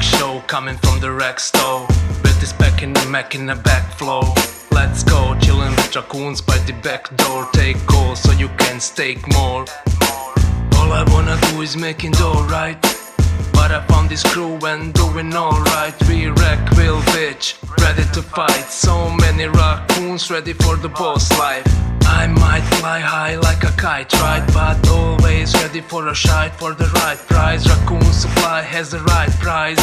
show coming from the RAC store. With this back in the Mac in the back flow. Let's go, chillin' with raccoons by the back door. Take calls so you can stake more. All I wanna do is making dough, right? But I found this crew and doing alright. We wreck, will bitch, ready to fight. So many raccoons ready for the boss life. I might fly high like a kite, right? But always ready for a shite for the right price. Raccoon supply has the right price.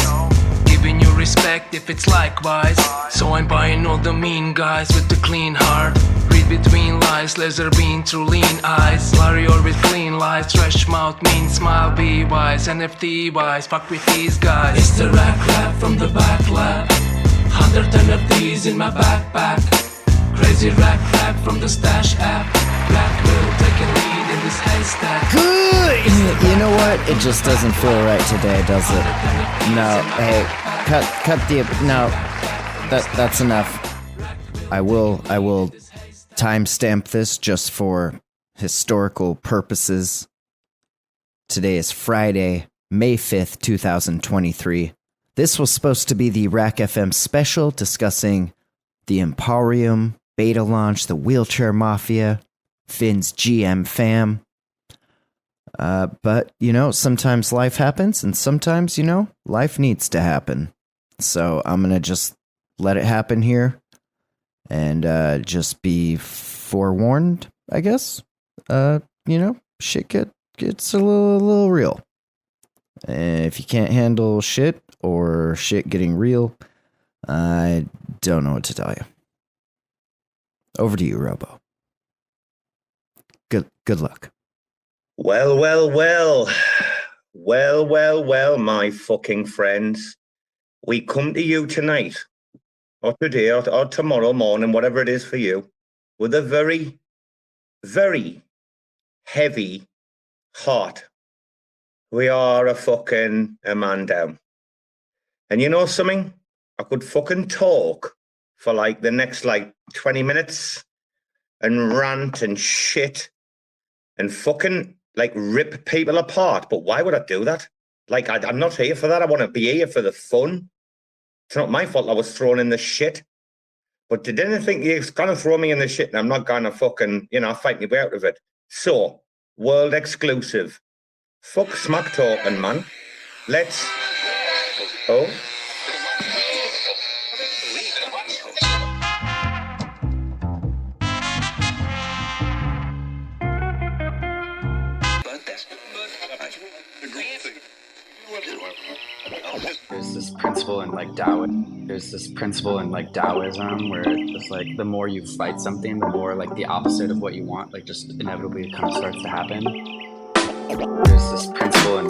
Giving you respect if it's likewise. So I'm buying all the mean guys with the clean heart. Read between lies, laser beam through lean eyes. Warrior with clean lies, trash mouth, mean smile, be wise. NFT wise, fuck with these guys. It's the RAC lab from the back lab. 100 NFTs in my backpack. Crazy RAC lab from the stash app. Black will take a lead in this haystack. Good! You know what? It just doesn't feel right today, does it? No, hey, cut the... No, that's enough. I will timestamp this just for historical purposes. Today is Friday, May 5th, 2023. This was supposed to be the RAC FM special discussing the Empawrium beta launch, the Wheelchair Mafia, Finn's GM fam. But, you know, sometimes life happens, and sometimes, you know, life needs to happen. So I'm going to just let it happen here. And just be forewarned, I guess. You know, shit gets a little real. If you can't handle shit or shit getting real, I don't know what to tell you. Over to you, Robo. Good luck. Well, my fucking friends. We come to you tonight, or today, or tomorrow morning, whatever it is for you, with a very, very heavy heart. We are a man down. And you know something? I could fucking talk for like the next 20 minutes and rant and shit and fucking rip people apart. But why would I do that? I'm not here for that. I want to be here for the fun. It's not my fault I was thrown in the shit. But they didn't think you're going to throw me in the shit and I'm not going to fucking, fight my way out of it. So, world exclusive. Fuck smack talking, man. Let's... Oh... There's this principle in Taoism where it's the more you fight something, the more the opposite of what you want, just inevitably it kind of starts to happen. There's this principle in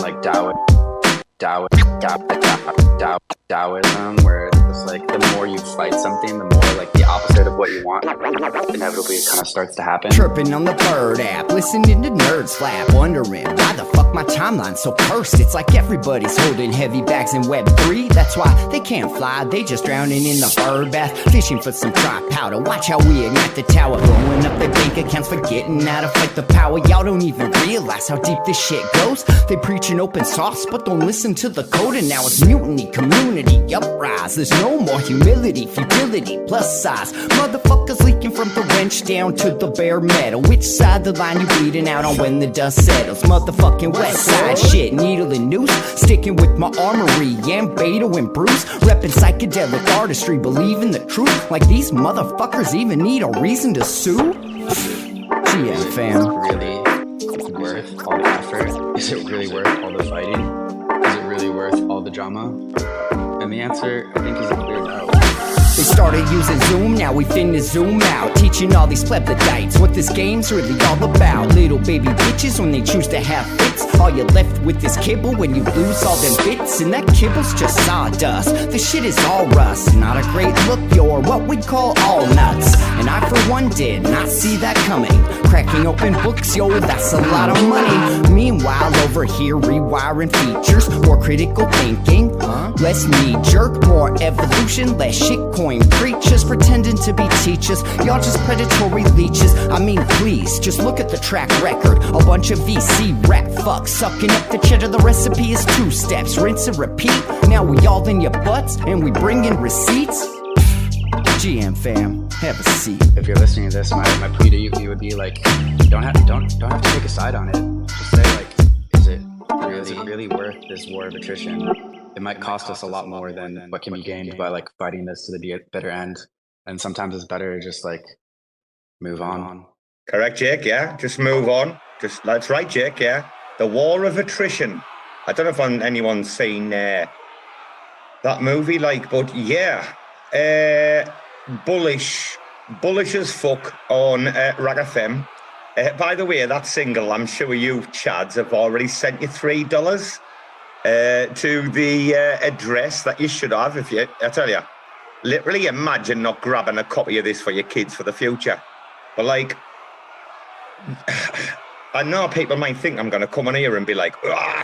Taoism where it's the more you fight something, the more the opposite of what you want, inevitably it kind of starts to happen. Chirping on the Bird app, listening to nerds flap, wondering why the fuck my timeline's so cursed. It's like everybody's holding heavy bags in Web3. That's why they can't fly, they just drowning in the bird bath, fishing for some dry powder. Watch how we ignite the tower, blowing up their bank accounts, forgetting how to fight the power. Y'all don't even realize how deep this shit goes. They preaching open source, but don't listen to the code. And now it's mutiny, community, uprise. There's no more humility, futility, plus size. Motherfuckers leaking from the wrench down to the bare metal. Which side the line you bleeding out on when the dust settles? Motherfucking west side shit, needle and noose. Sticking with my armory, and Beto and Bruce. Reppin' psychedelic artistry, believing the truth. Like these motherfuckers even need a reason to sue? GM fam. Is it really worth all the effort? Is it really worth all the fighting? Is it really worth all the drama? And the answer, I think, is a clear no. They started using Zoom, now we finna zoom out. Teaching all these plebiscites what this game's really all about. Little baby bitches when they choose to have fits. All you're left with is kibble when you lose all them bits. And that kibble's just sawdust, the shit is all rust. Not a great look, you're what we'd call all nuts. And I for one did not see that coming. Cracking open books, yo, that's a lot of money. Meanwhile over here rewiring features. More critical thinking, less knee jerk. More evolution, less shitcoin annoying preachers pretending to be teachers. Y'all just predatory leeches. I mean, please, just look at the track record. A bunch of VC rap fucks sucking up the cheddar. The recipe is 2 steps, rinse and repeat. Now we all in your butts and we bring in receipts. GM fam, have a seat. If you're listening to this, my plea to you would be like, don't have to take a side on it. Just say like, is it really worth this war of attrition? It might cost us a lot more than what can be gained by like fighting this to the bitter end. And sometimes it's better to just like move on. Correct, Jake. Yeah, just move on. That's right, Jake. Yeah, the war of attrition. I don't know if anyone's seen that movie, like, but yeah, bullish as fuck on RAC FM. By the way, that single, I'm sure you chads have already sent you $3 to the address that you should have. I tell you, literally imagine not grabbing a copy of this for your kids for the future. But like, I know people might think I'm going to come on here and be like,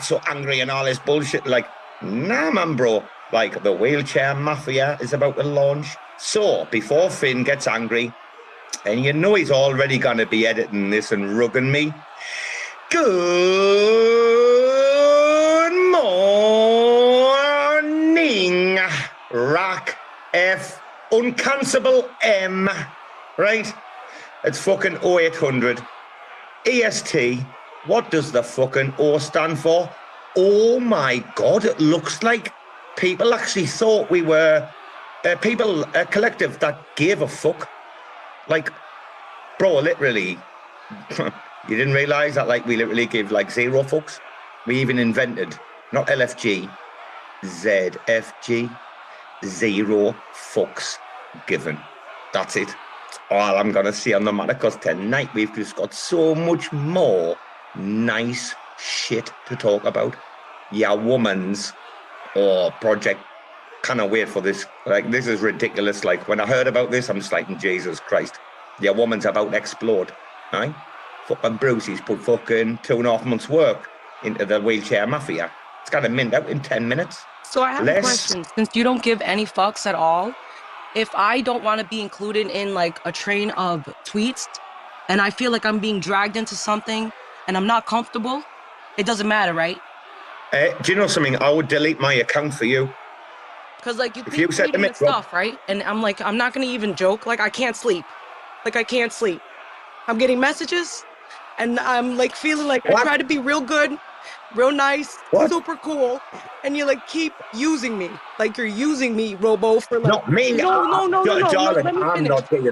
so angry and all this bullshit. Like, nah, man, bro. Like, the Wheelchair Mafia is about to launch. So, before Finn gets angry, and you know he's already going to be editing this and rugging me, good morning, RAC F, uncancelable M, right? It's fucking 0800. EST, what does the fucking O stand for? Oh my God, it looks like people actually thought we were a collective that gave a fuck. Like, bro, literally, you didn't realise that, like, we literally give, like, 0 fucks? We even invented, not LFG, ZFG, 0 fucks given. That's it. All I'm going to see on the matter, because tonight we've just got so much more nice shit to talk about. Yeah, woman's project. Cannot wait for this. Like, this is ridiculous. Like, when I heard about this, I'm just like, Jesus Christ. Yeah, woman's about to explode. Right? Fucking Brucey's put fucking 2.5 months work into the Wheelchair Mafia. It's got a mint out in 10 minutes. So I have a question. Since you don't give any fucks at all, if I don't want to be included in like a train of tweets and I feel like I'm being dragged into something and I'm not comfortable, it doesn't matter, right? Do you know something? I would delete my account for you. Because like you said the stuff, right? And I'm like, I'm not going to even joke. Like, I can't sleep. I'm getting messages and I'm like feeling like I try to be real good, real nice, super cool. And you like keep using me. Like, you're using me, Robo, for like... Not me. No. Darling,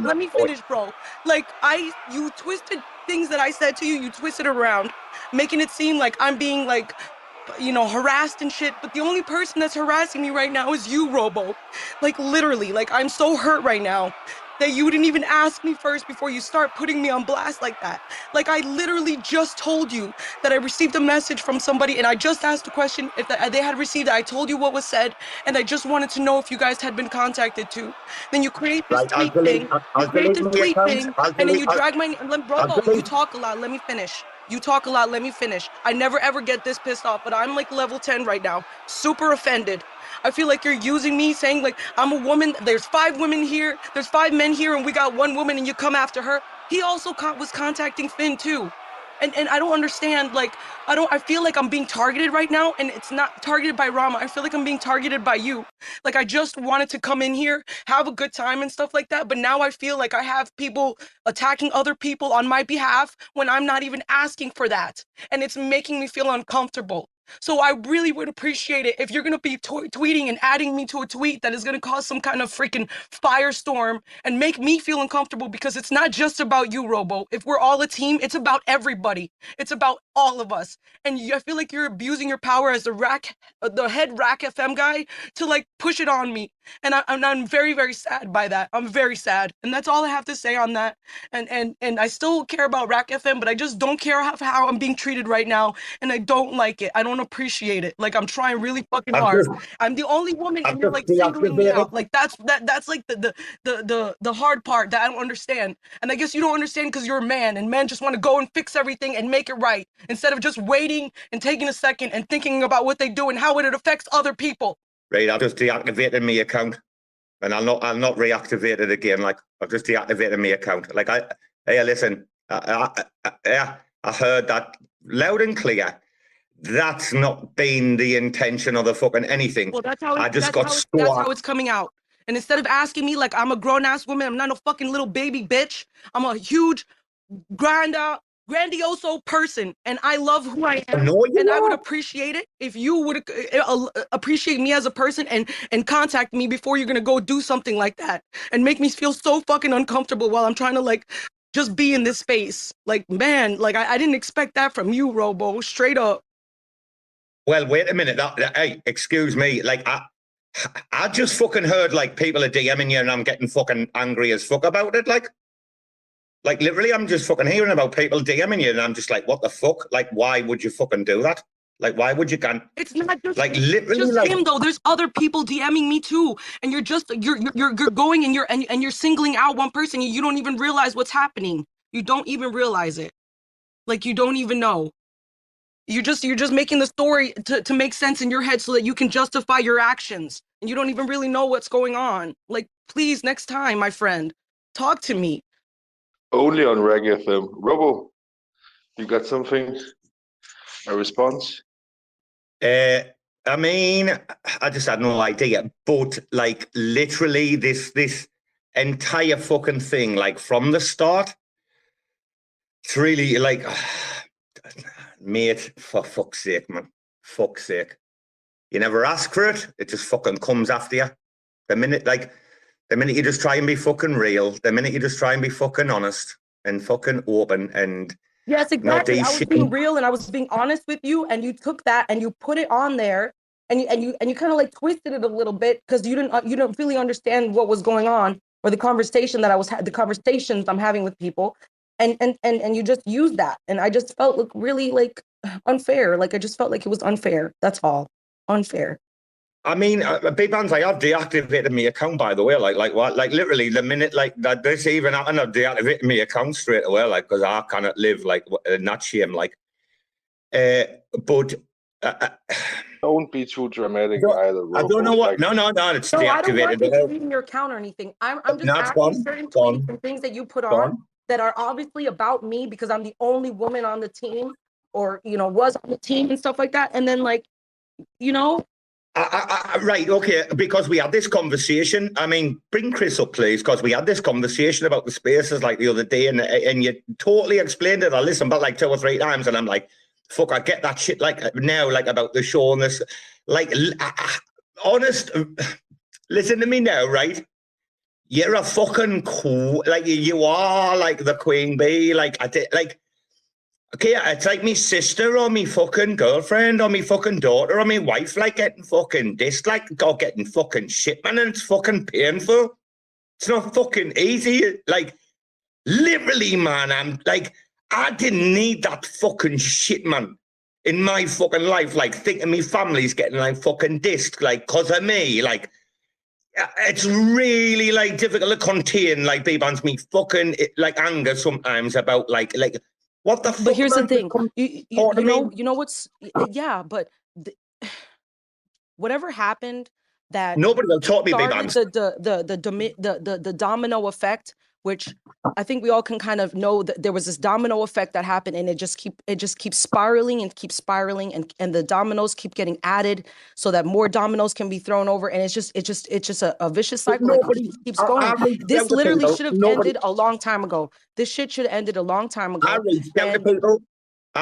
Let me finish, bro. Like, you twisted things that I said to you. You twisted around, making it seem like I'm being like, you know, harassed and shit. But the only person that's harassing me right now is you, Robo. Like, literally, like, I'm so hurt right now that you didn't even ask me first before you start putting me on blast like that. Like, I literally just told you that I received a message from somebody and I just asked a question if they had received it. I told you what was said and I just wanted to know if you guys had been contacted too. Then you create this tweet thing, and then you drag my... Robo, you talk a lot, let me finish. I never ever get this pissed off, but I'm like level 10 right now. Super offended. I feel like you're using me, saying like I'm a woman. There's 5 women here. There's 5 men here, and we got 1 woman, and you come after her. He also was contacting Finn too. And I don't understand, like, I feel like I'm being targeted right now, and it's not targeted by Rama. I feel like I'm being targeted by you. Like, I just wanted to come in here, have a good time and stuff like that, but now I feel like I have people attacking other people on my behalf when I'm not even asking for that, and it's making me feel uncomfortable. So I really would appreciate it if you're going to be tweeting and adding me to a tweet that is going to cause some kind of freaking firestorm and make me feel uncomfortable, because it's not just about you, Robo. If we're all a team, it's about everybody. It's about all of us. And I feel like you're abusing your power as the head RAC FM guy to like push it on me. And I'm very, very sad by that. I'm very sad. And that's all I have to say on that. And I still care about RAC FM, but I just don't care how I'm being treated right now. And I don't like it. I don't appreciate it. Like, I'm trying really fucking hard. I'm the only woman and you're like singling me out. Like, that's like the hard part that I don't understand. And I guess you don't understand because you're a man, and men just want to go and fix everything and make it right instead of just waiting and taking a second and thinking about what they do and how it affects other people. Right, I've just deactivated my account. and I'll not reactivate it again. Like, I've just deactivated my account. Like, hey, listen, I heard that loud and clear. That's not been the intention of the fucking anything. Well, that's how that's how it's coming out. And instead of asking me like I'm a grown-ass woman, I'm not no fucking little baby bitch. I'm a huge, grandioso person, and I love who I am. And I would appreciate it if you would appreciate me as a person and contact me before you're gonna go do something like that and make me feel so fucking uncomfortable while I'm trying to like just be in this space. Like, man, like I didn't expect that from you, Robo. Straight up. Well, wait a minute. Hey, excuse me. Like, I just fucking heard like people are DMing you and I'm getting fucking angry as fuck about it. Like literally, I'm just fucking hearing about people DMing you and I'm just like, what the fuck? Like, why would you fucking do that? Like, why would you It's not just like literally just like, him though. There's other people DMing me too, and you're going and you're singling out one person. And you don't even realize what's happening. You don't even realize it. Like, you don't even know. You're just making the story to make sense in your head so that you can justify your actions, and you don't even really know what's going on. Like, please, next time, my friend, talk to me. Only on RAC FM. Robo, you got something? A response? I mean, I just had no idea. But like literally this entire fucking thing, like from the start, it's really like, mate, for fuck's sake, man. Fuck's sake. You never ask for it, it just fucking comes after you. The minute you just try and be fucking real, the minute you just try and be fucking honest and fucking open and yes, exactly. I was being real and I was being honest with you, and you took that and you put it on there, and you kind of like twisted it a little bit because you didn't really understand what was going on, or the conversations I'm having with people, and you just used that, and I just felt really like unfair. Like, I just felt like it was unfair. That's all. Unfair. I mean, Bbandz, I have deactivated my account, by the way. Like what? Like literally, the minute like that this even happened, I've deactivated my account straight away. Like, because I cannot live like in that shame. Like, but don't be too dramatic either. Robo. I don't know what. No, it's deactivated. I don't want you deleting your account or anything. I'm just asking certain tweets and things that you put on that are obviously about me because I'm the only woman on the team, or was on the team and stuff like that. And then like, right, okay, because we had this conversation. I mean, bring KRIS up, please, because we had this conversation about the spaces like the other day, and you totally explained it. I listened back like 2 or 3 times, and I'm like, fuck, I get that shit like now, like about the show and this. Like, honest, listen to me now, right? You're a fucking cool, like you are like the queen bee, like okay, it's like me sister or me fucking girlfriend or me fucking daughter or me wife, like getting fucking dissed, like, or getting fucking shit, man, and it's fucking painful. It's not fucking easy. Like, literally, man, I'm like, I didn't need that fucking shit, man, in my fucking life. Like, thinking me family's getting like fucking dissed, like, cause of me. Like, it's really like difficult to contain, like, Bbandz, me fucking like anger sometimes about like. What the fuck? But here's the thing, you know what's, yeah, but whatever happened, that nobody will talk me, Bbandz, the domino effect, which I think we all can kind of know that there was this domino effect that happened, and it just keeps spiraling and and the dominoes keep getting added so that more dominoes can be thrown over, and it's just a vicious cycle. Like, it just keeps going. This literally should have ended a long time ago. This shit should have ended a long time ago. I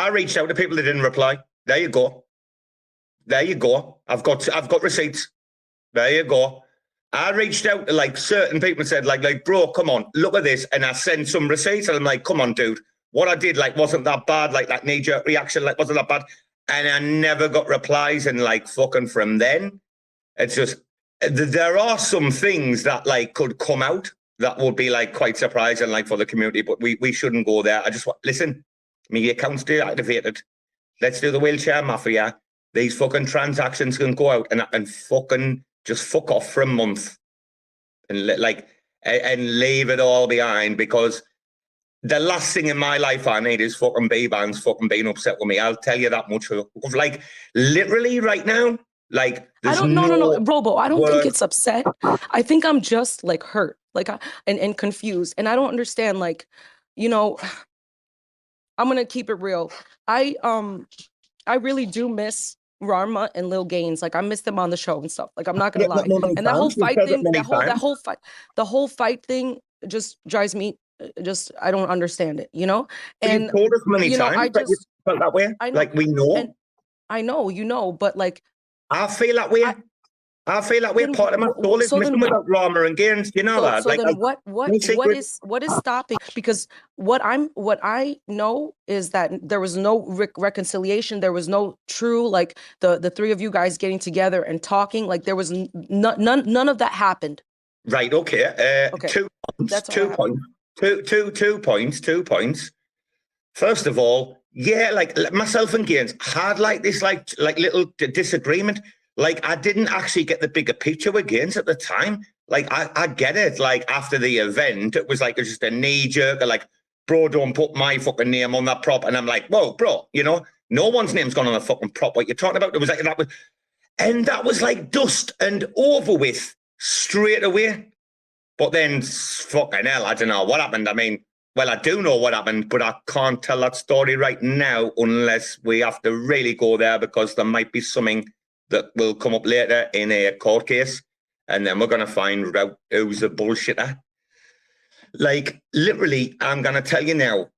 reached out to people that didn't reply. There you go. I've got receipts. There you go. I reached out to like certain people and said like, bro, come on, look at this. And I sent some receipts and I'm like, come on, dude, what I did like wasn't that bad. Like, that knee-jerk reaction like wasn't that bad. And I never got replies. And like fucking from then, it's just, there are some things that like could come out that would be like quite surprising like for the community, but we shouldn't go there. I just want, listen, my account's deactivated. Let's do the Wheelchair Mafia. These fucking transactions can go out and fucking just fuck off for a month and leave it all behind, because the last thing in my life I need is fucking Bbandz fucking being upset with me. I'll tell you that much. Like, literally right now, Like, I there's don't, no, Robo, I don't think word. it's upset. I think I'm just like hurt, like, and confused. And I don't understand, like, you know, I'm going to keep it real. I really do miss Rarma and Lil Gaines. Like, I miss them on the show and stuff. Like, I'm not gonna lie. And that whole fight thing, the whole fight thing just drives me. I don't understand it, you know. And you've told us many times I that you just felt that way. I know, like we know. and I know, you know, but like I feel that way. I feel that way. Part of my soul is missing without Rama and Gaines. You know that. So like, then what is stopping? Because what I know is that there was no reconciliation. There was no true, like, the three of you guys getting together and talking. Like, there was none of that happened. Right. Okay. Okay. 2 points. That's 2 points. 2 points. First of all, yeah, like myself and Gaines had like this like little disagreement. Like, I didn't actually get the bigger picture with Gaines at the time. Like, I get it. Like, after the event, it was like just a knee jerk, like, bro, don't put my fucking name on that prop. And I'm like, whoa, bro, you know, no one's name's gone on the fucking prop. What you're talking about? It was like that was like dust and over with straight away. But then, fucking hell, I don't know what happened. I mean, well, I do know what happened, but I can't tell that story right now unless we have to really go there, because there might be something that will come up later in a court case, and then we're going to find out who's the bullshitter. Like, literally, I'm going to tell you now,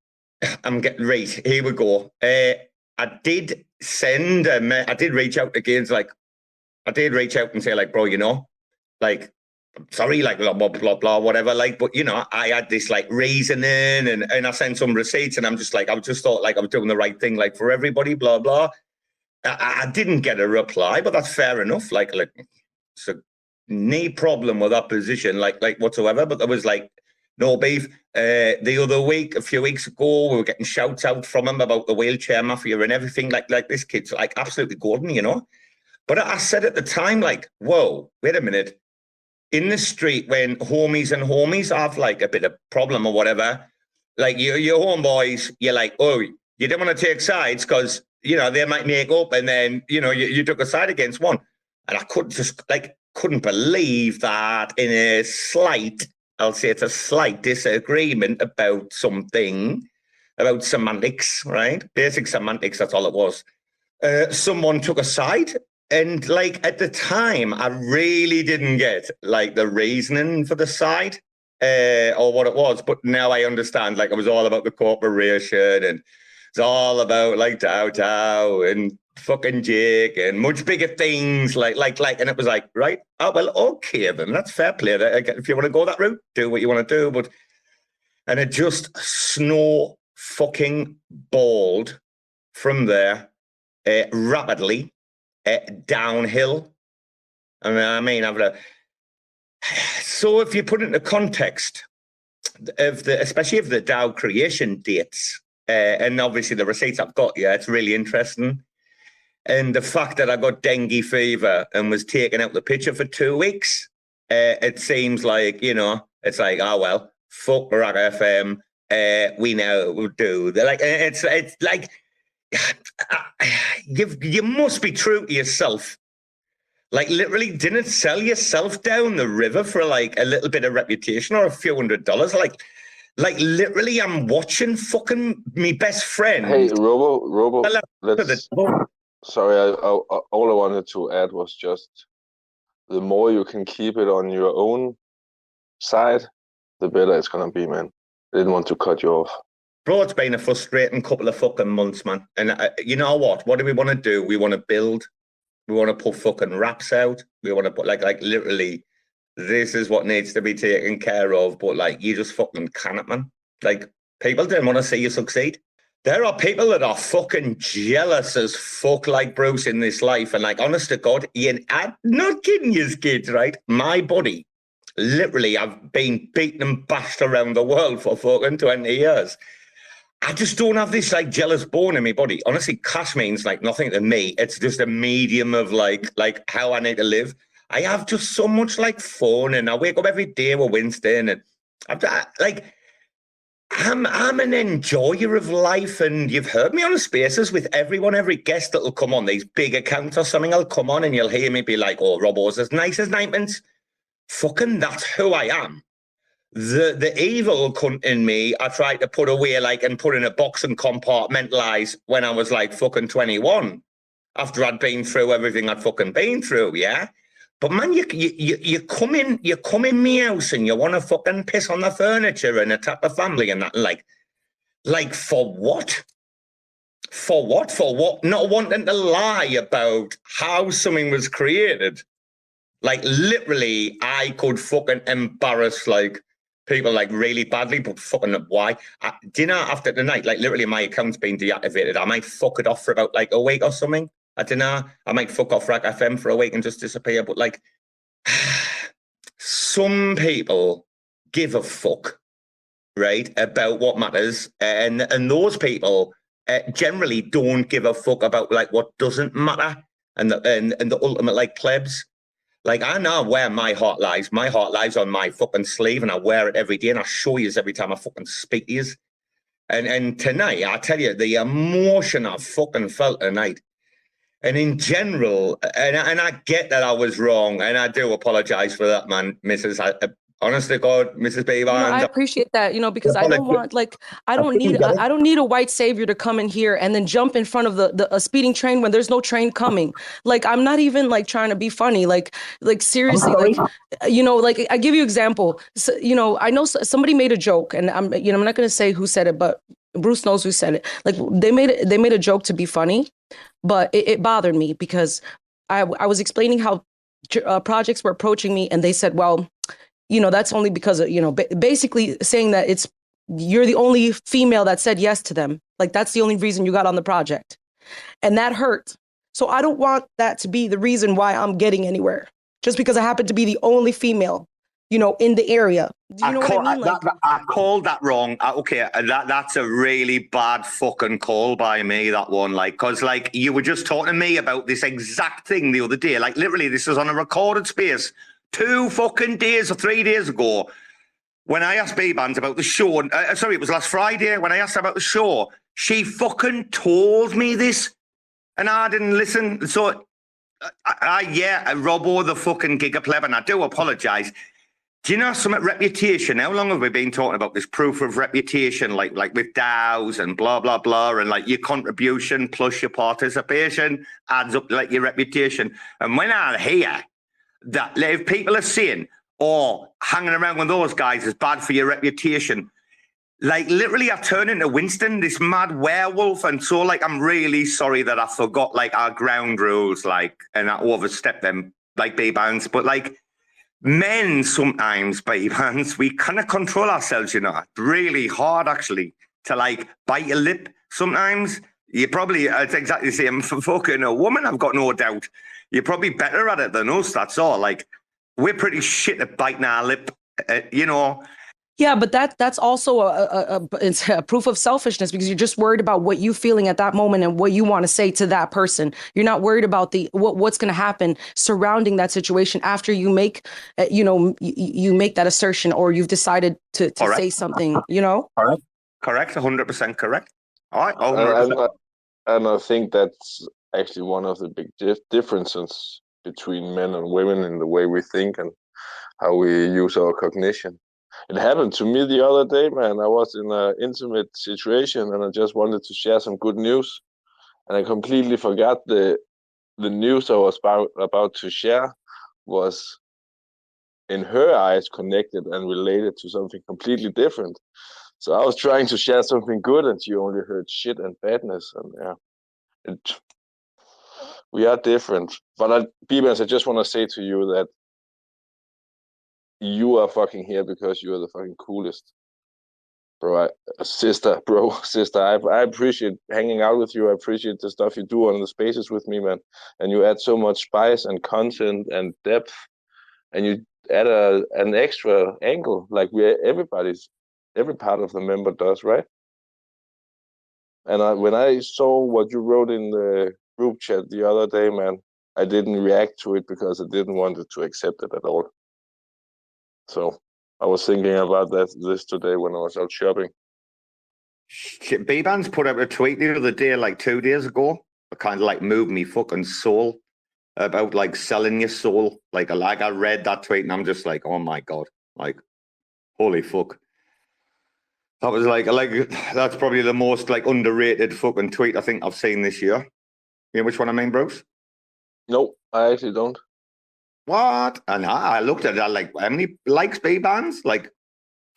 I'm getting right, here we go. I did reach out to Gaines, like, I did reach out and say, like, bro, you know, like, sorry, like, blah, blah, blah, blah, whatever, like, but, you know, I had this, like, reasoning, and I sent some receipts, and I'm just like, I just thought, like, I was doing the right thing, like, for everybody, blah, blah. I didn't get a reply, but that's fair enough. Like it's a no problem with that position, like whatsoever. But there was like no beef. The other week, a few weeks ago, we were getting shouts out from him about the Wheelchair Mafia and everything. Like this kid's like absolutely golden, you know. But I said at the time, like, whoa, wait a minute. In the street, when homies have like a bit of problem or whatever, like your homeboys, you're like, oh, you didn't want to take sides because, you know, they might make up, and then, you know, you took a side against one. And I couldn't believe that in a slight, I'll say it's a slight disagreement about something, about semantics, right? Basic semantics, that's all it was. Someone took a side, and like at the time, I really didn't get like the reasoning for the side or what it was. But now I understand, like, it was all about the corporation, and it's all about like Dow and fucking Jake and much bigger things like, and it was like, right, oh, well, okay, then that's fair play. If you want to go that route, do what you want to do. And it just snow fucking balled from there rapidly downhill. I mean, so if you put it into context of especially of the Dow creation dates, and obviously the receipts I've got, yeah, it's really interesting. And the fact that I got dengue fever and was taken out the picture for 2 weeks, it seems like, you know, it's like, oh, well, fuck RAC FM, we know we'll do. They're like, it's like, you must be true to yourself. Like, literally, didn't sell yourself down the river for like a little bit of reputation or a few $100s. Like literally, I'm watching fucking me best friend. Hey, Robo, sorry, all I wanted to add was just the more you can keep it on your own side, the better it's gonna be, man. I didn't want to cut you off. Bro, it's been a frustrating couple of fucking months, man. And you know what? What do we want to do? We want to build. We want to put fucking raps out. We want to put like literally, this is what needs to be taken care of. But like, you just fucking can it, man. Like, people don't want to see you succeed. There are people that are fucking jealous as fuck, like Bruce, in this life. And like, honest to God, I'm not kidding you, kids, right? My body, literally, I've been beaten and bashed around the world for fucking 20 years. I just don't have this like jealous bone in my body. Honestly, cash means like nothing to me. It's just a medium of like how I need to live. I have just so much like fun, and I wake up every day with Winston, and I'm like, I'm an enjoyer of life, and you've heard me on the spaces with everyone, every guest that'll come on these big accounts or something. I'll come on and you'll hear me be like, "Oh, Robo's as nice as ninepence." Fucking, that's who I am. The evil cunt in me, I tried to put away and put in a box and compartmentalize when I was like fucking 21, after I'd been through everything I'd fucking been through, yeah. But man, you come in me house and you want to fucking piss on the furniture and attack the family and that, like for what? For what? For what? Not wanting to lie about how something was created. Like literally, I could fucking embarrass people really badly, but fucking why? Dinner after tonight, literally my account's been deactivated. I might fuck it off for about a week or something. I don't know. I might fuck off RAC FM for a week and just disappear. But some people give a fuck, right, about what matters, and those people generally don't give a fuck about what doesn't matter, and the ultimate plebs. I know where my heart lies. My heart lies on my fucking sleeve, and I wear it every day, and I show you every time I fucking speak to you. And tonight, I tell you, the emotion I fucking felt tonight. And in general, and I get that I was wrong, and I do apologize for that, man, Mrs. Honestly, God, Mrs. Bbandz. I appreciate that, because I don't want I don't need a white savior to come in here and then jump in front of a speeding train when there's no train coming. I'm not even trying to be funny. Seriously, I give you example. So, I know somebody made a joke, and I'm not going to say who said it, but Bruce knows who said it. They made a joke to be funny, but it bothered me because I was explaining how projects were approaching me, and they said, well, that's only because of, basically saying that you're the only female that said yes to them. That's the only reason you got on the project. And that hurt. So I don't want that to be the reason why I'm getting anywhere, just because I happen to be the only female, in the area. Do you know what I mean? I called that wrong. Okay, that's a really bad fucking call by me, that one. Because you were just talking to me about this exact thing the other day. Literally, this was on a recorded space 2 fucking days or 3 days ago, when I asked Bbandz about the show. Sorry, it was last Friday when I asked her about the show. She fucking told me this, and I didn't listen. So, Robo, the fucking Pleb, and I do apologise. Do you know something? Reputation. How long have we been talking about this proof of reputation, like with DAOs and blah blah blah, and your contribution plus your participation adds up to your reputation. And when I hear that if people are saying, "Oh, hanging around with those guys is bad for your reputation," literally I turn into Winston, this mad werewolf. And so I'm really sorry that I forgot our ground rules, and I overstepped them Bbandz. But men sometimes, Bbandz, we kind of control ourselves, It's really hard actually to bite your lip sometimes. You probably, it's exactly the same for fucking a woman, I've got no doubt. You're probably better at it than us, that's all. We're pretty shit at biting our lip, Yeah, but that's also it's a proof of selfishness, because you're just worried about what you're feeling at that moment and what you want to say to that person. You're not worried about what's going to happen surrounding that situation after you make, you make that assertion, or you've decided to say something, Correct, 100% correct. All right, 100%. And I think that's actually one of the big differences between men and women in the way we think and how we use our cognition. It happened to me the other day, man. I was in an intimate situation and I just wanted to share some good news. And I completely forgot the news I was about to share was, in her eyes, connected and related to something completely different. So I was trying to share something good and she only heard shit and badness. And we are different. But Bbandz, I just want to say to you that you are fucking here because you are the fucking coolest. Sister, I appreciate hanging out with you. I appreciate the stuff you do on the spaces with me, man. And you add so much spice and content and depth. And you add an extra angle, every part of the member does, right? And when I saw what you wrote in the group chat the other day, man, I didn't react to it because I didn't want to accept it at all. So I was thinking about this today when I was out shopping. Bbandz put out a tweet the other day, like 2 days ago. It kind of like moved me fucking soul about like selling your soul. Like I read that tweet and I'm just like, oh my God, like, holy fuck. That was like that's probably the most like underrated fucking tweet I think I've seen this year. You know which one I mean, Bruce? No, I actually don't. What? And I looked at it, like, how many likes Bbandz? Like,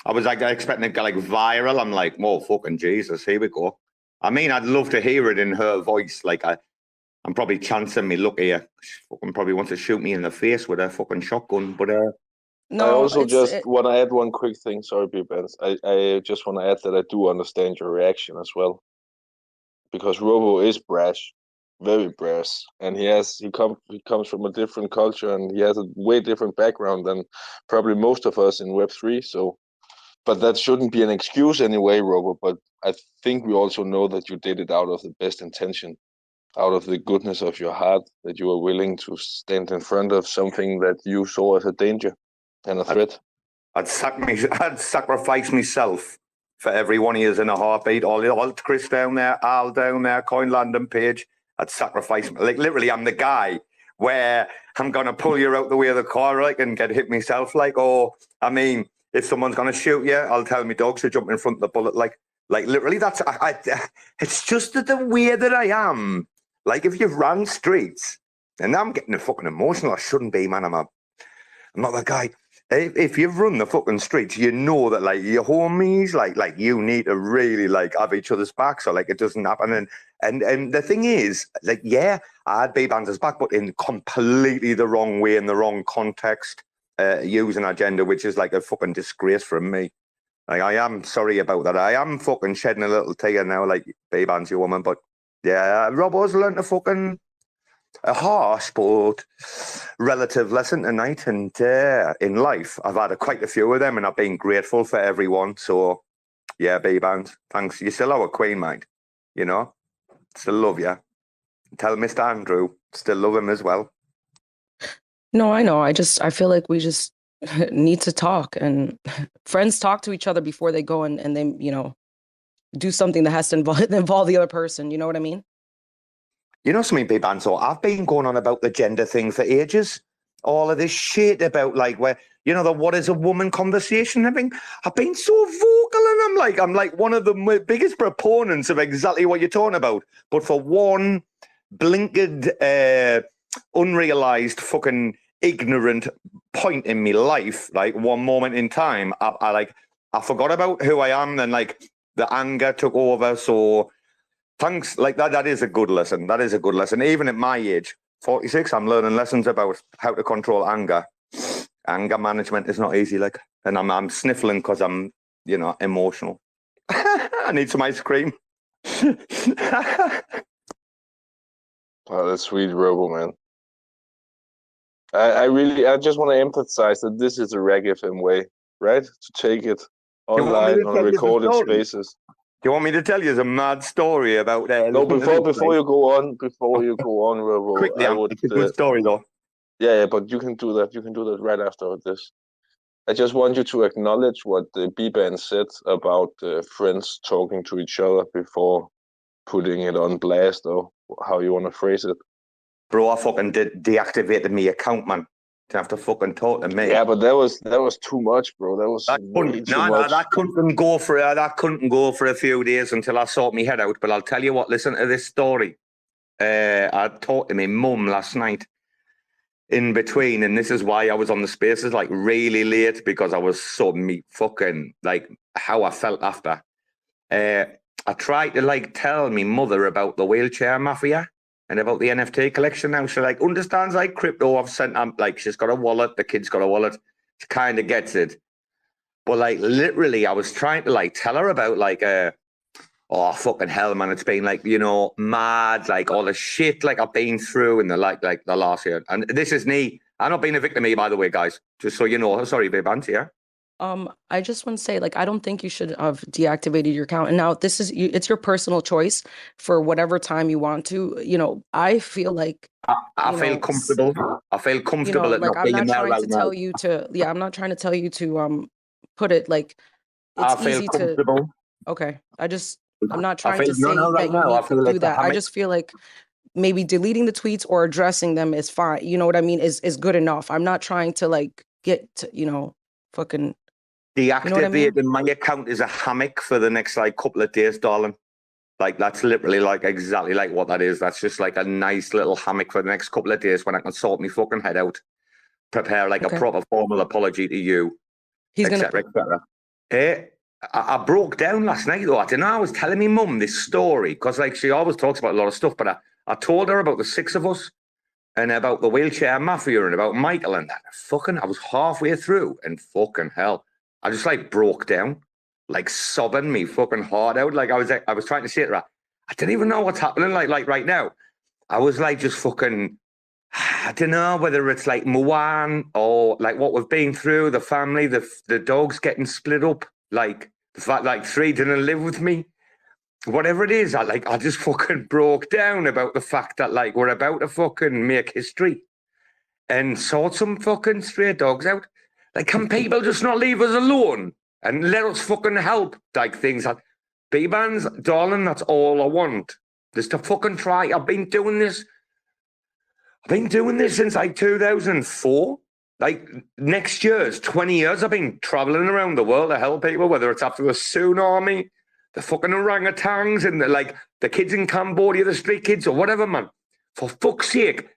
I was like expecting it to go like viral. I'm like, whoa, fucking Jesus, here we go. I mean, I'd love to hear it in her voice. Like, I'm probably chancing me luck here. She fucking probably wants to shoot me in the face with a fucking shotgun. But no, I also just want to add one quick thing. Sorry, Bbandz. I just want to add that I do understand your reaction as well, because Robo is brash, very brash, and he comes from a different culture and he has a way different background than probably most of us in Web3. So, but that shouldn't be an excuse anyway, Robo. But I think we also know that you did it out of the best intention, out of the goodness of your heart, that you were willing to stand in front of something that you saw as a danger and a threat. I'd sacrifice myself for every one of you in a heartbeat. All KRIS down there, Al down there, Coinlanding.page. I'd sacrifice, like, literally, I'm the guy where I'm going to pull you out the way of the car, like, and get hit myself, like, or, I mean, if someone's going to shoot you, I'll tell my dogs to jump in front of the bullet, like literally, that's, it's just the way that I am. Like, if you've run streets, and I'm getting fucking emotional, I shouldn't be, man, I'm not that guy. If you've run the fucking streets, you know that, like, your homies, like you need to really, like, have each other's back, so, like, it doesn't happen. And the thing is, like, yeah, I had Bbandz back, but in completely the wrong way, in the wrong context, using agenda, which is like a fucking disgrace from me. Like, I am sorry about that. I am fucking shedding a little tear now, like, Bbandz, your woman, but yeah, Robo's learned a fucking a harsh but relative lesson tonight, and in life I've had quite a few of them and I've been grateful for everyone. So yeah, Bbandz, thanks. You're still our queen, mate, you know, still love you. Tell Mr. Andrew still love him as well. No, I know, I feel like we just need to talk, and friends talk to each other before they go and they, you know, do something that has to involve the other person, you know what I mean? You know something, Bbandz, so I've been going on about the gender thing for ages. All of this shit about, like, where, you know, the what is a woman conversation. I've been so vocal, and I'm like one of the biggest proponents of exactly what you're talking about. But for one blinkered, unrealized, fucking ignorant point in my life, like one moment in time, I forgot about who I am, and like the anger took over. So thanks, like that is a good lesson. That is a good lesson. Even at my age, 46, I'm learning lessons about how to control anger. Anger management is not easy, like, and I'm sniffling because I'm, you know, emotional. I need some ice cream. Oh, that's sweet, Robo, man. I just want to emphasize that this is a RAC FM way, right? To take it online on recorded spaces. Do you want me to tell you a mad story about no, before you go on, Robo, quickly, it's a good story though. Yeah, but you can do that. You can do that right after this. I just want you to acknowledge what the Bbandz said about friends talking to each other before putting it on blast, or how you want to phrase it. Bro, I fucking deactivated my account, man. Didn't have to fucking talk to me. Yeah, but that was too much, bro. That couldn't go for a few days until I sort my head out. But I'll tell you what, listen to this story. I talked to my mum last night in between, and this is why I was on the spaces like really late, because I was so fucking like how I felt after. I tried to like tell me mother about the Wheelchair Mafia and about the NFT collection. Now she like understands like crypto. I've sent like she's got a wallet, the kid's got a wallet. She kind of gets it, but like literally, I was trying to like tell her about like oh fucking hell, man, it's been like, you know, mad, like all the shit like I've been through in the like the last year. And this is me. I'm not being a victim here, by the way, guys. Just so you know. Sorry, Bbandz, yeah. I just want to say, like, I don't think you should have deactivated your account. And now this is, it's your personal choice for whatever time you want to. You know, I feel like I feel comfortable. I feel comfortable. You know, like, I'm not trying to tell you to. Yeah, I'm not trying to tell you to put it like. It's I feel easy comfortable. Okay. I'm not trying to say right that you now, I need feel to like do the that. I hammock. just feel like maybe deleting the tweets or addressing them is fine. You know what I mean? Is good enough. I'm not trying to like get to, fucking. Deactivating my account as a hammock for the next like couple of days, darling. Like that's literally like exactly like what that is. That's just like a nice little hammock for the next couple of days when I can sort my fucking head out, prepare like a proper formal apology to you, etc. etc. I broke down last night though. I don't know. I was telling my mum this story because like she always talks about a lot of stuff, but I told her about the six of us and about the Wheelchair Mafia and about Michael and that. I was halfway through and fucking hell, I just like broke down, like sobbing me fucking heart out. Like I was trying to say to her, I didn't even know what's happening. Like right now, I was like just fucking. I don't know whether it's like Muan or like what we've been through, the family, the dogs getting split up, like the fact like 3 didn't live with me, whatever it is. I just fucking broke down about the fact that like we're about to fucking make history and sort some fucking stray dogs out. Like, can people just not leave us alone and let us fucking help? Like things like Bbandz, darling, that's all I want. Just to fucking try. I've been doing this since like 2004. Like next year's 20 years. I've been traveling around the world to help people, whether it's after the tsunami, the fucking orangutans, and the kids in Cambodia, the street kids, or whatever, man. For fuck's sake,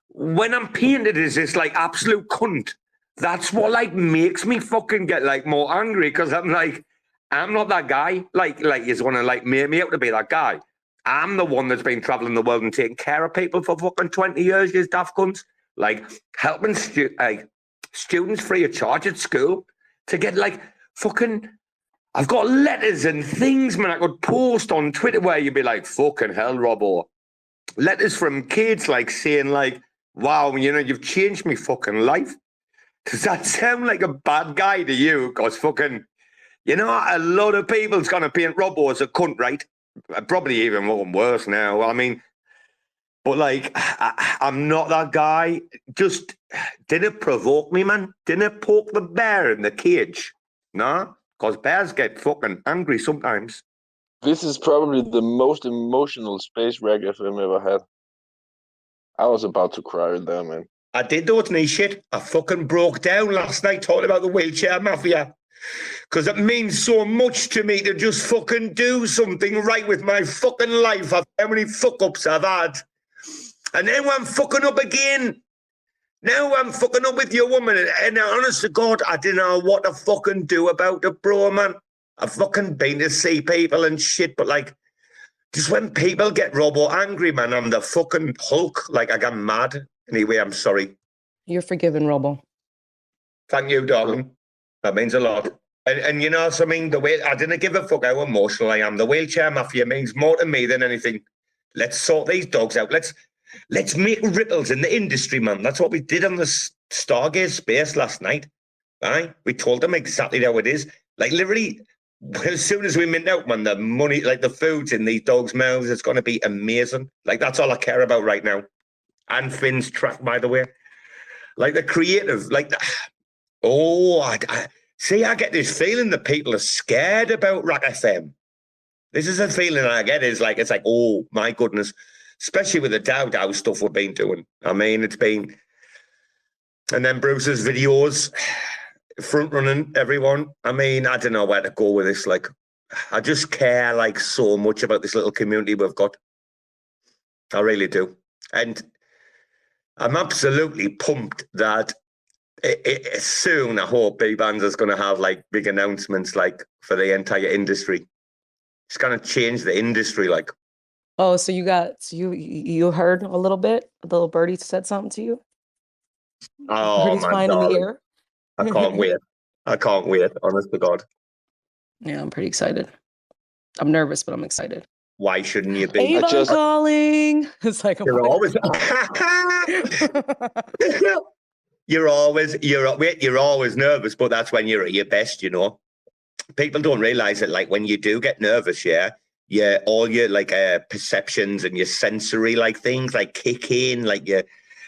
when I'm painted as this like absolute cunt, that's what like makes me fucking get like more angry because I'm like, I'm not that guy. Like you just want to like make me out to be that guy. I'm the one that's been traveling the world and taking care of people for fucking 20 years, you daft cunts. Like, helping students free of charge at school to get, like, fucking... I've got letters and things, man, I could post on Twitter where you'd be like, fucking hell, Robo. Letters from kids, like, saying, like, wow, you've changed me fucking life. Does that sound like a bad guy to you? Because fucking... a lot of people's going to paint Robo as a cunt, right? Probably even more worse now. I mean, but like, I'm not that guy. Just didn't provoke me, man. Didn't poke the bear in the cage. No, because bears get fucking angry sometimes. This is probably the most emotional space RAC FM ever had. I was about to cry there, man. I did those knee shit. I fucking broke down last night talking about the Wheelchair Mafia. Because it means so much to me to just fucking do something right with my fucking life after how many fuck-ups I've had. And now I'm fucking up again. Now I'm fucking up with your woman. And honest to God, I didn't know what to fucking do about it, bro, man. I've fucking been to see people and shit, but like, just when people get Robo angry, man, I'm the fucking Hulk. Like, I get mad. Anyway, I'm sorry. You're forgiven, Robo. Thank you, darling. That means a lot. And you know what I mean? The way I didn't give a fuck how emotional I am. The Wheelchair Mafia means more to me than anything. Let's sort these dogs out. Let's make ripples in the industry, man. That's what we did on the Stargaze space last night. Right? We told them exactly how it is. Like literally, as soon as we mint out, man, the money, like the food's in these dogs' mouths, it's going to be amazing. Like that's all I care about right now. And Finn's track, by the way. Like the creative, like the, see, I get this feeling that people are scared about RAC FM. This is a feeling I get. It's like, oh my goodness, especially with the Dow stuff we've been doing. I mean, it's been, and then Bruce's videos, front running everyone. I mean, I don't know where to go with this. Like, I just care like so much about this little community we've got. I really do. And I'm absolutely pumped that soon, I hope Bbandz is going to have like big announcements like for the entire industry. It's going to change the industry. Like, oh, so you heard a little bit. The little birdie said something to you. Oh, birdie's flying in the air. I can't wait. I can't wait. Honest to God. Yeah, I'm pretty excited. I'm nervous, but I'm excited. Why shouldn't you be? Avon calling. It's like you're always. You're always nervous, but that's when you're at your best, you know. People don't realize that, like, when you do get nervous, all your like perceptions and your sensory like things like kick in, like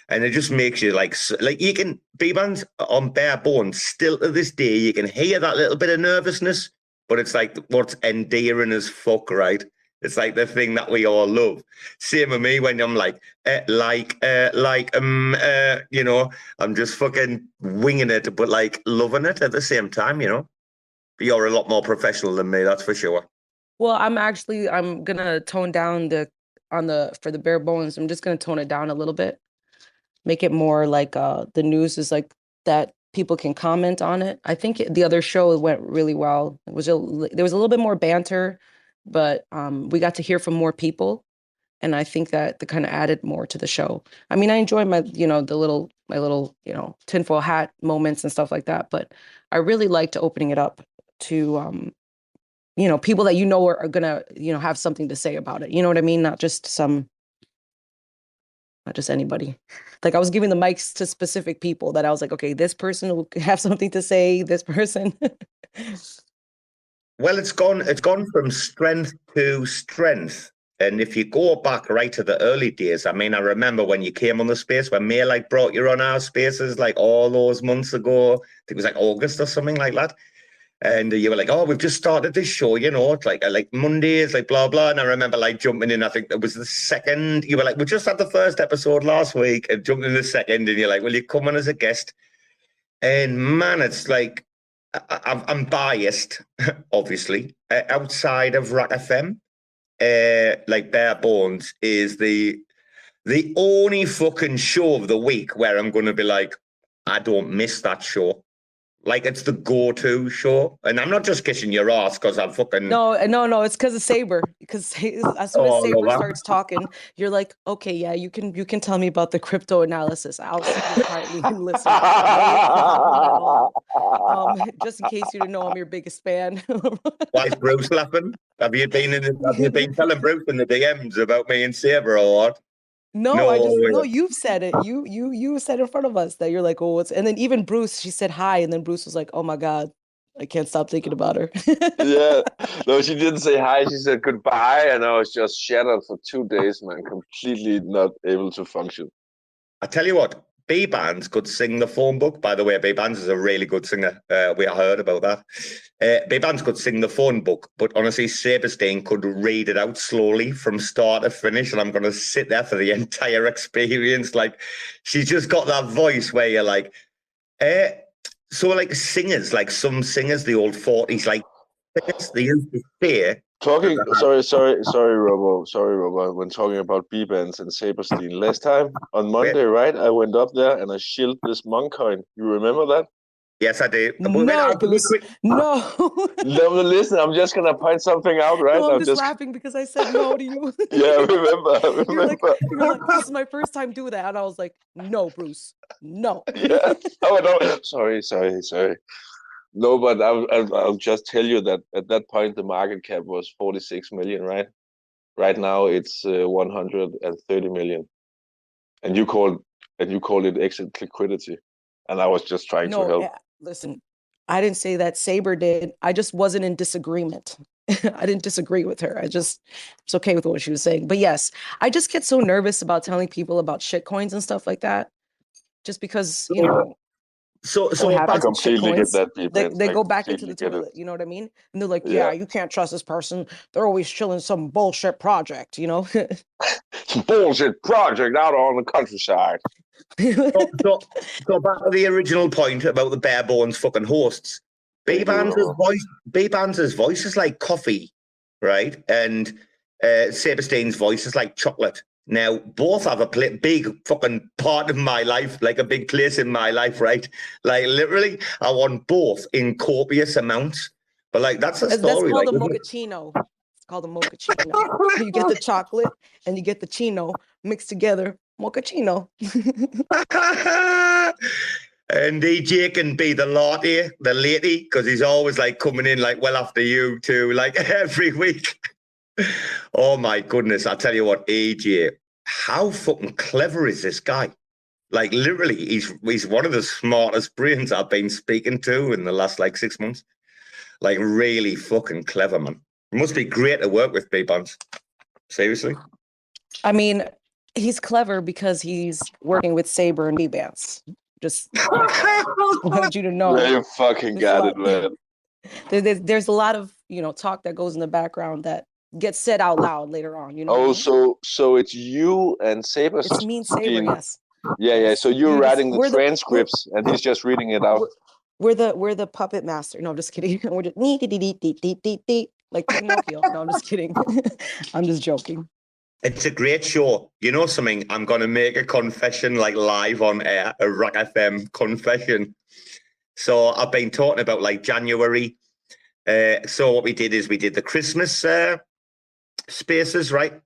and it just makes you like you can Bbandz on bare bones still to this day. You can hear that little bit of nervousness but it's like what's endearing as fuck, right? It's like the thing that we all love. Same with me when I'm like, you know, I'm just fucking winging it, but like loving it at the same time, you know. But you're a lot more professional than me, that's for sure. Well, I'm gonna tone down for the bare bones. I'm just gonna tone it down a little bit, make it more like the news is like that people can comment on it. I think the other show went really well. There was a little bit more banter, but we got to hear from more people, and I think that kind of added more to the show. I mean, I enjoy my little tinfoil hat moments and stuff like that, but I really liked opening it up to people that are gonna have something to say about it. You know what I mean? Not just anybody. Like I was giving the mics to specific people that I was like, okay, this person will have something to say, this person. Well, it's gone from strength to strength. And if you go back right to the early days, I mean, I remember when you came on the space, when May like brought you on our spaces like all those months ago, I think it was like August or something like that. And you were like, oh, we've just started this show, you know, it's like Mondays, like blah, blah. And I remember like jumping in, I think it was the second, you were like, we just had the first episode last week and jumped in the second. And you're like, will you come on as a guest? And man, it's like, I'm biased, obviously. Outside of RAC FM, like Bare Bones is the only fucking show of the week where I'm going to be like, I don't miss that show. Like it's the go-to show, and I'm not just kissing your ass because I'm fucking. No, it's because of Saber. Because as soon as Saber starts talking, you're like, okay, yeah, you can tell me about the crypto analysis. I'll sit here quietly and listen. Just in case you didn't know, I'm your biggest fan. Why is Bruce laughing? Have you been telling Bruce in the DMs about me and Saber or what? No, you've said it. You said in front of us that you're like, oh, and then even Bruce, she said hi, and then Bruce was like, oh my God, I can't stop thinking about her. Yeah, no, she didn't say hi. She said goodbye, and I was just shattered for 2 days, man, completely not able to function. I tell you what, Bbandz could sing the phone book. By the way, Bbandz is a really good singer. We heard about that. Bbandz could sing the phone book, but honestly, Saberstein could read it out slowly from start to finish, and I'm going to sit there for the entire experience. Like, she's just got that voice where you're like, so like singers, like some singers, the old 40s, like they used to say. Sorry, Robo. When talking about Bbandz and Saberstein, last time on Monday, right? I went up there and I shilled this monk coin. You remember that? Yes, I did. No, Bruce. No. No, listen, I'm just gonna point something out, right? No, I'm just laughing because I said no to you. Yeah, I remember. You're like, this is my first time doing that, and I was like, no, Bruce, no. Yeah. Oh no. Sorry. No, but I'll just tell you that at that point the market cap was 46 million, right? Right now it's 130 million, and you called it exit liquidity, and I was just trying to help. Listen, I didn't say that. Saber did. I just wasn't in disagreement. I didn't disagree with her. I just was okay with what she was saying. But yes, I just get so nervous about telling people about shit coins and stuff like that, just because So I completely get that. They go back into the toilet, you know what I mean? And they're like, yeah, you can't trust this person. They're always chilling some bullshit project, you know? Some bullshit project out on the countryside. so back to the original point about the bare bones fucking hosts. Bbandz' voice is like coffee, right? And Saberstein's voice is like chocolate. Now, both have a big fucking part of my life, like a big place in my life, right? Like, literally, I want both in copious amounts. But, like, that's a story. That's called a mochaccino. It's called a mochaccino. You get the chocolate and you get the chino mixed together. Mochaccino. And DJ can be the latte, because he's always, like, coming in, like, well after you, too, like, every week. Oh my goodness, I'll tell you what, AJ, how fucking clever is this guy? Like literally, he's one of the smartest brains I've been speaking to in the last like 6 months. Like really fucking clever, man. It must be great to work with Bbandz. Seriously. I mean, he's clever because he's working with Saber and Bbandz. Just wanted you to know. Yeah, you fucking got it, man. There's a lot of, talk that goes in the background that gets said out loud later on, what I Oh, mean? so it's you and Saber. It's me and Saber, yes. Yeah, yeah. So you're writing the we're transcripts, and he's just reading it out. We're the puppet master. No, I'm just kidding. We're just like Pinocchio. No, I'm just kidding. I'm just joking. It's a great show. You know something? I'm going to make a confession like live on air, a RAC FM confession. So I've been talking about like January. So what we did is we did the Christmas spaces, right?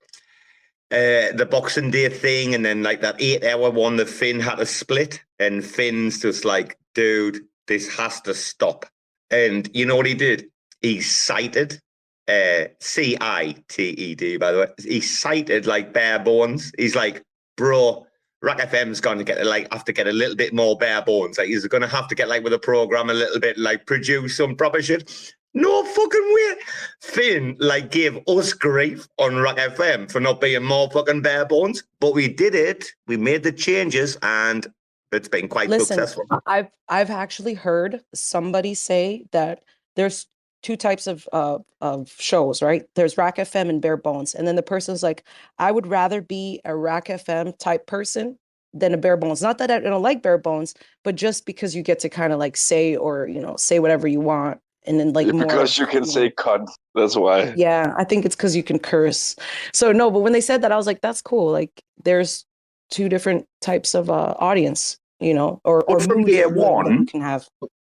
The Boxing Day thing, and then like that 8-hour one that Finn had to split, and Finn's just like, dude, this has to stop. And you know what he did? He cited CITED, by the way. He cited like bare bones. He's like, bro, RAC FM's going to have to get a little bit more bare bones. Like, he's going to have to get like with a program a little bit, like produce some proper shit. No fucking way. Finn like gave us grief on RAC FM for not being more fucking bare bones, but we did it. We made the changes, and it's been quite successful. I've actually heard somebody say that there's two types of shows, right? There's RAC FM and bare bones, and then the person's like, I would rather be a RAC FM type person than a bare bones. Not that I don't like bare bones, but just because you get to kind of like say or say whatever you want. And then like more because you can say cunt. That's why. Yeah, I think it's because you can curse. So no, but when they said that, I was like, that's cool. Like there's two different types of audience, or from day one you can have.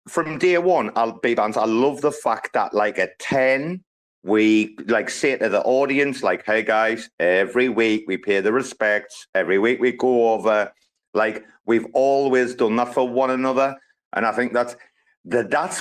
From day one, Bbandz, I love the fact that like at 10, we like say to the audience, like, hey guys, every week we pay the respects. Every week we go over. Like we've always done that for one another, and I think that's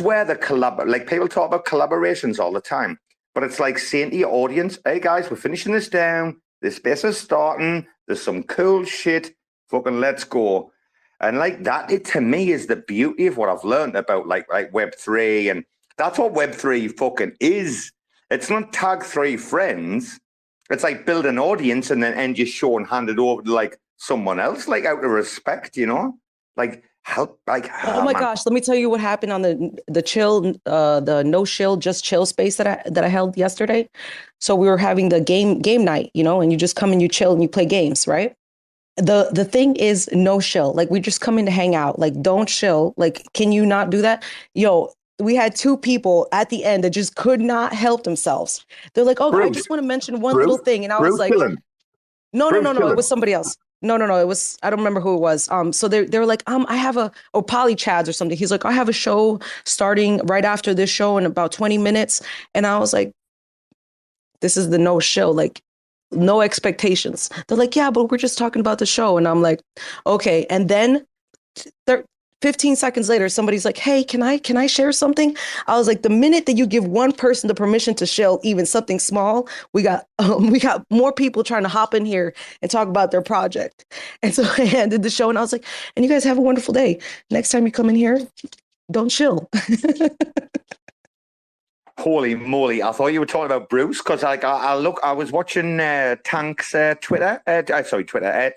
where the like people talk about collaborations all the time, but it's like saying to your audience, hey guys, we're finishing this down. This space is starting. There's some cool shit. Fucking let's go. And like that, to me, is the beauty of what I've learned about like Web3. And that's what Web3 fucking is. It's not tag 3 friends. It's like build an audience and then end your show and hand it over to like someone else, like out of respect, like help. Like, oh my gosh, let me tell you what happened on the chill, the no chill, just chill space that I held yesterday. So we were having the game night, and you just come and you chill and you play games, right? The thing is no chill. Like we just come in to hang out. Like don't chill. Like, can you not do that? Yo, we had 2 people at the end that just could not help themselves. They're like, oh, I just want to mention one little thing. And I was like, no, it was somebody else. No, it was, I don't remember who it was. So they were like, I have Polly Chads or something. He's like, I have a show starting right after this show in about 20 minutes. And I was like, this is the no show, like no expectations. They're like, yeah, but we're just talking about the show. And I'm like, okay. And then 15 seconds later, somebody's like, hey, can I share something? I was like, the minute that you give one person the permission to share even something small, we got more people trying to hop in here and talk about their project. And so I ended the show and I was like, and you guys have a wonderful day. Next time you come in here, don't chill. Holy moly. I thought you were talking about Bruce, because I was watching Tank's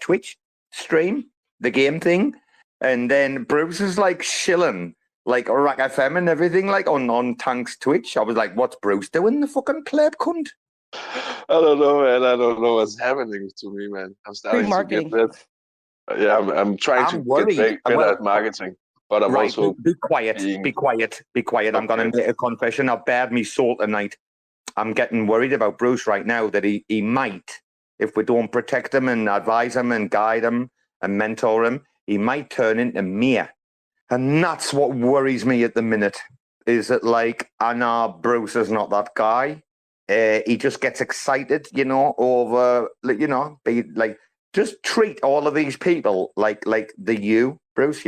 Twitch stream, the game thing. And then Bruce is like shilling like RAC FM and everything like on Tank's Twitch. I was like, what's Bruce doing, the fucking pleb cunt? I don't know, man. I don't know what's happening to me, man. I'm starting to get that. Yeah, I'm trying to get better at marketing. But I'm also... Be quiet. I'm going to make a confession. I've bared me soul tonight. I'm getting worried about Bruce right now that he might, if we don't protect him and advise him and guide him and mentor him, he might turn into me. And that's what worries me at the minute, is that, like, I know Bruce is not that guy. He just gets excited, over, be like, just treat all of these people like Bruce,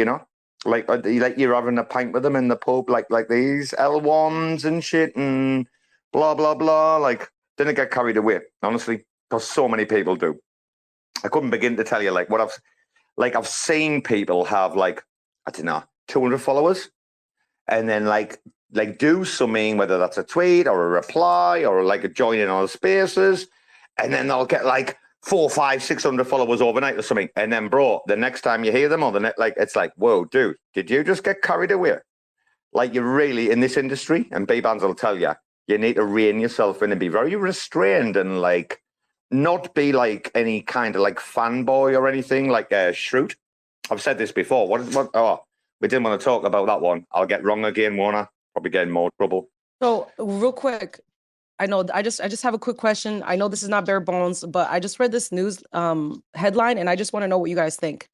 Like you're having a pint with them in the pub, like these L1s and shit and blah, blah, blah. Like, didn't get carried away, honestly, because so many people do. I couldn't begin to tell you, like, what I've seen people have, like, I don't know, 200 followers, and then, like do something, whether that's a tweet or a reply or, like, a join in on spaces, and then they'll get, like, 400, 500, 600 followers overnight or something. And then, bro, the next time you hear them or it's like, whoa, dude, did you just get carried away? Like you really, in this industry, and Bbandz will tell you, you need to rein yourself in and be very restrained and like not be like any kind of like fanboy or anything like a shroot. I've said this before. Oh, we didn't want to talk about that one. I'll get wrong again, won't I? Probably get in more trouble. So real quick, I know I just have a quick question. I know this is not bare bones, but I just read this news headline and I just want to know what you guys think.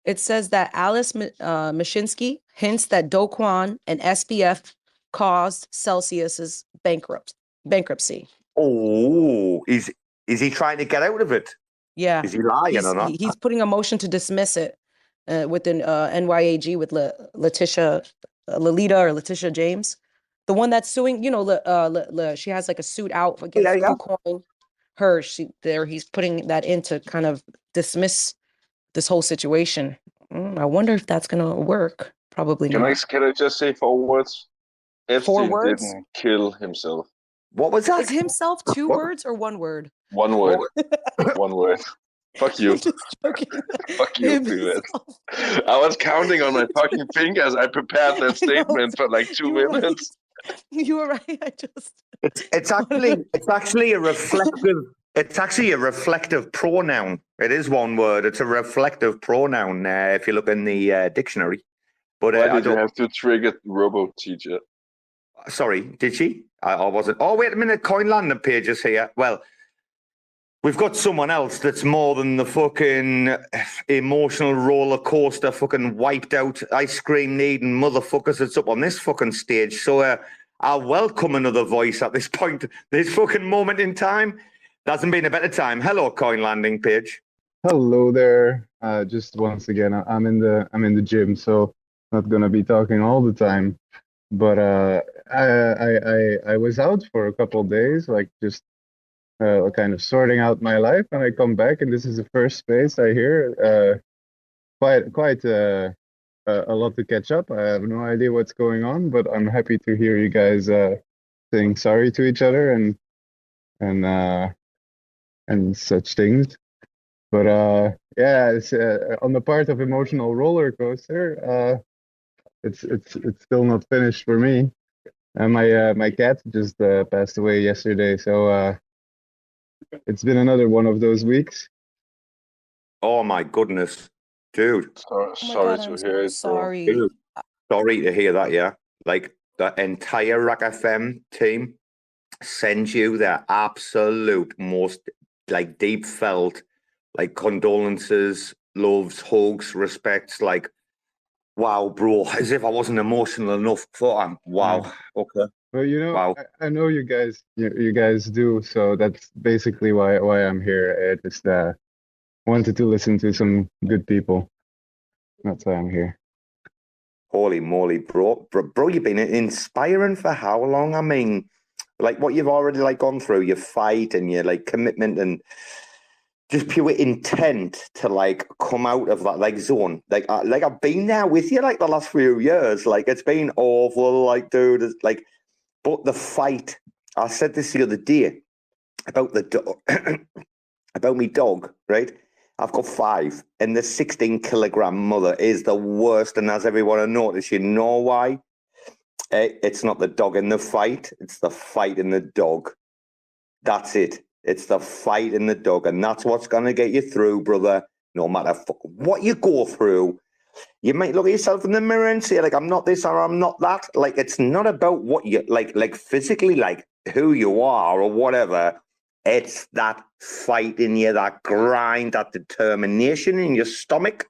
It says that Alice Mashinsky hints that Do Kwon and SBF caused Celsius's bankruptcy. Oh, is he trying to get out of it? Yeah. Is he lying or not? He's putting a motion to dismiss it within NYAG with Letitia James. The one that's suing, you know, she has like a suit out against Coin. He's putting that in to kind of dismiss this whole situation. I wonder if that's gonna work. Probably not. Can I just say 4 words? Epstein didn't kill himself. What was that? Is himself 2 words or 1 word? 1 word. 1 word. Fuck you. I'm just joking. Fuck you, Pleb. I was counting on my fucking fingers. I prepared that statement for like 2 minutes. You were right. It's actually a reflective. It's actually a reflective pronoun. It is 1 word. It's a reflective pronoun if you look in the dictionary. But why did you have to trigger Robo teacher? Sorry, did she? I wasn't. Oh, wait a minute. Coinlanding.page is here. Well, we've got someone else that's more than the fucking emotional roller coaster, fucking wiped out ice cream needing motherfuckers that's up on this fucking stage. So I'll welcome another voice at this point, this fucking moment in time. There hasn't been a better time. Hello, Coinlanding.page. Hello there. Just once again, I'm in the gym, so not gonna be talking all the time. But I was out for a couple of days, like just kind of sorting out my life, and I come back, and this is the first space I hear. Quite a lot to catch up. I have no idea what's going on, but I'm happy to hear you guys saying sorry to each other and such things. But yeah, it's on the part of emotional roller coaster. It's still not finished for me. And my cat just passed away yesterday, so it's been another one of those weeks. Oh my goodness, dude! Sorry to hear it. Sorry. Dude, sorry to hear that. Yeah, like the entire RAC FM team sends you their absolute most like deep felt like condolences, loves, hugs, respects. Like, wow, bro, as if I wasn't emotional enough for him. Wow. Okay. Well, you know, wow. I know you guys do. So that's basically why I'm here. I just wanted to listen to some good people. That's why I'm here. Holy moly, bro, you've been inspiring for how long? I mean, like what you've already like gone through, your fight and your like commitment and just pure intent to like come out of that like zone. Like I've been there with you like the last few years. Like it's been awful, like dude. It's like, but the fight. I said this the other day about the dog, about me dog. Right, I've got 5, and the 16-kilogram mother is the worst. And as everyone noticed, you know why? It's not the dog in the fight; it's the fight in the dog. That's it. It's the fight in the dog, and that's what's going to get you through, brother. No matter what you go through, you might look at yourself in the mirror and say, like, I'm not this or I'm not that. Like, it's not about what you, like physically, like who you are or whatever. It's that fight in you, that grind, that determination in your stomach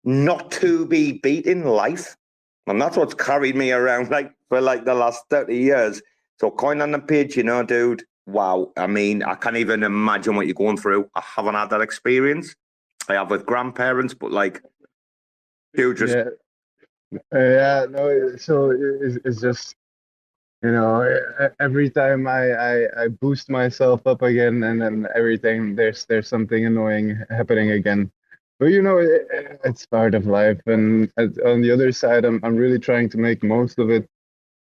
not to be beat in life. And that's what's carried me around, like, for, like, the last 30 years. So, Coinlanding.page, you know, dude, wow. I mean, I can't even imagine what you're going through. I haven't had that experience. I have with grandparents, but like, dude, just no. So it's just, you know, every time I boost myself up again, and then everything there's something annoying happening again. But you know, it's part of life. And on the other side, I'm really trying to make most of it.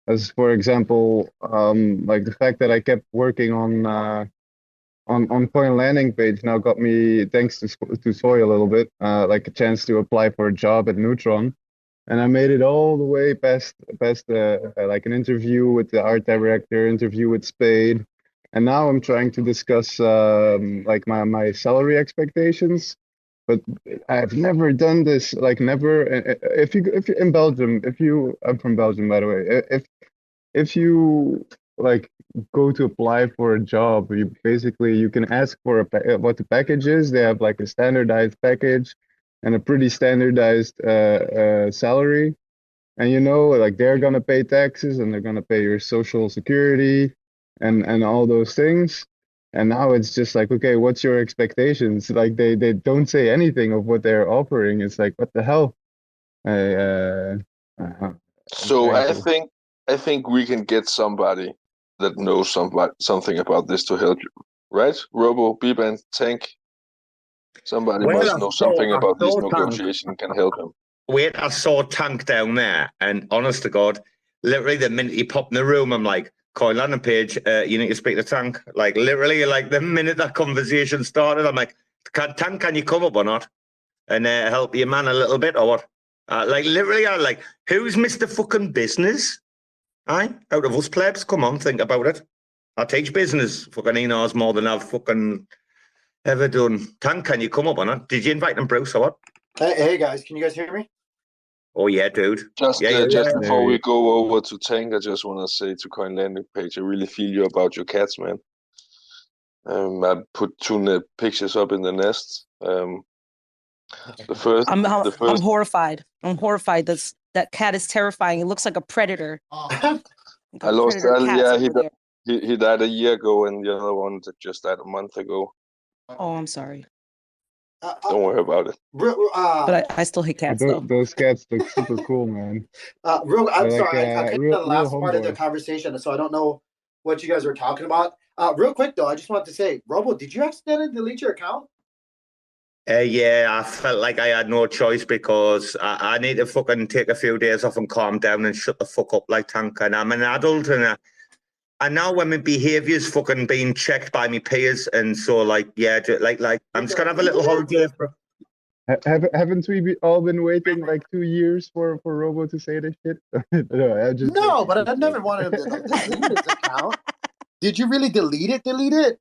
As for example, like the fact that I kept working on Coinlanding.page now got me, thanks to Soy a little bit, like a chance to apply for a job at Neutron. and I made it all the way past like an interview with the art director, interview with Spade, and now I'm trying to discuss like my salary expectations. But I've never done this, like never. If you in Belgium, I'm from Belgium, by the way. If you like go to apply for a job, you can ask for what the package is. They have like a standardized package and a pretty standardized salary. And like they're gonna pay taxes and they're gonna pay your social security and all those things. And now it's just like, okay, what's your expectations? Like they don't say anything of what they're offering. It's like, what the hell? So I think we can get somebody that knows something about this to help you, right? Robo, Bbandz, Tank. Somebody must know something about this negotiation can help him. Wait, I saw Tank down there, and honest to God, literally the minute he popped in the room, I'm like, Coinlanding.page, you need to speak to Tank. Like literally, like the minute that conversation started, I'm like, Tank, can you come up or not, and help your man a little bit or what? Like literally, I'm like, who's Mr. Fucking Business? Aye, out of us plebs, come on, think about it. I teach business. Fucking he knows more than I've fucking ever done. Tank, can you come up or not? Did you invite him, Bruce, or what? Hey guys, can you guys hear me? Oh yeah, dude. Just before we go over to Tank, I just want to say to Coinlanding.page, I really feel you about your cats, man. I put 2 pictures up in the nest. I'm horrified. I'm horrified. That cat is terrifying. It looks like a predator. I lost. He died a year ago, and the other one just died a month ago. Oh, I'm sorry. Don't worry about it. But I still hate cats, though. Those cats look super cool, man. I'm sorry. I couldn't the last part of the conversation, so I don't know what you guys were talking about. Real quick, though, I just wanted to say, Robo, did you accidentally delete your account? Yeah, I felt like I had no choice because I need to fucking take a few days off and calm down and shut the fuck up like Tank. And I'm an adult, and now when my behaviour's fucking being checked by my peers, and so like I'm just gonna have a little holiday. Haven't we all been waiting like 2 years for Robo to say this shit? No, but I never wanted him to delete his account. Did you really delete it?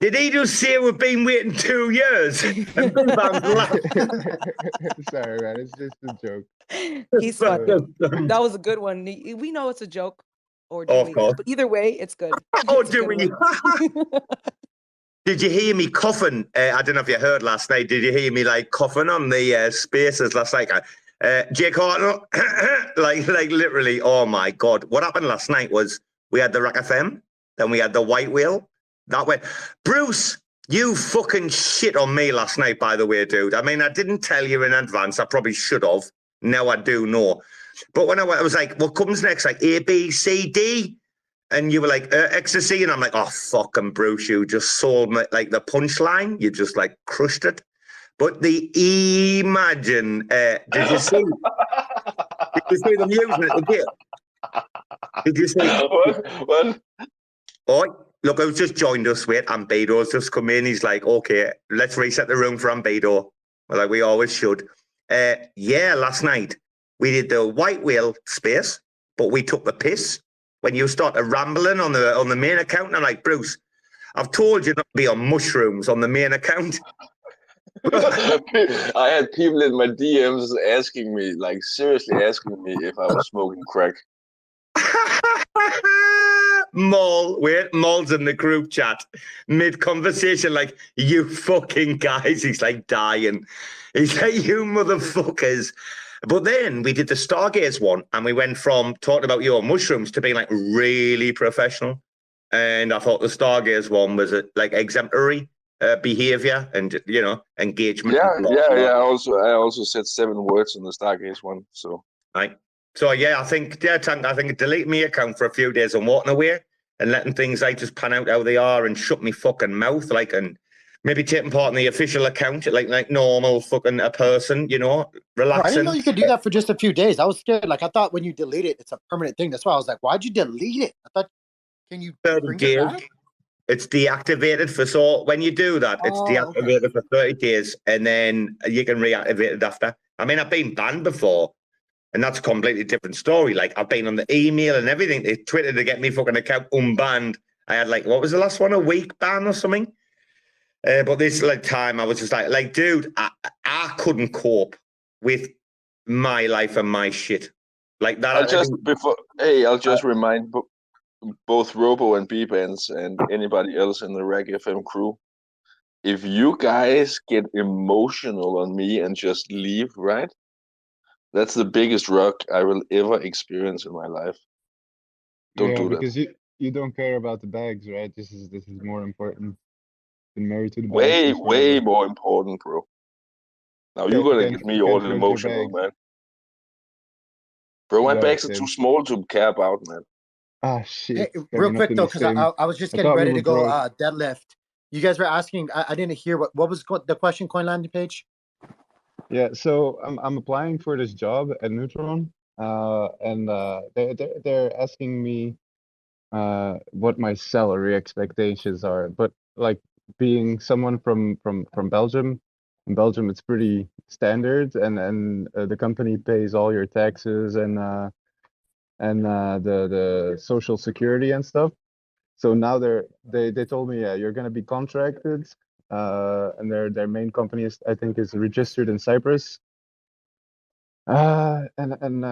Did he just say we've been waiting 2 years? Sorry, man. It's just a joke. He's funny. That was a good one. We know it's a joke. Or do we? But either way, it's good. Oh, do we? Did you hear me coughing? I don't know if you heard last night. Did you hear me like coughing on the spaces last night? Jake Hartnell, like literally. Oh my God! What happened last night was we had the RAC FM, then we had the White Whale. That way, Bruce, you fucking shit on me last night. By the way, dude. I mean, I didn't tell you in advance. I probably should have. Now I do know. But when I was like, what comes next? Like A, B, C, D? And you were like, ecstasy. And I'm like, oh, fucking Bruce, you just sold me like the punchline. You just like crushed it. But the imagine, did you see? Did you see them using it again? Did you see? What? Oh, look, who's just joined us. Wait, Ambedo's just come in. He's like, okay, let's reset the room for Ambedo. Well, like we always should. Yeah, last night. We did the White Whale space, but we took the piss when you started rambling on the main account. And I'm like, Bruce, I've told you not to be on mushrooms on the main account. I had people in my DMs asking me, like seriously asking me if I was smoking crack. Maul's in the group chat mid-conversation, like, you fucking guys. He's like dying. He's like, you motherfuckers. But then we did the Stargaze one, and we went from talking about your mushrooms to being like really professional. And I thought the Stargaze one was like exemplary behavior and engagement. Yeah. I also said 7 words in the Stargaze one. So right. So yeah, I think delete my account for a few days and walking away and letting things like just pan out how they are and shut me fucking mouth and maybe taking part in the official account like normal fucking a person, relaxing. I didn't know you could do that for just a few days. I was scared. Like, I thought when you delete it, it's a permanent thing. That's why I was like, why'd you delete it? I thought, can you bring it back? It's deactivated so when you do that, it's deactivated for 30 days and then you can reactivate it after. I mean, I've been banned before And that's a completely different story. Like, I've been on the email and everything. They Twitter to get me fucking account unbanned. I had, like, what was the last one? A week ban or something? But this, like, time, I was just like, dude, I couldn't cope with my life and my shit. Like that. I'll just remind both Robo and Bbandz and anybody else in the RAC FM crew, if you guys get emotional on me and just leave, right? That's the biggest rock I will ever experience in my life. Don't do that. Because you don't care about the bags, right? This is more important than married to the Way bags. way more important, bro. Now you're gonna get me all emotional, man. Bro, my bags are too small to care about, man. Ah, shit. Hey, real quick though, because I was just getting ready to go deadlift. You guys were asking. I didn't hear what was the question. Coinlanding.page. Yeah, so I'm applying for this job at Neutron, and they're asking me what my salary expectations are. But like being someone from Belgium, in Belgium it's pretty standard, and the company pays all your taxes and the social security and stuff. So now they told me, yeah, you're gonna be contracted. And their main company is, I think, is registered in Cyprus. And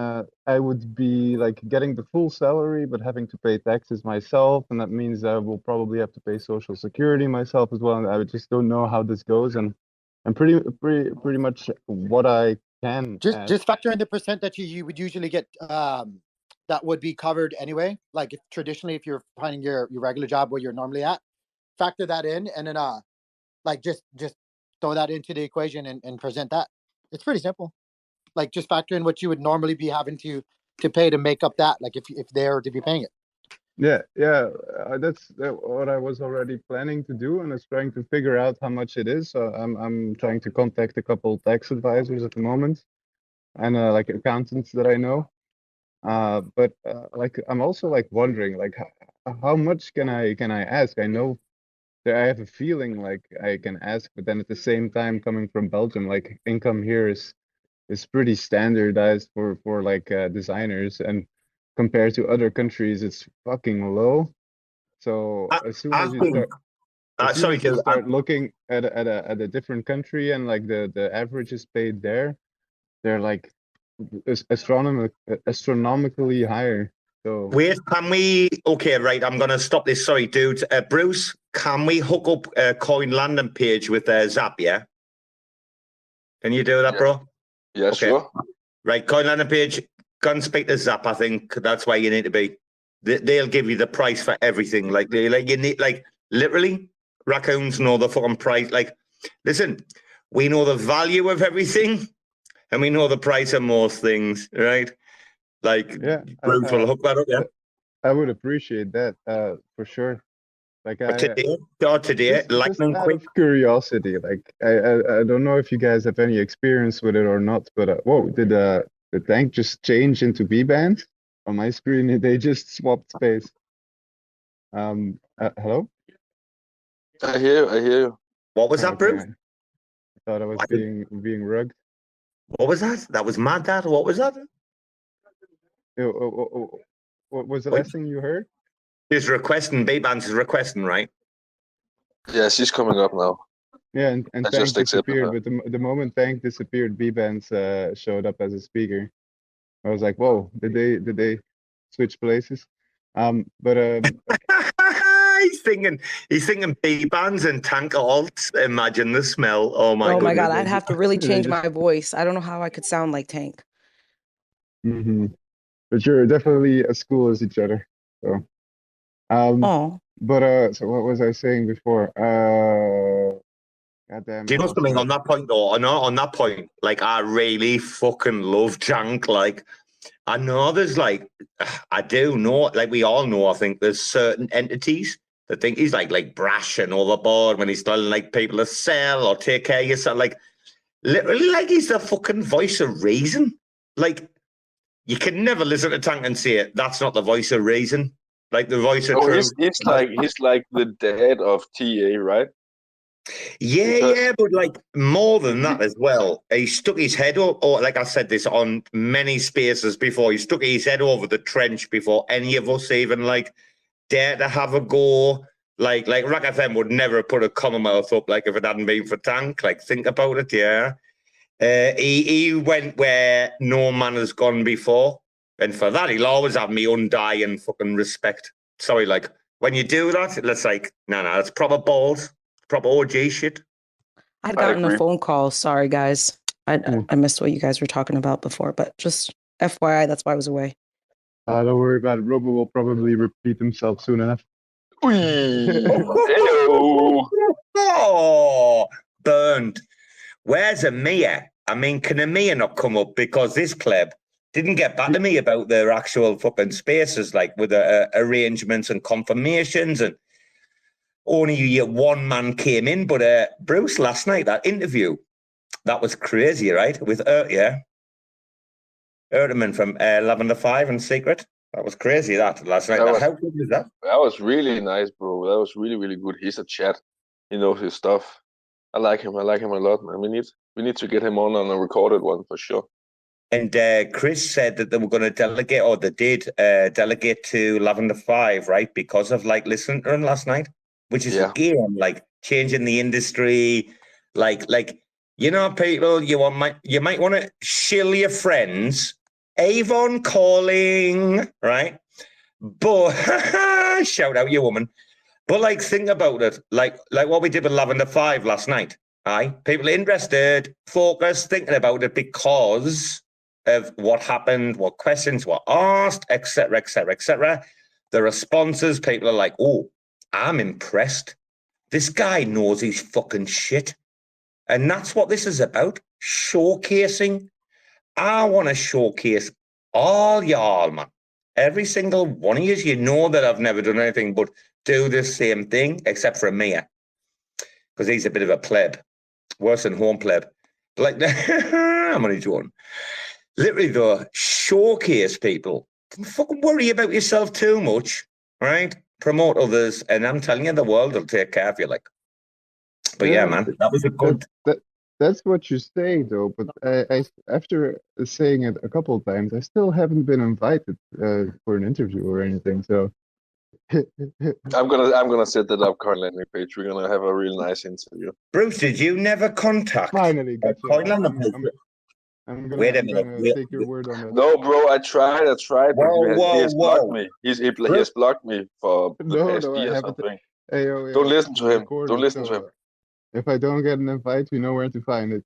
I would be like getting the full salary, but having to pay taxes myself, and that means I will probably have to pay social security myself as well. And I just don't know how this goes, and pretty much what I can. Just factor in the percent that you would usually get. That would be covered anyway. Like if you're finding your regular job where you're normally at, factor that in, and then like just throw that into the equation and present that. It's pretty simple. Like just factor in what you would normally be having to pay to make up that. Like if they're to be paying it. Yeah, that's what I was already planning to do, and I was trying to figure out how much it is. So I'm trying to contact a couple tax advisors at the moment, and like accountants that I know. But like I'm also like wondering like how much can I ask? I know that I have a feeling like I can ask, but then at the same time, coming from Belgium, like income here is pretty standardized for like designers, and compared to other countries, it's fucking low. So as soon as you start looking at a different country, and like the average is paid there, they're like astronomically higher. So wait, can we? Okay, right. I'm gonna stop this. Sorry, dude. Bruce, can we hook up Coinlanding.page with Zap? Yeah. Can you do that, bro? Yeah, okay. Sure. Right, Coinlanding.page. Go and speak to Zap. I think that's where you need to be. They'll give you the price for everything. Like you need, like literally, raccoons know the fucking price. Like, listen, we know the value of everything, and we know the price of most things, right? Like, yeah, Bruce will hook that up. Yeah, I would appreciate that for sure. Like today, lightning out quick. Of curiosity, like I don't know if you guys have any experience with it or not, but whoa, did the tank just change into Bbandz? On my screen, they just swapped space. Hello? I hear you. What was that, Bruce? I thought I was being rugged. What was that? That was mad, Dad. What was that? What was the last thing you heard? She's requesting, Bbandz is requesting, right? Yeah, she's coming up now. Yeah, and Tank disappeared, but the moment Tank disappeared, Bbandz showed up as a speaker. I was like, whoa, did they switch places? But he's thinking Bbandz and Tank alt. Imagine the smell. Oh my God, I'd have to really change my voice. I don't know how I could sound like Tank. Mm-hmm. But you're definitely as cool as each other. So but so what was I saying before? Goddamn. Do you know something on that point though? On that point, like I really fucking love Tank. Like I know there's like I do know, like we all know, I think there's certain entities that think he's like brash and overboard when he's telling like people to sell or take care of yourself. Like literally, like he's the fucking voice of reason. Like you can never listen to Tank and say that's not the voice of reason. Like the voice of truth. He's like the dad of TA, right? Yeah, but like more than that as well. He stuck his head up, or like I said this on many spaces before, he stuck his head over the trench before any of us even like dare to have a go. Like RAC FM would never have put a Commonwealth up like if it hadn't been for Tank. Like think about it, yeah. He went where no man has gone before. And for that, he'll always have me undying fucking respect. Sorry, like when you do that, it's like, no, that's proper balls. Proper OG shit. I'd gotten a phone call. Sorry, guys. I missed what you guys were talking about before, but just FYI, that's why I was away. Don't worry about it. Robo will probably repeat himself soon enough. Oh, burned. Where's Amia? I mean, can Amia not come up? Because this Pleb didn't get back to me about their actual fucking spaces, like with the arrangements and confirmations, and only one man came in. But Bruce, last night, that interview, that was crazy, right? With Erdeman from 11 to 5 and Secret. That was crazy, that last night. How good was that? That was really nice, bro. That was really, really good. He's a chat. He knows his stuff. I like him. I like him a lot, man. We need to get him on a recorded one for sure. And KRIS said that they were going to delegate, or they did delegate to 11 to 5, right? Because of like listening to him last night, which is again like changing the industry, like you know, people you might want to shill your friends. Avon calling, right? But shout out your woman. But like think about it, like what we did with 11 to 5 last night. Aye, people interested, focused, thinking about it because of what happened, what questions were asked, etc., etc., etc. The responses, people are like, oh, I'm impressed. This guy knows his fucking shit. And that's what this is about, showcasing. I want to showcase all y'all, man. Every single one of you know that I've never done anything but do the same thing, except for Amir, because he's a bit of a pleb. Worse than home pleb. Like, I'm only joking. Literally, though, showcase people. Don't fucking worry about yourself too much, right? Promote others, and I'm telling you, the world will take care of you. Like, but yeah, man, that was a good. That's what you say, though. But I after saying it a couple of times, I still haven't been invited for an interview or anything. So I'm gonna set that up, Coinlanding.page. We're gonna have a real nice interview. Bruce, did you never contact? Finally, Coinlanding.page. I'm gonna, Wait a I'm minute. gonna take your word on that. No, bro, I tried. But he has blocked me. He has blocked me for the past year or something. Don't listen to him. Don't listen to him. If I don't get an invite, you know where to find it.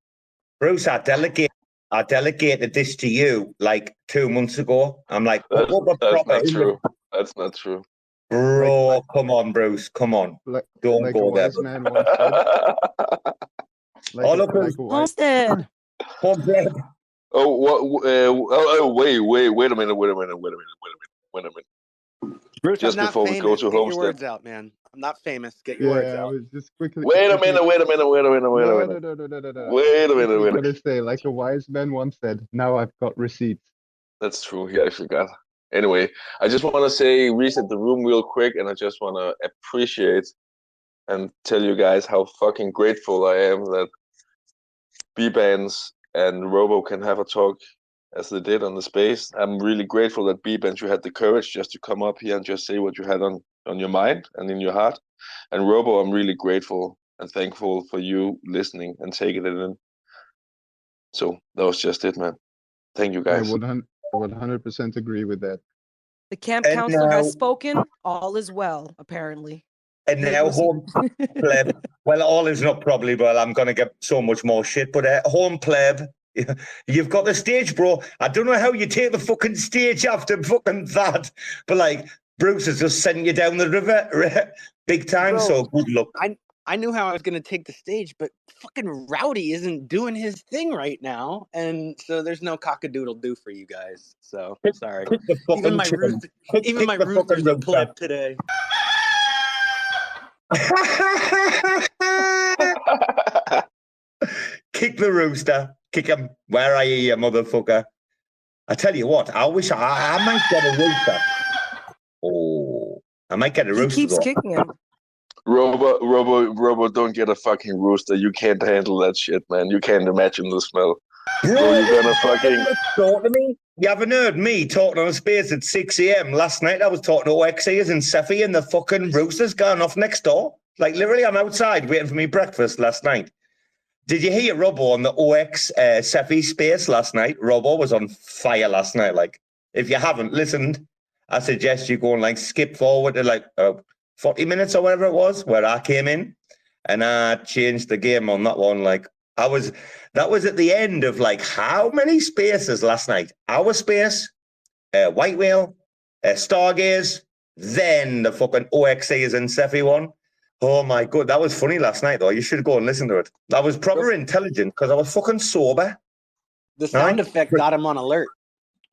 Bruce, I delegated this to you like 2 months ago. I'm like, that's not true. That's not true. Bro, come on, Bruce. Come on. Don't go there. Man once said. Homestead. Homestead. Oh, what? Wait a minute. Bruce, just I'm before not we famous. go to Get Homestead. your words out, man. I'm not famous. Get your words out. Just quickly. Wait a minute. No. Wait a minute. Wait a minute. I'm gonna say, like a wise man once said, now I've got receipts. That's true. He actually got. Anyway, I just want to say, reset the room real quick, and I just want to appreciate and tell you guys how fucking grateful I am that Bbandz and Robo can have a talk as they did on the space. I'm really grateful that Bbandz, you had the courage just to come up here and just say what you had on your mind and in your heart. And Robo, I'm really grateful and thankful for you listening and taking it in. So that was just it, man. Thank you, guys. I 100% agree with that. The camp counselor has spoken. All is well, apparently. And now home pleb. Well, all is not probably well. I'm going to get so much more shit. But home pleb, you've got the stage, bro. I don't know how you take the fucking stage after fucking that. But like, Bruce has just sent you down the river big time. Bro, so good luck. I knew how I was going to take the stage, but fucking Rowdy isn't doing his thing right now. And so there's no cock-a-doodle-doo for you guys. So sorry. Even my rooster's a pleb today. Kick the rooster. Kick him. Where are you, you motherfucker? I tell you what, I wish I might get a rooster. Oh, I might get a rooster. He keeps kicking him. Robo, don't get a fucking rooster. You can't handle that shit, man. You can't imagine the smell. Bro, you're gonna fucking talk to me. You haven't heard me talking on space at 6 a.m. last night. I was talking to OXers and Seffi, and the fucking roosters going off next door. Like, literally, I'm outside waiting for me breakfast last night. Did you hear Robo on the OX Seffi space last night? Robo was on fire last night. Like, if you haven't listened, I suggest you go and like skip forward to like 40 minutes or whatever it was where I came in, and I changed the game on that one. Like, that was at the end of like how many spaces last night? Our space, White Whale, Stargaze, then the fucking OXers and Seffi one. Oh my god, that was funny last night though. You should go and listen to it. That was proper intelligent because I was fucking sober. The sound effect got him on alert.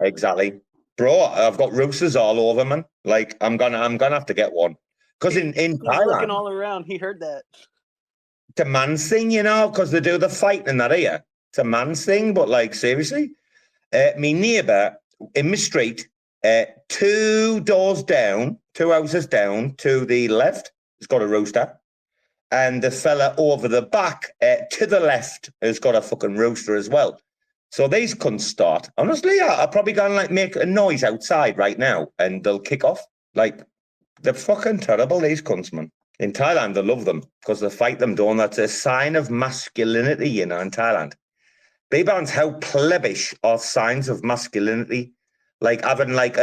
Exactly, bro. I've got roosters all over, man. Like I'm gonna have to get one because in Thailand, looking all around, he heard that. It's a man's thing, you know, because they do the fighting in that here. It's a man's thing, but like seriously, my neighbour in my street, 2 doors down, 2 houses down to the left, has got a rooster, and the fella over the back to the left has got a fucking rooster as well. So these cunts start. Honestly, I'll probably go and like make a noise outside right now, and they'll kick off. Like, they're fucking terrible, these cunts, man. In Thailand, they love them because they fight them, don't they? That's a sign of masculinity, you know, in Thailand. Bbandz, how plebish are signs of masculinity? Like having like,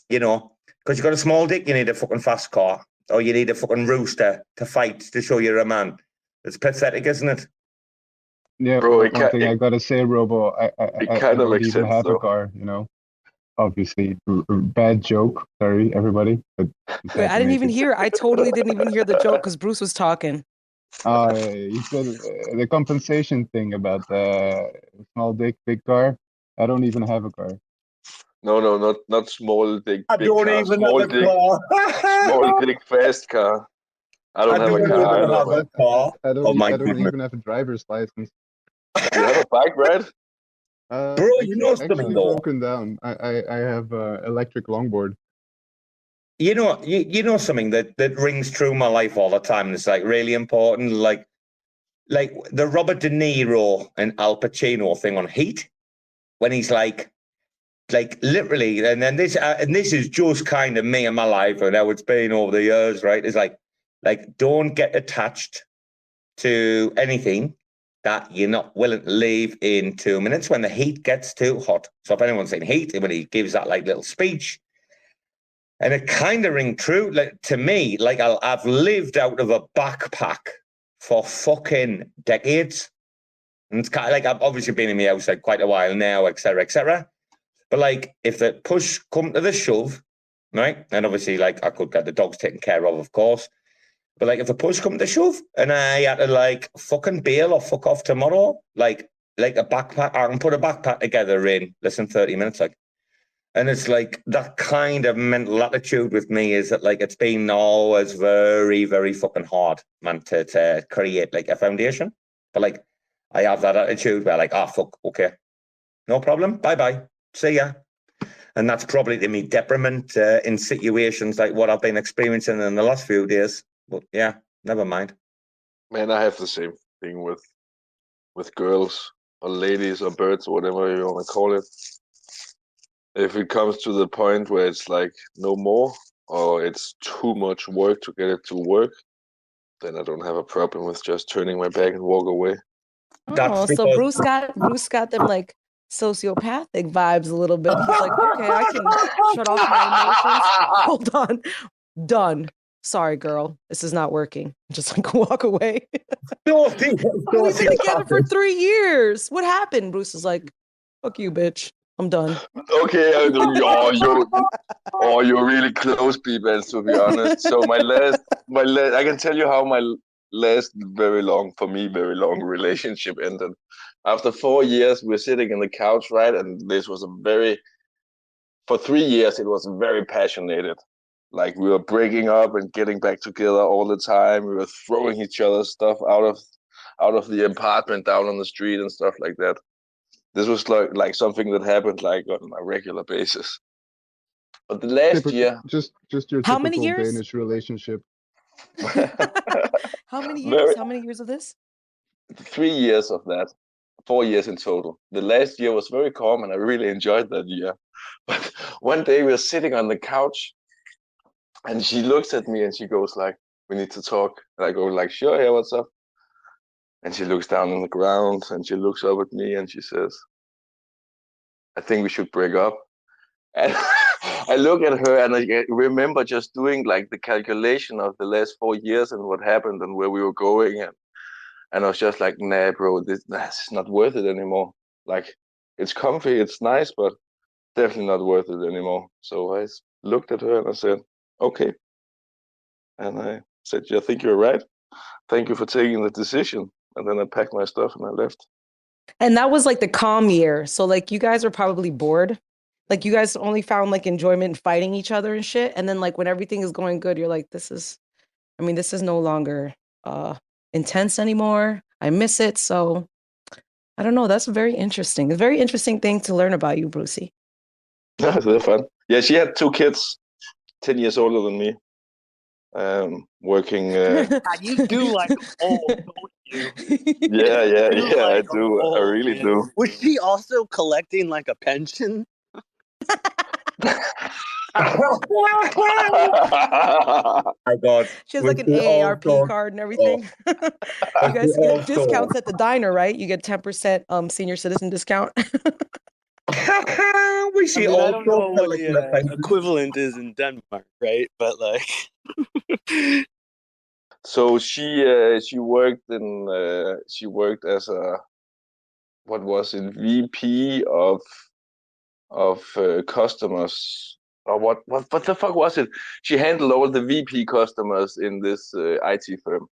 you know, because you got a small dick, you need a fucking fast car. Or you need a fucking rooster to fight to show you're a man. It's pathetic, isn't it? Yeah, Bro, one thing I gotta say, Robo, I don't even have a car, you know. Obviously, bad joke. Sorry, everybody. But Wait, I didn't even hear. I totally didn't even hear the joke because Bruce was talking. You said the compensation thing about the small dick, big car. I don't even have a car. No, not small dick. I don't car. even Small have a dick, car. small dick, fast car. I don't have a car. I don't even have a driver's license. You have a bike, right? Bro, you know something though. Broken down. I have electric longboard. You know something that rings true in my life all the time, and it's like really important. Like the Robert De Niro and Al Pacino thing on Heat, when he's like literally, and then this is just kind of me in my life and how it's been over the years, right? It's like don't get attached to anything that you're not willing to leave in 2 minutes when the heat gets too hot. So if anyone's saying heat, when he gives that like little speech, and it kind of rings true like, to me. Like I've lived out of a backpack for fucking decades, and it's kind of like I've obviously been in my house like quite a while now, etc., etc. But like if the push come to the shove, right, and obviously like I could get the dogs taken care of course. But like if the push come to shove and I had to like fucking bail or fuck off tomorrow, like a backpack, I can put a backpack together in less than 30 minutes. Like, and it's like that kind of mental attitude with me is that like it's been always very, very fucking hard, man, to create like a foundation. But like I have that attitude where like, fuck, okay, no problem, bye, see ya. And that's probably to me detriment in situations like what I've been experiencing in the last few days. But yeah, never mind. Man, I have the same thing with girls or ladies or birds or whatever you want to call it. If it comes to the point where it's like no more or it's too much work to get it to work, then I don't have a problem with just turning my back and walk away. Oh, so Bruce got them like sociopathic vibes a little bit. He's like, okay, I can shut off my emotions. Hold on, done. Sorry, girl, this is not working. Just like walk away. We've been together for 3 years. What happened? Bruce is like, fuck you, bitch. I'm done. Okay, you're really close, Bbandz, to be honest. So my last, I can tell you how my last very long relationship ended. After 4 years, we're sitting in the couch, right? And this was for 3 years, it was very passionate. Like we were breaking up and getting back together all the time. We were throwing each other's stuff out of the apartment down on the street and stuff like that. This was like something that happened like on a regular basis. But the last year, just your how many typical years? Danish relationship. How many years? Very- How many years of this? 3 years of that. 4 years in total. The last year was very calm, and I really enjoyed that year. But one day we were sitting on the couch, and she looks at me and she goes like, "We need to talk." And I go like, "Sure, yeah, what's up?" And she looks down on the ground and she looks up at me and she says, "I think we should break up." And I look at her and I remember just doing like the calculation of the last 4 years and what happened and where we were going. And I was just like, "Nah, bro, that's not worth it anymore. Like, it's comfy, it's nice, but definitely not worth it anymore." So I looked at her and I said, "Okay." And I said, "Yeah, I think you're right. Thank you for taking the decision." And then I packed my stuff and I left. And that was like the calm year. So like you guys were probably bored. Like you guys only found like enjoyment in fighting each other and shit. And then like when everything is going good, you're like, this is no longer intense anymore. I miss it. So I don't know. That's very interesting. A very interesting thing to learn about you, Brucey. Yeah, they're fun. Yeah, she had 2 kids, 10 years older than me. Working. You do like old, don't you? Yeah, I like do. I old, really man. do. Was she also collecting like a pension? My God. She has like an AARP card and everything. You guys get discounts at the diner, right? You get 10% senior citizen discount. We see I all don't know what the equivalent is in Denmark, right? But like, so she worked as a, what was it, VP of customers, or what the fuck was it? She handled all the VP customers in this IT firm,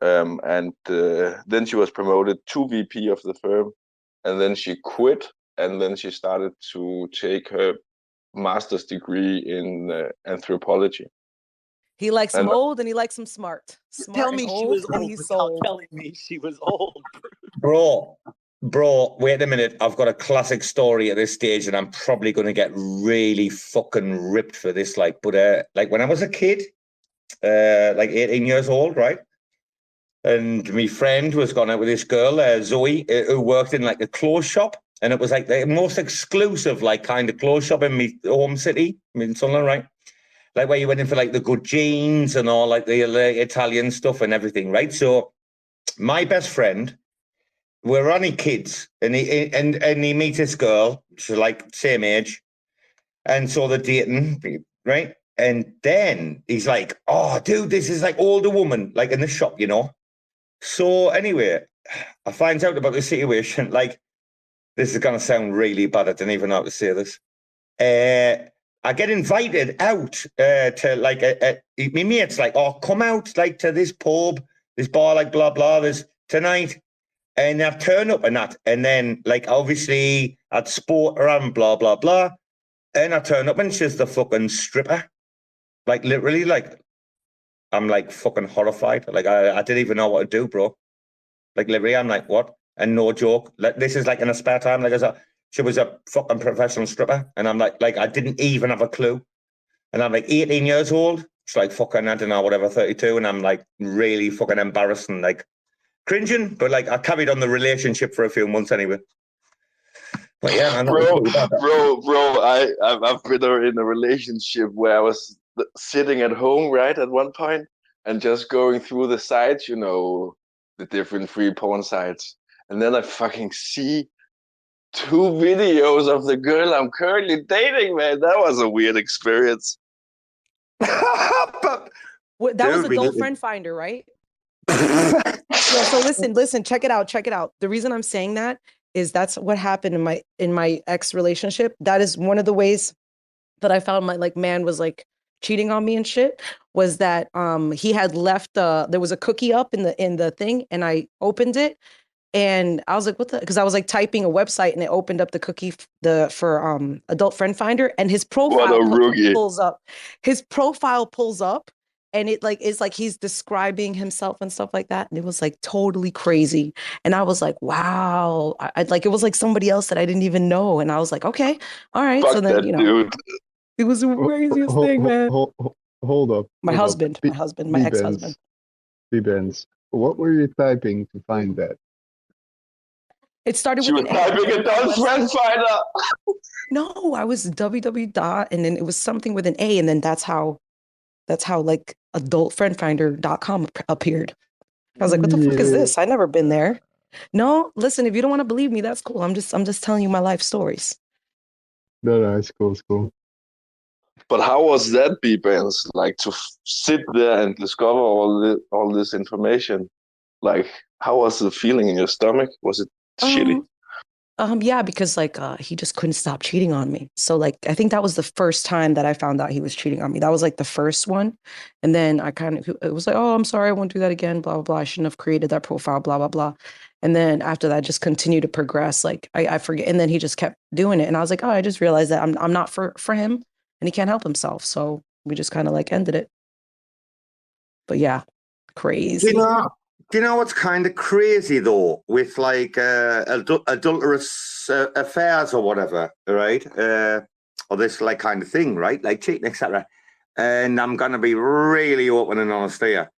and then she was promoted to VP of the firm, and then she quit. And then she started to take her master's degree in anthropology. He likes them old and he likes them smart. Tell me she was old He's without sold. telling me she was old. Bro, wait a minute. I've got a classic story at this stage, and I'm probably going to get really fucking ripped for this. Like, but like when I was a kid, like 18 years old, right? And my friend was gone out with this girl, Zoe, who worked in like a clothes shop. And it was like the most exclusive, like kind of clothes shop in my home city, in Sunderland, right? Like where you went in for like the good jeans and all like the Italian stuff and everything, right? So my best friend, we're only kids, and he meets this girl, she's like same age, and so they're dating, right? And then he's like, "Oh, dude, this is like older woman, like in the shop, you know." So anyway, I find out about the situation, like. This is going to sound really bad. I don't even know how to say this. I get invited out to like my mate's like, "Oh, come out like to this pub, this bar, like blah blah, this tonight." And I turn up and that, and then like obviously I'd sport around blah blah blah, and I turn up and she's the fucking stripper, like literally, like I'm like fucking horrified. Like I didn't even know what to do, bro. Like literally, I'm like, what? And no joke, like this is like in a spare time. Like she was a fucking professional stripper, and I'm like I didn't even have a clue. And I'm like 18 years old. It's like fucking I don't know, whatever, 32, and I'm like really fucking embarrassed and like cringing. But like I carried on the relationship for a few months anyway. But yeah, bro, I've been in a relationship where I was sitting at home, right, at one point, and just going through the sites, you know, the different free porn sites. And then I fucking see 2 videos of the girl I'm currently dating, man. That was a weird experience. That was Adult Friend Finder, right? Yeah, so listen, check it out. The reason I'm saying that is that's what happened in my ex relationship. That is one of the ways that I found my like man was like cheating on me and shit, was that he had left there was a cookie up in the thing, and I opened it. And I was like, what the? Because I was like typing a website, and it opened up the cookie for Adult Friend Finder, and his profile pulls up. His profile pulls up, and it like is like he's describing himself and stuff like that, and it was like totally crazy. And I was like, wow, I like it was like somebody else that I didn't even know, and I was like, okay, all right. Fuck so then that, you know, dude. it was the craziest thing, man. hold up. My hold up. husband, my ex-husband. Bbandz. What were you typing to find that? It started She with was an A. typing it down, friend finder. No, I was www dot, and then it was something with an A, and then that's how like adultfriendfinder.com appeared. I was like, what the fuck is this? I never been there. No, listen, if you don't want to believe me, that's cool. I'm just telling you my life stories. No, it's cool, it's cool. But how was that, Bbandz? Like to sit there and discover all this information? Like, how was the feeling in your stomach? Was it shitty? Yeah, because like he just couldn't stop cheating on me. So like I think that was the first time that I found out he was cheating on me. That was like the first one. And then it was like, oh, I'm sorry, I won't do that again, blah, blah, blah. I shouldn't have created that profile, blah, blah, blah. And then after that, just continued to progress. Like I forget. And then he just kept doing it. And I was like, oh, I just realized that I'm not for him and he can't help himself. So we just kind of like ended it. But yeah, crazy. Do you know what's kind of crazy though, with like adulterous affairs or whatever, right? Or this like kind of thing, right? Like cheating, etc. And I'm gonna be really open and honest here.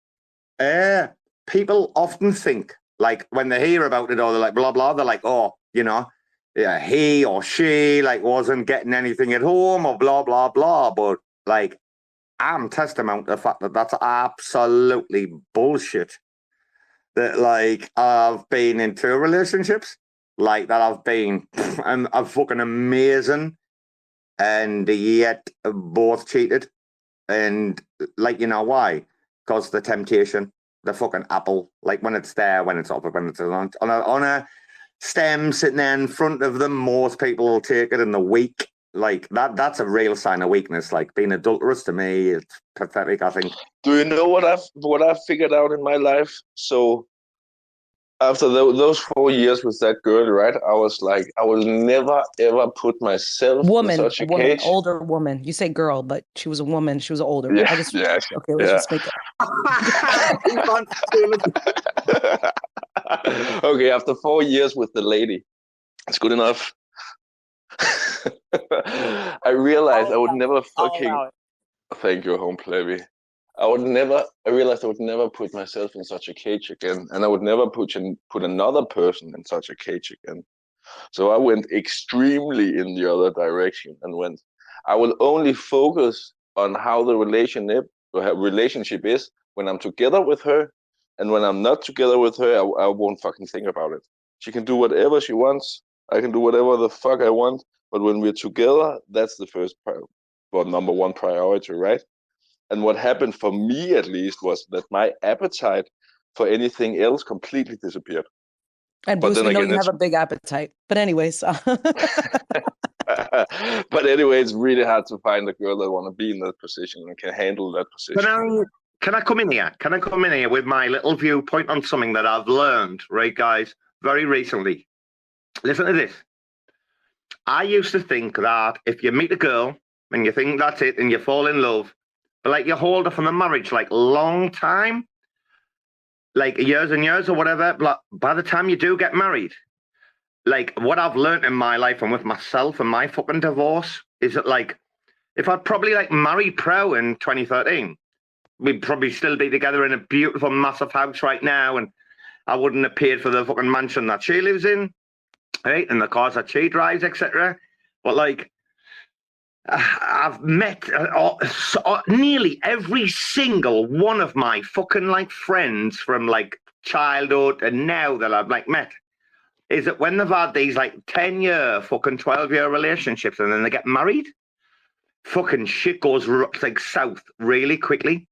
People often think, like when they hear about it or they're like blah blah, they're like, oh, you know, yeah, he or she like wasn't getting anything at home or blah blah blah. But like, I'm testament to the fact that that's absolutely bullshit. That like I've been in 2 relationships, like that I've been and I'm fucking amazing, and yet both cheated, and like, you know why? Because the temptation, the fucking apple, like when it's there, when it's up, when it's on a stem sitting there in front of them, most people will take it in the week. Like that's a real sign of weakness. Like being adulterous, to me, it's pathetic, I think. Do you know what I've figured out in my life? So after those 4 years with that girl, right, I was like, I will never ever put myself in such a cage. Older woman. You say girl, but she was a woman. She was older. Yeah, okay, let's just make it. Okay, after 4 years with the lady, it's good enough. I realized I would never fucking. Thank you, home plebby. I realized I would never put myself in such a cage again, and I would never put another person in such a cage again. So I went extremely in the other direction and I will only focus on how the relationship is when I'm together with her, and when I'm not together with her, I won't fucking think about it. She can do whatever she wants. I can do whatever the fuck I want. But when we're together, that's the first number one priority, right? And what happened for me, at least, was that my appetite for anything else completely disappeared. And Bruce, we know you have a big appetite. But anyways. But anyway, it's really hard to find a girl that want to be in that position and can handle that position. Can I come in here? Can I come in here with my little viewpoint on something that I've learned, right, guys, very recently? Listen to this. I used to think that if you meet a girl and you think that's it and you fall in love, but like you hold her from a marriage like long time, like years and years or whatever, but by the time you do get married, like what I've learned in my life and with myself and my fucking divorce is that like if I'd probably like married Pro in 2013, we'd probably still be together in a beautiful massive house right now, and I wouldn't have paid for the fucking mansion that she lives in, right, and the cars that she drives, etc. But like I've met nearly every single one of my fucking like friends from like childhood and now that I've like met, is that when they've had these like 10-year fucking 12-year relationships and then they get married, fucking shit goes like south really quickly.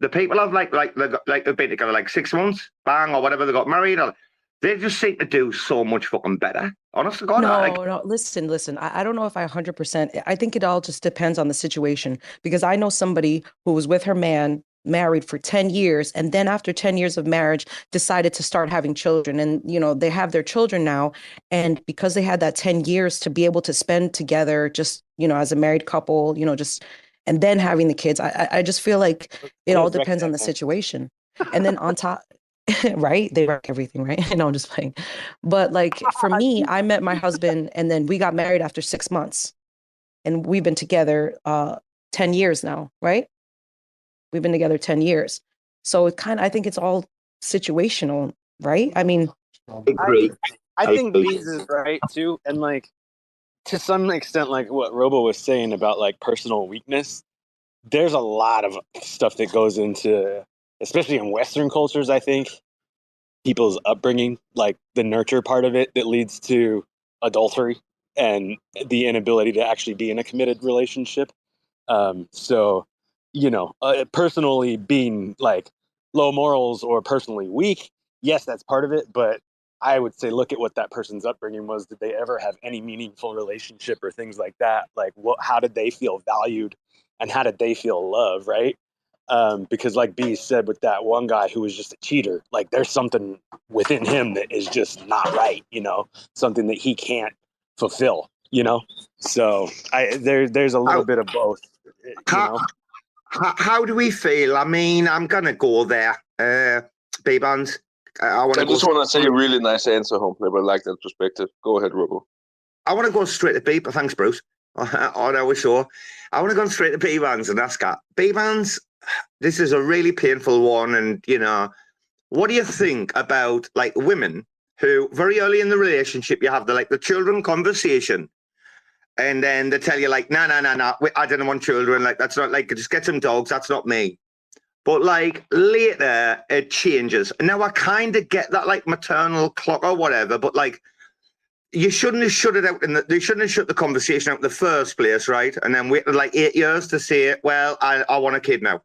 The people have they've been together like 6 months, bang, or whatever, they got married, or they just seem to do so much fucking better. Honest to God. No, listen. I don't know if I 100%. I think it all just depends on the situation, because I know somebody who was with her man, married for 10 years, and then after 10 years of marriage decided to start having children, and you know they have their children now, and because they had that 10 years to be able to spend together, just, you know, as a married couple, you know, just, and then having the kids, I just feel like it all depends on the situation. And then on top, right, they wreck everything, right? No, I'm just playing. But like for me, I met my husband and then we got married after 6 months, and we've been together 10 years now, right? We've been together 10 years. So I think it's all situational, right? I mean, I think Bbandz is right too. And like, to some extent, like what Robo was saying about like personal weakness, there's a lot of stuff that goes into, especially in Western cultures, I think, people's upbringing, like the nurture part of it that leads to adultery and the inability to actually be in a committed relationship. So, personally being like low morals or personally weak, yes, that's part of it. But I would say, look at what that person's upbringing was. Did they ever have any meaningful relationship or things like that? Like, how did they feel valued and how did they feel loved, right? Because like B said, with that one guy who was just a cheater, like there's something within him that is just not right, something that he can't fulfill, So there's a little bit of both, How do we feel? I mean, I'm gonna go there, Bbandz. I just want to say a really nice answer, Homestead. I like that perspective. Go ahead, Robo. I want to go straight to B, but thanks, Bruce. On our show, I want to go straight to Bbandz and ask her, Bbandz, this is a really painful one, and what do you think about like women who very early in the relationship you have the children conversation, and then they tell you like, no, I didn't want children, like that's not like just get some dogs, that's not me. But like later it changes. Now I kind of get that like maternal clock or whatever, but like you shouldn't have shut it out they shouldn't have shut the conversation out in the first place, right? And then waited like 8 years to say, well, I want a kid now.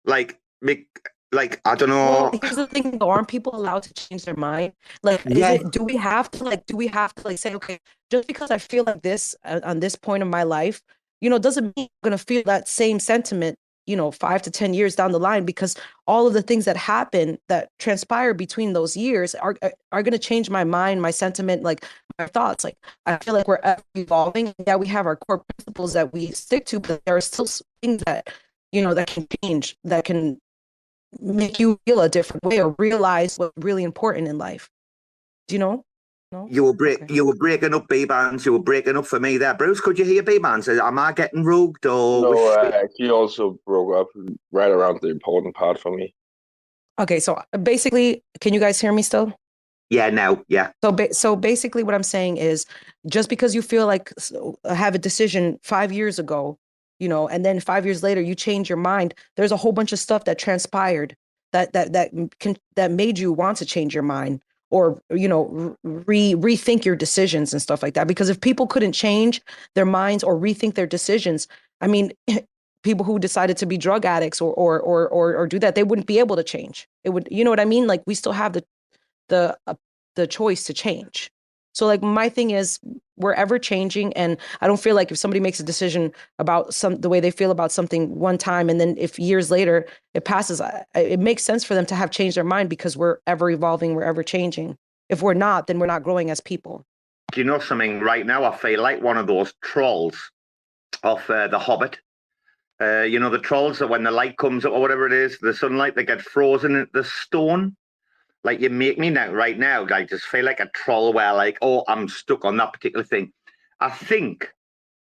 Like I don't know. Well, here's the thing though, aren't people allowed to change their mind? Like, do we have to say, okay, just because I feel like this on this point of my life, doesn't mean I'm gonna feel that same sentiment, 5 to 10 years down the line, because all of the things that happen, that transpire between those years are going to change my mind, my sentiment, like my thoughts. Like, I feel like we're evolving. Yeah, we have our core principles that we stick to, but there are still things that, that can change, that can make you feel a different way or realize what's really important in life. Do you know? No? You were breaking up, Bbandz. You were breaking up for me there. Bruce, could you hear Bbandz? Am I getting rogued or? No, he also broke up right around the important part for me. Okay, so basically, can you guys hear me still? Yeah, now, yeah. So basically what I'm saying is, just because you feel like have a decision 5 years ago, and then 5 years later you change your mind, there's a whole bunch of stuff that transpired that made you want to change your mind, or rethink your decisions and stuff like that. Because if people couldn't change their minds or rethink their decisions, I mean, people who decided to be drug addicts or do that, they wouldn't be able to change. It would, you know what I mean? Like, we still have the choice to change. So like, my thing is, we're ever changing, and I don't feel like if somebody makes a decision about the way they feel about something one time, and then if years later it passes, it makes sense for them to have changed their mind, because we're ever evolving, we're ever changing. If we're not, then we're not growing as people. Do you know something? Right now I feel like one of those trolls of The Hobbit. The trolls that when the light comes up or whatever it is, the sunlight, they get frozen in the stone. Like, you make me now, right now, I just feel like a troll where like, oh, I'm stuck on that particular thing. I think,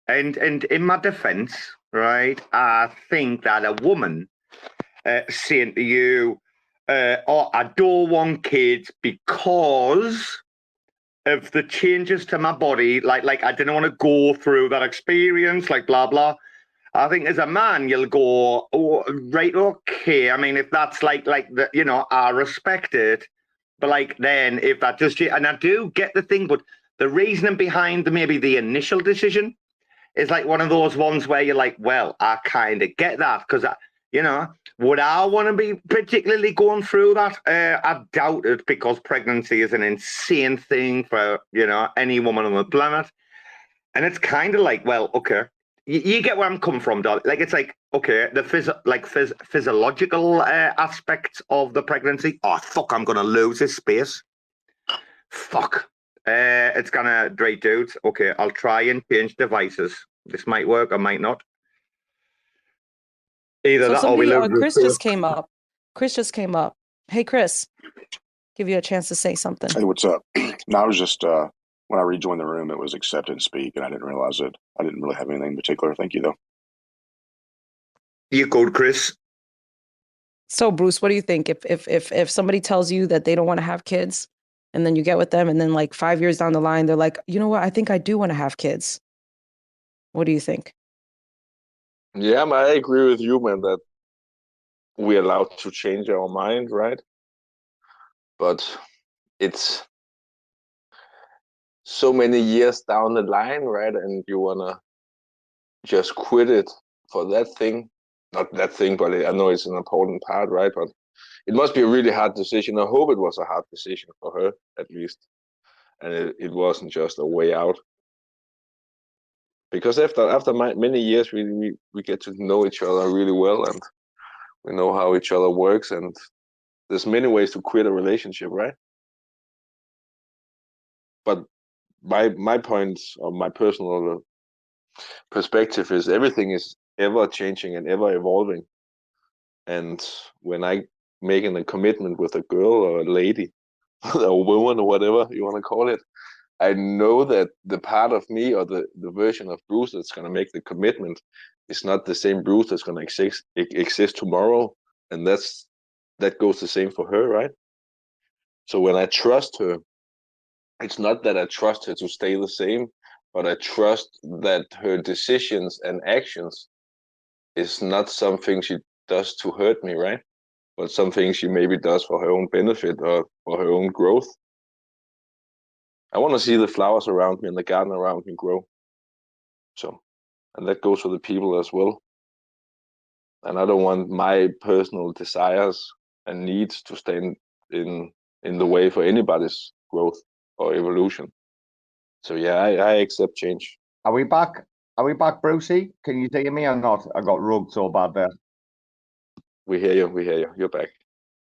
and in my defense, right, I think that a woman saying to you, oh, I don't want kids because of the changes to my body, like I didn't want to go through that experience, like blah, blah. I think as a man, you'll go, oh, right, okay. I mean, if that's like the, I respect it. But like, then if that just, and I do get the thing, but the reasoning behind maybe the initial decision is like one of those ones where you're like, well, I kind of get that, because, would I want to be particularly going through that? I doubt it, because pregnancy is an insane thing for, any woman on the planet. And it's kind of like, well, okay. You get where I'm coming from, darling. Like, it's like, okay, the physiological aspects of the pregnancy. Oh, fuck, I'm going to lose this space. Fuck. It's going to, great dudes. Okay, I'll try and change devices. This might work or might not. Either that or we lose Chris just came up. Hey, Chris, give you a chance to say something. Hey, what's up? No, I was just... when I rejoined the room, it was accept and speak, and I didn't realize it. I didn't really have anything in particular. Thank you, though. You good, Chris? So Bruce, what do you think if somebody tells you that they don't want to have kids, and then you get with them, and then like 5 years down the line, they're like, you know what, I think I do want to have kids. What do you think? Yeah, man, I agree with you, man, that we're allowed to change our mind, right? But it's so many years down the line, right? And you wanna just quit it for that thing. Not that thing, but I know it's an important part, right? But it must be a really hard decision. I hope it was a hard decision for her, at least. And it wasn't just a way out. Because after many years, we get to know each other really well, and we know how each other works, and there's many ways to quit a relationship, right? But my points, or my personal perspective, is everything is ever changing and ever evolving. And when I making a commitment with a girl or a lady, or a woman, or whatever you want to call it, I know that the part of me, or the version of Bruce that's going to make the commitment, is not the same Bruce that's going to exist tomorrow. And that goes the same for her, right? So when I trust her, it's not that I trust her to stay the same, but I trust that her decisions and actions is not something she does to hurt me, right? But something she maybe does for her own benefit or for her own growth. I want to see the flowers around me and the garden around me grow. So, and that goes for the people as well. And I don't want my personal desires and needs to stand in the way for anybody's growth or evolution. So yeah, I accept change. Are we back? Are we back, Brucey? Can you hear me or not? I got rugged so bad there. We hear you. You're back.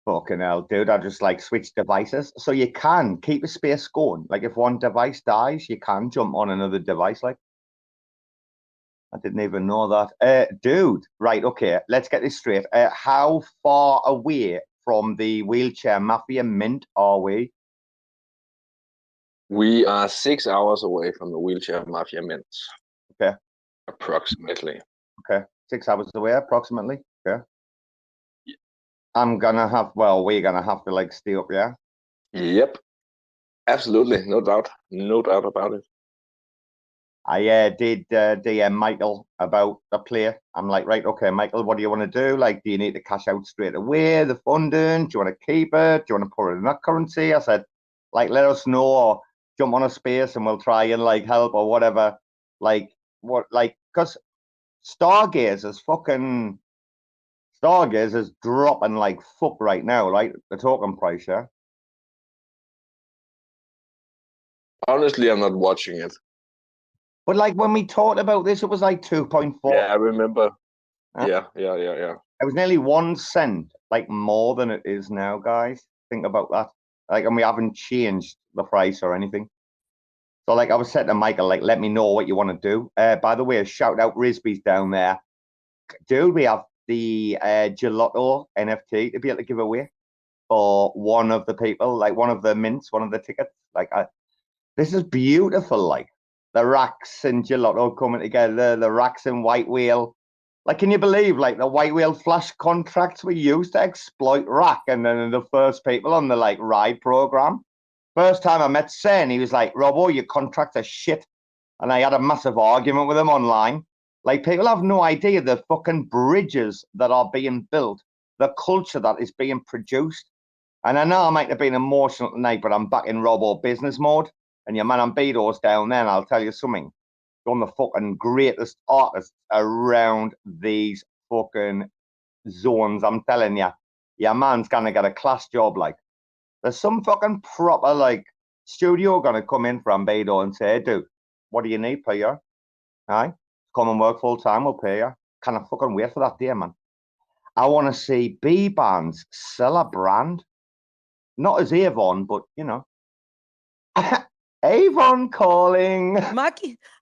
Fucking hell, dude. I just like switch devices. So you can keep a space going. Like if one device dies, you can jump on another device. Like, I didn't even know that. Dude, right, okay, let's get this straight. How far away from the Wheelchair Mafia mint are we? We are 6 hours away from the Wheelchair Mafia mints. Okay. Approximately. Okay, 6 hours away, approximately. Okay. Yeah. We're gonna have to like stay up, yeah? Yep. Absolutely, no doubt about it. I did DM Michael about the play. I'm like, right, okay, Michael, what do you want to do? Like, do you need to cash out straight away, the funding? Do you want to keep it? Do you want to put it in that currency? I said, like, let us know, or jump on a space and we'll try and like help or whatever. Like, what, like, because Stargaze is dropping like fuck right now, right? The token price, yeah? Honestly, I'm not watching it. But like when we talked about this, it was like 2.4. Yeah, I remember. Huh? Yeah. It was nearly 1 cent, like more than it is now, guys. Think about that. Like, and we haven't changed the price or anything. So like I was saying to Michael, like, let me know what you want to do. By the way, shout out Risby's down there. Dude, we have the gelato NFT to be able to give away for one of the people, like one of the mints, one of the tickets. Like, this is beautiful, like. The racks and gelato coming together, the racks and white whale. Like, can you believe, like, the white whale flash contracts we used to exploit rack, and then the first people on the, like, ride program? First time I met Sen, he was like, Robo, your contracts are shit. And I had a massive argument with him online. Like, people have no idea the fucking bridges that are being built, the culture that is being produced. And I know I might have been emotional tonight, but I'm back in Robo business mode. And your man Ambedo's down there, and I'll tell you something. One of the fucking greatest artists around these fucking zones. I'm telling you, your man's gonna get a class job. Like, there's some fucking proper like studio gonna come in from Ambedo and say, hey, dude, what do you need per year? Aye, come and work full time. We'll pay you. Can I fucking wait for that day, man? I want to see Bbandz sell a brand, not as Avon, but you know. Avon calling.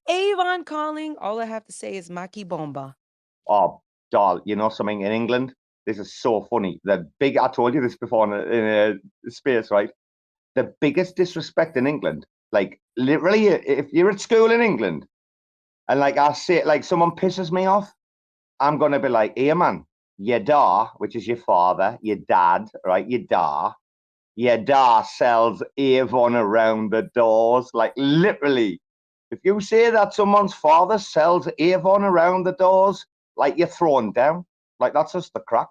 Avon calling. All I have to say is Maki Bomba. Oh, doll, you know something in England? This is so funny. I told you this before in a space, right? The biggest disrespect in England, like literally, if you're at school in England and like I say, like someone pisses me off, I'm going to be like, hey man, your da, which is your father, your dad, right? Your da sells Avon around the doors, like literally. If you say that someone's father sells Avon around the doors, like you're thrown down, like that's just the crack.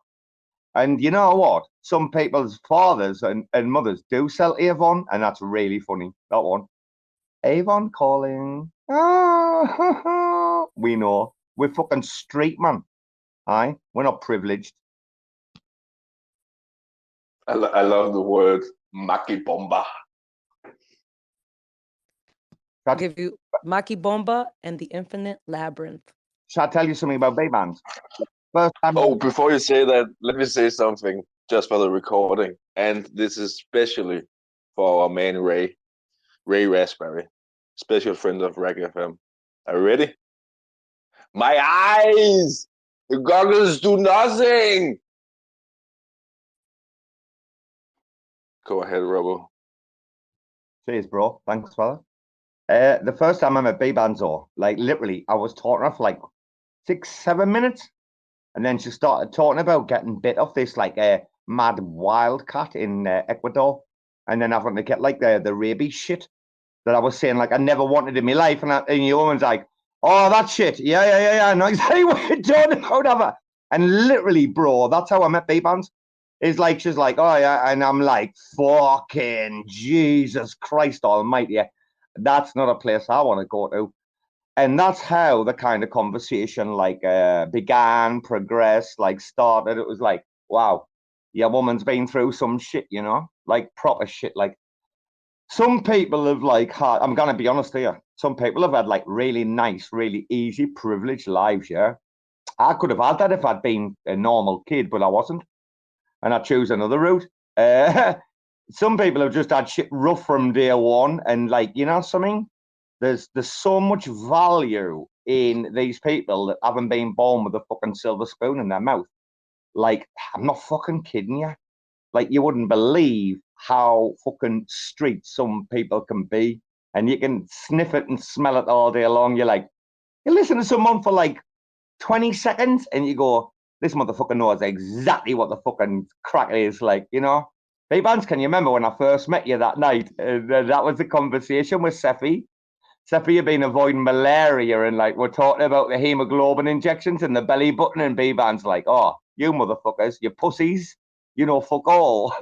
And you know what? Some people's fathers and mothers do sell Avon, and that's really funny. That one. Avon calling. Ah, we know. We're fucking street, man. Aye? We're not privileged. I love the word Maki Bomba. I'll give you Maki Bomba and the Infinite Labyrinth. Shall I tell you something about Bbandz? First time. Oh, before you say that, let me say something just for the recording. And this is especially for our man Ray Raspberry, special friend of RAC FM. Are you ready? My eyes! The goggles do nothing! Go ahead, Robo. Cheers, bro. Thanks, fella. The first time I met Bbandz, like literally, I was talking her for like 6-7 minutes. And then she started talking about getting bit off this like a mad wildcat in Ecuador, and then having to get like the rabies shit that I was saying like I never wanted in my life, and the woman's like, "Oh, that shit, yeah, I know exactly what you're talking about, ever." And literally, bro, that's how I met Bbandz. It's like she's like, "Oh yeah," and I'm like, "Fucking Jesus Christ Almighty, that's not a place I want to go to." And that's how the kind of conversation like began, progressed, like started. It was like, wow, your woman's been through some shit, you know, like proper shit. Like some people have like had, I'm going to be honest here, some people have had like really nice, really easy, privileged lives, yeah. I could have had that if I'd been a normal kid, but I wasn't. And I chose another route. Some people have just had shit rough from day one, and like, you know something? There's so much value in these people that haven't been born with a fucking silver spoon in their mouth. Like, I'm not fucking kidding you. Like, you wouldn't believe how fucking street some people can be. And you can sniff it and smell it all day long. You're like, you listen to someone for like 20 seconds and you go, this motherfucker knows exactly what the fucking crack is like, you know? Hey, Bbandz, can you remember when I first met you that night? That was the conversation with Sephi. Sephi, you've been avoiding malaria, and like we're talking about the hemoglobin injections in the belly button, and Bbandz like, "Oh, you motherfuckers, you pussies, you know, fuck all."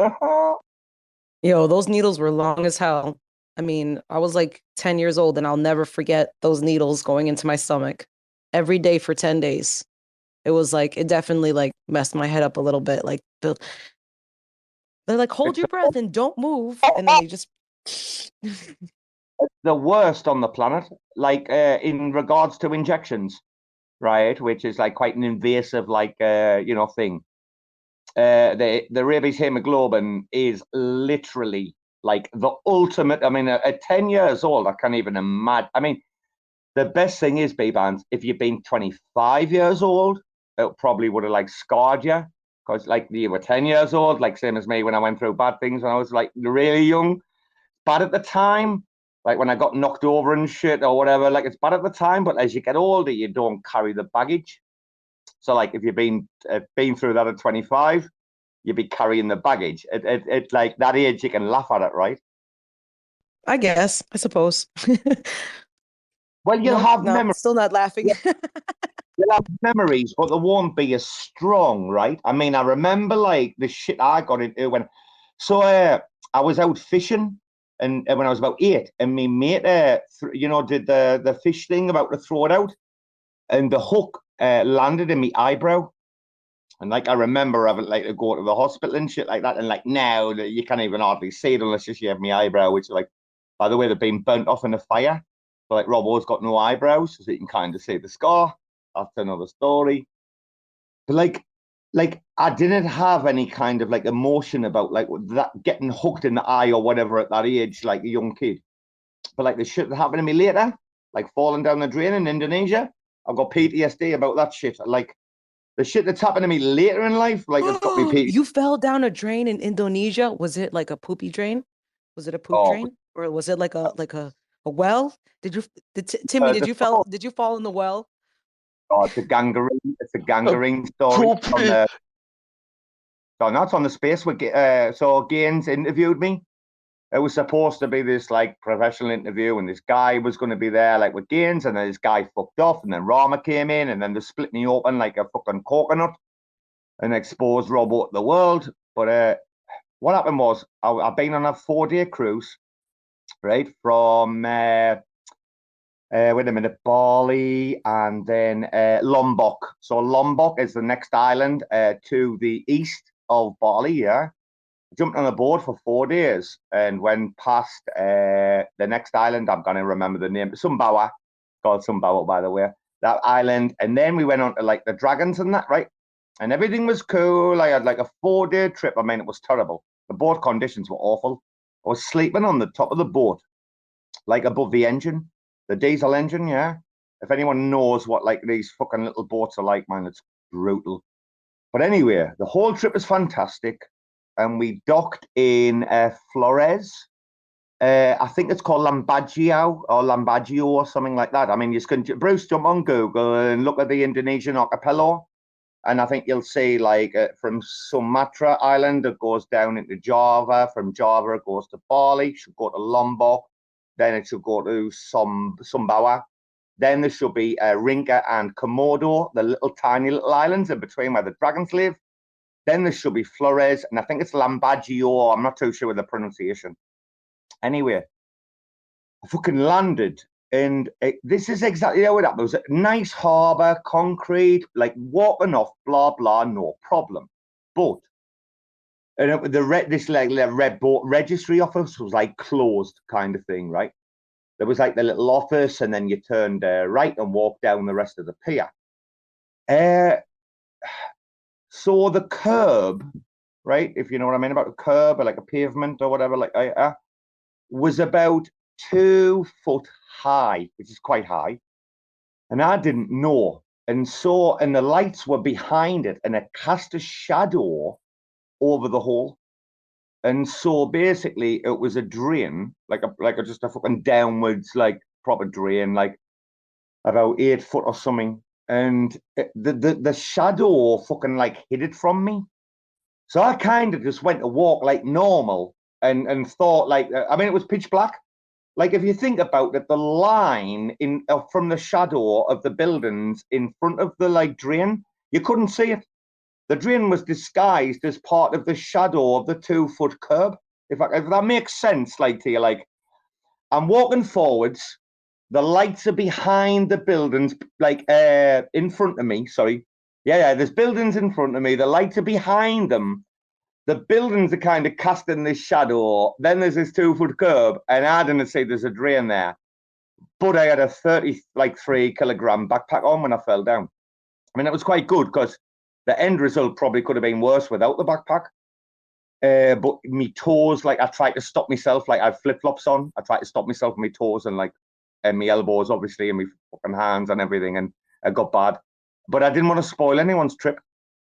Yo, those needles were long as hell. I mean, I was like 10 years old, and I'll never forget those needles going into my stomach every day for 10 days. It was like, it definitely like messed my head up a little bit. Like they're like, hold your breath and don't move, and then they just. The worst on the planet, like in regards to injections, right? Which is like quite an invasive, like you know, thing. The rabies hemoglobin is literally like the ultimate. I mean, at 10 years old, I can't even imagine. I mean, the best thing is, Bbandz, if you've been 25 years old, it probably would have like scarred you, because like you were 10 years old, like same as me when I went through bad things when I was like really young. Bad at the time, like when I got knocked over and shit or whatever, like it's bad at the time, but as you get older, you don't carry the baggage. So like if you've been through that at 25, you'd be carrying the baggage. It like that age, you can laugh at it, right? I guess, I suppose. Well, you'll have memories. Still not laughing. You'll have memories, but they won't be as strong, right? I mean, I remember like the shit I got into when, so I was out fishing. And when I was about 8, and my mate, you know, did the fish thing about to throw it out, and the hook landed in my eyebrow, and like I remember having like to go to the hospital and shit like that, and like now you can't even hardly see it unless you have my eyebrow, which like, by the way, they've been burnt off in a fire. But like Robo's got no eyebrows, so you can kind of see the scar. That's another story. But like I didn't have any kind of like emotion about like that getting hooked in the eye or whatever at that age, like a young kid. But like the shit that happened to me later, like falling down the drain in Indonesia, I've got PTSD about that shit. Like the shit that's happened to me later in life, like it's got me PTSD. You fell down a drain in Indonesia? Was it like a poopy drain? Was it a poop drain, or was it like a well? Timmy? Did you fall in the well? Oh, it's a gangrene. It's a gangrene story. So that's on the space. So Gaines interviewed me. It was supposed to be this like professional interview, and this guy was going to be there like with Gaines, and then this guy fucked off, and then Rama came in, and then they split me open like a fucking coconut and exposed Robo to the world. But what happened was I've been on a 4-day cruise, right, from wait a minute, Bali and then Lombok. So Lombok is the next island to the east of Bali. Yeah, jumped on a board for 4 days and went past the next island. I'm gonna remember the name, Sumbawa, called Sumbawa, by the way. That island, and then we went on to like the dragons and that, right? And everything was cool. I had like a 4-day trip. I mean, it was terrible. The boat conditions were awful. I was sleeping on the top of the boat, like above the engine. The diesel engine, yeah. If anyone knows what like these fucking little boats are like, man, it's brutal. But anyway, the whole trip is fantastic. And we docked in Flores. I think it's called Lambaggio or something like that. I mean, you can, Bruce, jump on Google and look at the Indonesian archipelago. And I think you'll see like from Sumatra Island, it goes down into Java. From Java, it goes to Bali. It should go to Lombok. Then it should go to Sumbawa. Then there should be Rinca and Komodo, the little tiny little islands in between where the dragons live. Then there should be Flores, and I think it's Lambaggio. I'm not too sure with the pronunciation. Anyway, I fucking landed, and this is exactly how it happened. It was a nice harbour, concrete, like walking off, blah, blah, no problem. But and this like red boat registry office was like closed kind of thing, right? There was like the little office, and then you turned right and walked down the rest of the pier. So the curb, right? If you know what I mean about a curb or like a pavement or whatever, like was about 2 foot high, which is quite high, and I didn't know. And the lights were behind it, and it cast a shadow over the hole. And so basically it was a drain, like just a fucking downwards, like proper drain, like about 8 foot or something. And the shadow fucking like hid it from me. So I kind of just went to walk like normal and thought like, I mean, it was pitch black. Like if you think about it, the line from the shadow of the buildings in front of the like drain, you couldn't see it. The drain was disguised as part of the shadow of the 2 foot curb. If that makes sense, like to you, like I'm walking forwards, the lights are behind the buildings, like in front of me. Sorry, yeah, there's buildings in front of me. The lights are behind them. The buildings are kind of casting this shadow. Then there's this 2 foot curb, and I didn't see there's a drain there. But I had a 3 kilogram backpack on when I fell down. I mean, it was quite good because the end result probably could have been worse without the backpack. But me toes, like I tried to stop myself, like I had flip-flops on. I tried to stop myself with my toes and like my elbows, obviously, and my fucking hands and everything, and it got bad. But I didn't want to spoil anyone's trip.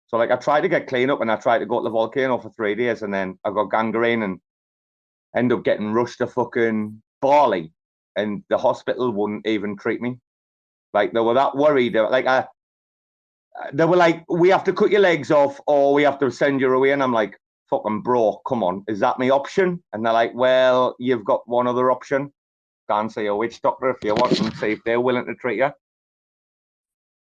So like I tried to get clean up, and I tried to go to the volcano for 3 days, and then I got gangrene and ended up getting rushed to fucking Bali, and the hospital wouldn't even treat me. Like they were that worried. They were like, we have to cut your legs off or we have to send you away. And I'm like, fucking bro, come on. Is that my option? And they're like, well, you've got one other option. Go and see a witch doctor if you want and see if they're willing to treat you.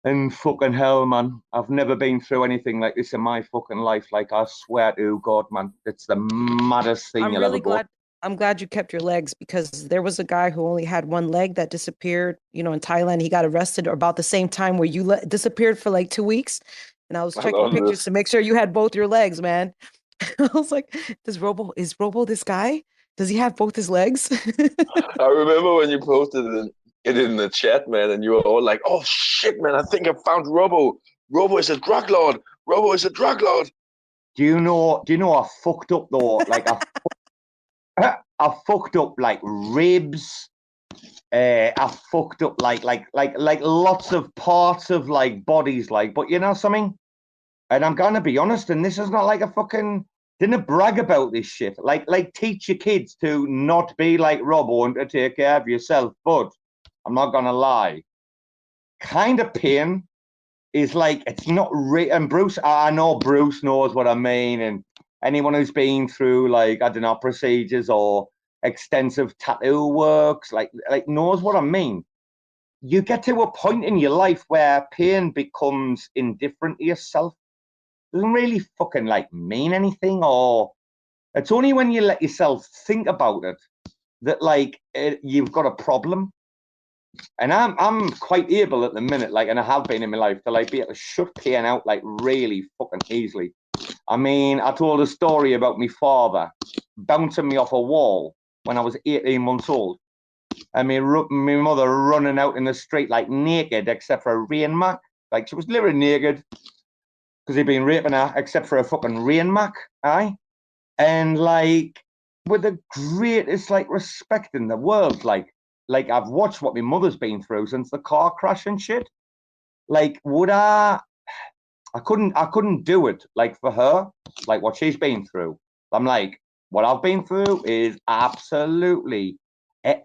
And fucking hell, man, I've never been through anything like this in my fucking life. Like, I swear to God, man, it's the maddest thing you'll ever go. I'm glad you kept your legs, because there was a guy who only had one leg that disappeared, in Thailand. He got arrested about the same time where you disappeared for like 2 weeks. And I was checking pictures to make sure you had both your legs, man. I was like, is Robo this guy? Does he have both his legs? I remember when you posted it in the chat, man, and you were all like, oh shit, man, I think I found Robo. Robo is a drug lord. Robo is a drug lord. Do you know I fucked up though? Like I fucked up like ribs. I fucked up like lots of parts of like bodies, like, but you know something? And I'm gonna be honest, and this is not like a fucking didn't brag about this shit. Like teach your kids to not be like Robo and to take care of yourself. But I'm not gonna lie, kind of pain is like, it's not and Bruce, I know Bruce knows what I mean, and anyone who's been through like, I don't know, procedures or extensive tattoo works, like knows what I mean. You get to a point in your life where pain becomes indifferent to yourself. It doesn't really fucking like mean anything, or it's only when you let yourself think about it that like you've got a problem. And I'm quite able at the minute, like, and I have been in my life, to like be able to shut pain out like really fucking easily. I mean, I told a story about my father bouncing me off a wall when I was 18 months old. And my mother running out in the street like naked, except for a rain mac. Like she was literally naked because he'd been raping her, except for a fucking rain mac, aye? And like with the greatest like respect in the world, like I've watched what my mother's been through since the car crash and shit. Like, would I couldn't do it like for her, like what she's been through. I'm like, what I've been through is absolutely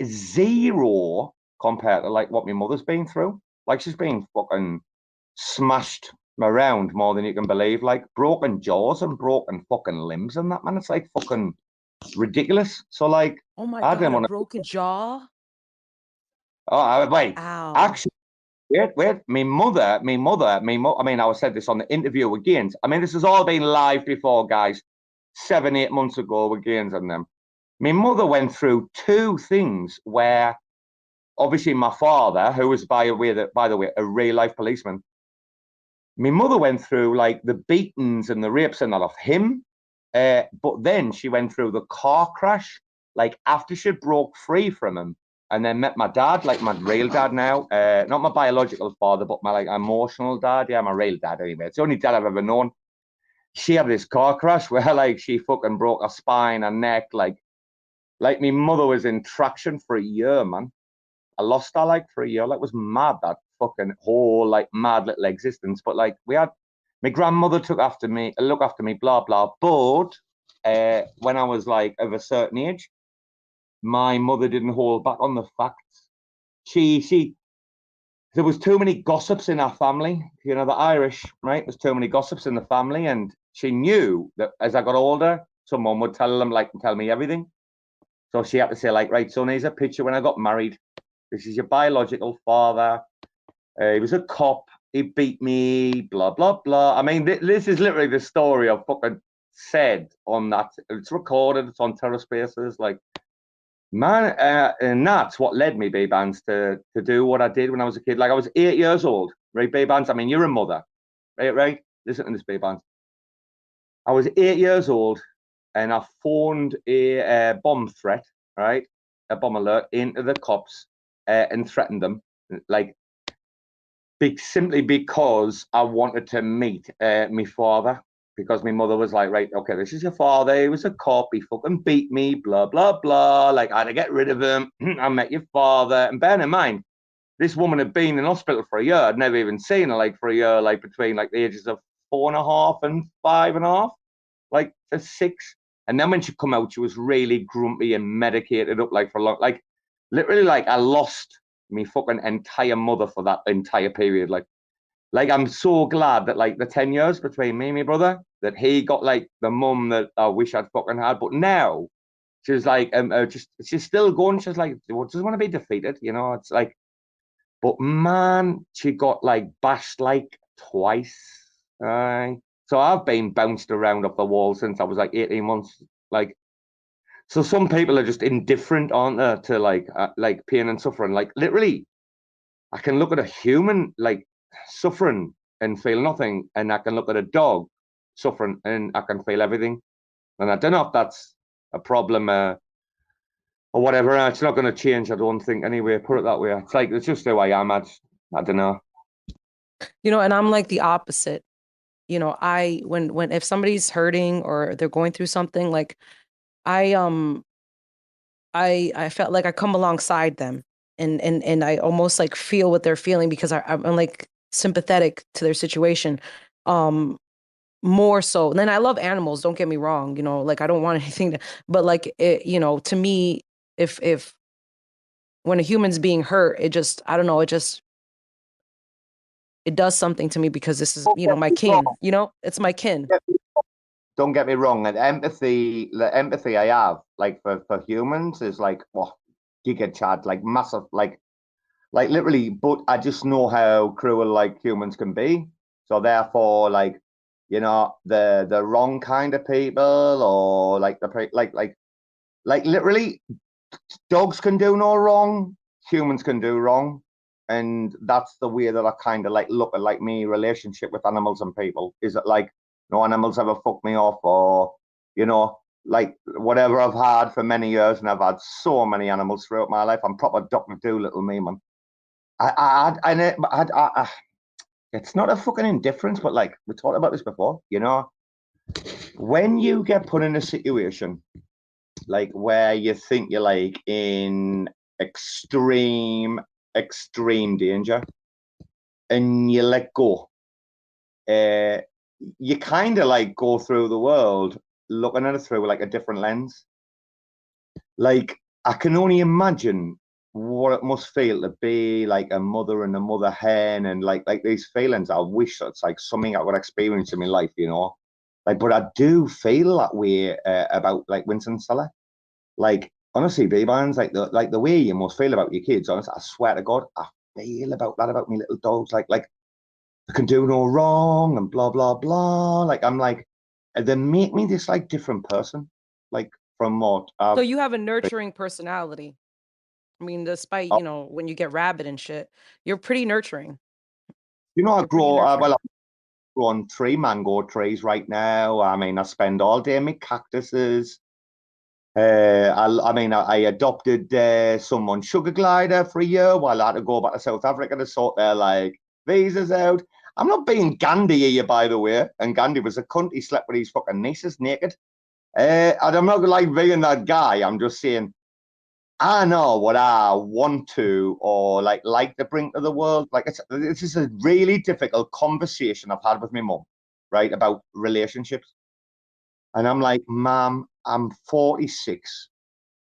zero compared to like what my mother's been through. Like she's been fucking smashed around more than you can believe, like broken jaws and broken fucking limbs and that, man. It's like fucking ridiculous. So like, Oh my I God, didn't a want to. broken jaw? Oh, wait. Ow. Actually, wait. My mother. I mean, I said this on the interview with Gaines. I mean, this has all been live before, guys. 7-8 months ago with Gaines and them. My mother went through two things where, obviously, my father, who was by the way, a real life policeman. My mother went through like the beatings and the rapes and that of him, but then she went through the car crash, like after she broke free from him. And then met my dad, like my real dad now. Not my biological father, but my like emotional dad. Yeah, my real dad anyway. It's the only dad I've ever known. She had this car crash where like she fucking broke her spine, her neck. Like my mother was in traction for a year, man. I lost her like for a year. Like it was mad, that fucking whole like mad little existence. But like we had, my grandmother looked after me, blah, blah. But when I was like of a certain age, my mother didn't hold back on the facts. There was too many gossips in our family. You know, the Irish, right? There's too many gossips in the family. And she knew that as I got older, someone would tell me everything. So she had to say, like, right, son, here's a picture when I got married. This is your biological father. He was a cop. He beat me, blah, blah, blah. I mean, this is literally the story I've fucking said on that. It's recorded. It's on TerraSpaces. Like, man, and that's what led me, Bbandz, to do what I did when I was a kid. Like I was 8 years old, right, Bbandz? I mean, you're a mother, right? Listen to this, Bbandz. I was 8 years old, and I phoned a bomb threat, right, a bomb alert into the cops, and threatened them, like, simply because I wanted to meet my father. Because my mother was like, right, okay, this is your father. He was a cop. He fucking beat me, blah, blah, blah. Like, I had to get rid of him. I met your father. And bear in mind, this woman had been in hospital for a year. I'd never even seen her, like, for a year, like, between, like, the ages of 4.5 and 5.5, like, to 6. And then when she come out, she was really grumpy and medicated up, like, for a long, like, literally, like, I lost me fucking entire mother for that entire period, like, I'm so glad that, like, the 10 years between me and my brother, that he got, like, the mum that I wish I'd fucking had. But now, she's like, she's still going. She's like, doesn't want to be defeated, you know? It's like, but man, she got, like, bashed, like, twice. So I've been bounced around off the wall since I was, like, 18 months. Like, so some people are just indifferent, aren't they, to, like pain and suffering. Like, literally, I can look at a human, like, suffering and feel nothing, and I can look at a dog suffering and I can feel everything. And I don't know if that's a problem or whatever. It's not going to change, I don't think, anyway. Put it that way. It's like, it's just who I am. I don't know. You know, and I'm like the opposite. You know, when if somebody's hurting or they're going through something, like I felt like I come alongside them and I almost like feel what they're feeling because I'm like sympathetic to their situation. More so. And then I love animals, don't get me wrong, you know, like I don't want anything to, but like it, you know, to me, if when a human's being hurt, it just, I don't know, it it does something to me because this is, my kin, it's my kin. Don't get me wrong. And the empathy I have, like for humans is like, giga Chad, like massive, like literally, but I just know how cruel like humans can be. So therefore, like, the wrong kind of people, or like literally, dogs can do no wrong, humans can do wrong. And that's the way that I kind of like look at like me relationship with animals and people. Is it like no animals ever fuck me off, or like whatever I've had for many years, and I've had so many animals throughout my life. I'm proper Dr. Doolittle, me man. It's not a fucking indifference, but like we talked about this before, when you get put in a situation like where you think you're like in extreme danger and you let go, you kind of like go through the world looking at it through like a different lens. Like I can only imagine what it must feel to be like a mother and a mother hen, and like these feelings. I wish that's like something I would experience in my life, like, but I do feel that way about like Winston Cellar. Like honestly, Bbandz, like the way you must feel about your kids, honestly, I swear to God, I feel about that about my little dogs. Like they can do no wrong and blah blah blah. Like I'm like, they make me this like different person, like from what. So you have a nurturing personality. I mean, despite when you get rabid and shit, you're pretty nurturing. I grow I'm growing 3 mango trees right now. I mean, I spend all day in my cactuses. I adopted someone's sugar glider for a year while I had to go back to South Africa to sort their like visas out. I'm not being Gandhi here, by the way. And Gandhi was a cunt. He slept with his fucking nieces naked. And I'm not like being that guy. I'm just saying, I know what I want to or like to bring to the world. Like this is a really difficult conversation I've had with my mum, right, about relationships. And I'm like, Mom, I'm 46.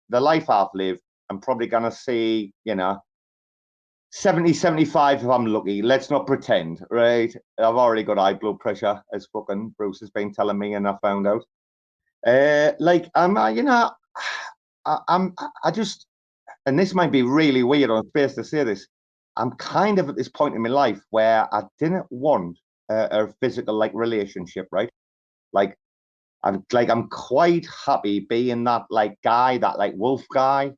The life I've lived, I'm probably gonna see, 70, 75 if I'm lucky. Let's not pretend, right? I've already got high blood pressure, as fucking Bruce has been telling me, and I found out. I just, and this might be really weird on space to say this, I'm kind of at this point in my life where I didn't want a physical like relationship, right? Like I'm quite happy being that like guy, that like wolf guy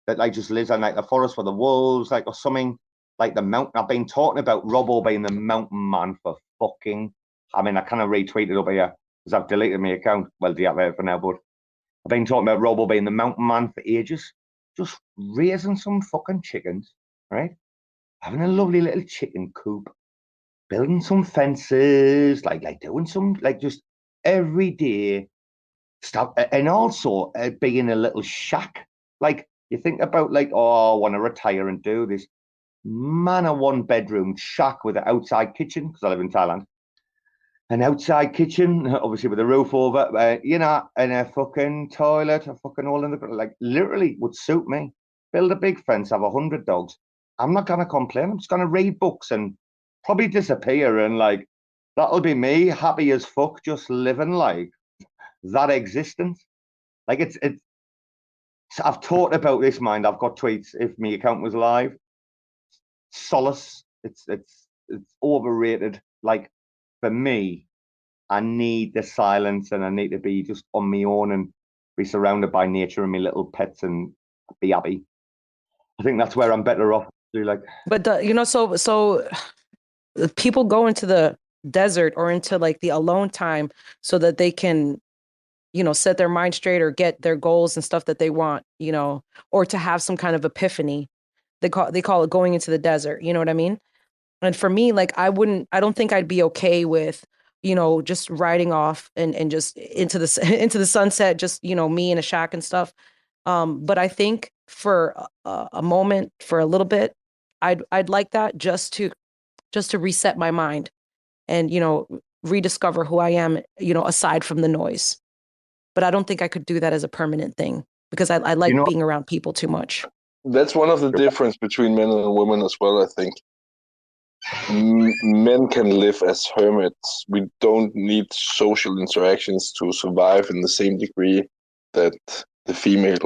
that like just lives in like the forest with the wolves, like, or something like the mountain. I've been talking about Robo being the mountain man for fucking, I mean, I kind of retweeted up here because I've deleted my account. Well, deactivated for now, but I've been talking about Robo being the mountain man for ages, just raising some fucking chickens, right? Having a lovely little chicken coop, building some fences, like doing some, like just every day stuff. And also being a little shack. Like you think about like, oh, I want to retire and do this. Man, a 1-bedroom shack with an outside kitchen, because I live in Thailand. An outside kitchen, obviously with a roof over, and a fucking toilet, a fucking all in the, like, literally would suit me. Build a big fence, have 100 dogs. I'm not gonna complain. I'm just gonna read books and probably disappear, and like that'll be me, happy as fuck, just living like that existence. Like it's. I've talked about this, mind. I've got tweets. If my account was live, solace. It's overrated. Like. For me, I need the silence, and I need to be just on my own and be surrounded by nature and my little pets and be happy. I think that's where I'm better off. Like, but so people go into the desert or into like the alone time so that they can, set their mind straight or get their goals and stuff that they want, or to have some kind of epiphany. They call it going into the desert. You know what I mean? And for me, like, I don't think I'd be okay with, just riding off and just into the sunset, just, me in a shack and stuff. But I think for a moment, for a little bit, I'd like that just to reset my mind and, rediscover who I am, aside from the noise. But I don't think I could do that as a permanent thing because I like being around people too much. That's one of the difference between men and women as well, I think. Men can live as hermits. We don't need social interactions to survive in the same degree that the females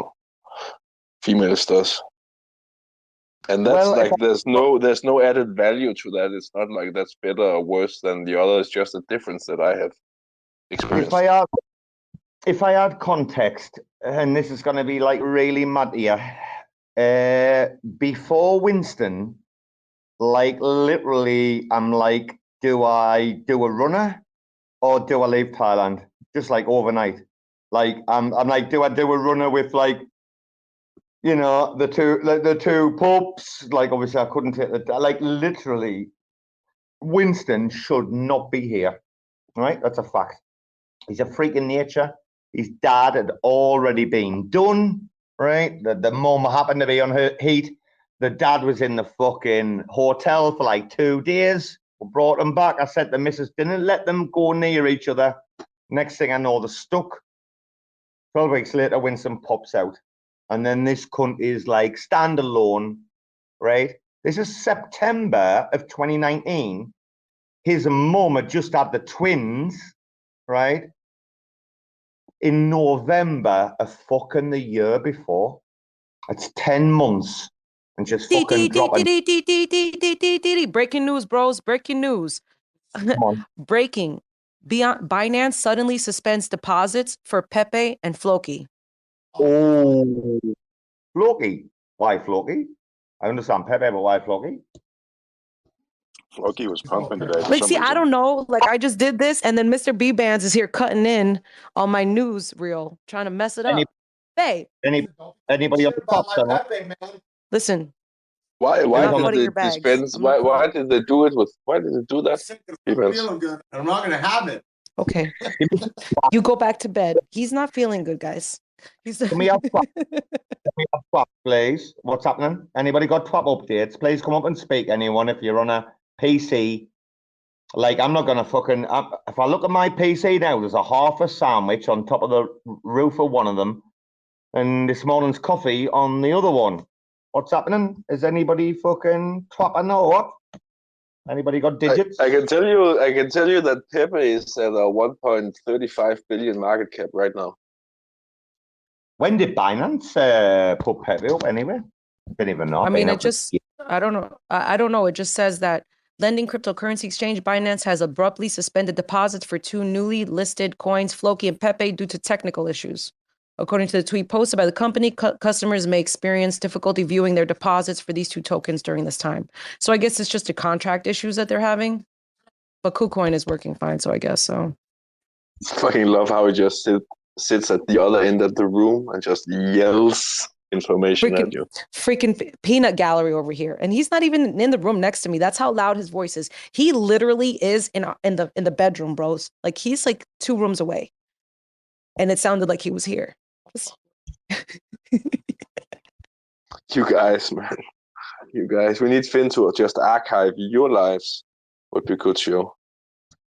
does. And that's there's no added value to that. It's not like that's better or worse than the other. It's just a difference that I have experienced. If I add context, and this is going to be like really mad here, before Winston, like literally, I'm like, do I do a runner or do I leave Thailand? Just like overnight. Like I'm like, do I do a runner with like, you know, the two pups? Like obviously I couldn't take like literally, Winston should not be here. Right? That's a fact. He's a freak in nature. His dad had already been done. Right? The mum happened to be on her heat. The dad was in the fucking hotel for like 2 days. We brought them back. I said the missus didn't let them go near each other. Next thing I know, they're stuck. 12 weeks later, Winston pops out. And then this cunt is like standalone, right? This is September of 2019. His mum had just had the twins, right? In November of fucking the year before. It's 10 months. And just fucking dropping. Breaking news, bros. Breaking news. Breaking. Binance suddenly suspends deposits for Pepe and Floki. Oh, Floki. Why Floki? I understand Pepe, but why Floki? Floki was pumping today. Like, see, I don't know. Like, I just did this, and then Mr. Bbandz is here cutting in on my news reel, trying to mess it up. Babe. Anybody on the top channel? Listen. Why did they dispense? Why did they do it with? Why did they do that? I'm feeling good. I'm not gonna have it. Okay. You go back to bed. He's not feeling good, guys. Can we have twap, please? What's happening? Anybody got twap updates? Please come up and speak. Anyone, if you're on a PC. Like, I'm not gonna fucking. If I look at my PC now, there's a half a sandwich on top of the roof of one of them, and this morning's coffee on the other one. What's happening? Is anybody fucking twapping or what? Anybody got digits? I can tell you that Pepe is at a 1.35 billion market cap right now. When did Binance put Pepe up anyway? Didn't even know. I mean, it just, I don't know. I don't know. It just says that lending cryptocurrency exchange Binance has abruptly suspended deposits for 2 newly listed coins, Floki and Pepe, due to technical issues. According to the tweet posted by the company, customers may experience difficulty viewing their deposits for these 2 tokens during this time. So I guess it's just the contract issues that they're having. But KuCoin is working fine, so I guess so. I fucking love how he just sits at the other end of the room and just yells information at you. Freaking peanut gallery over here. And he's not even in the room next to me. That's how loud his voice is. He literally is in the bedroom, bros. Like, he's like 2 rooms away. And it sounded like he was here. You guys, man. You guys. We need Finn to just archive your lives. What we could show.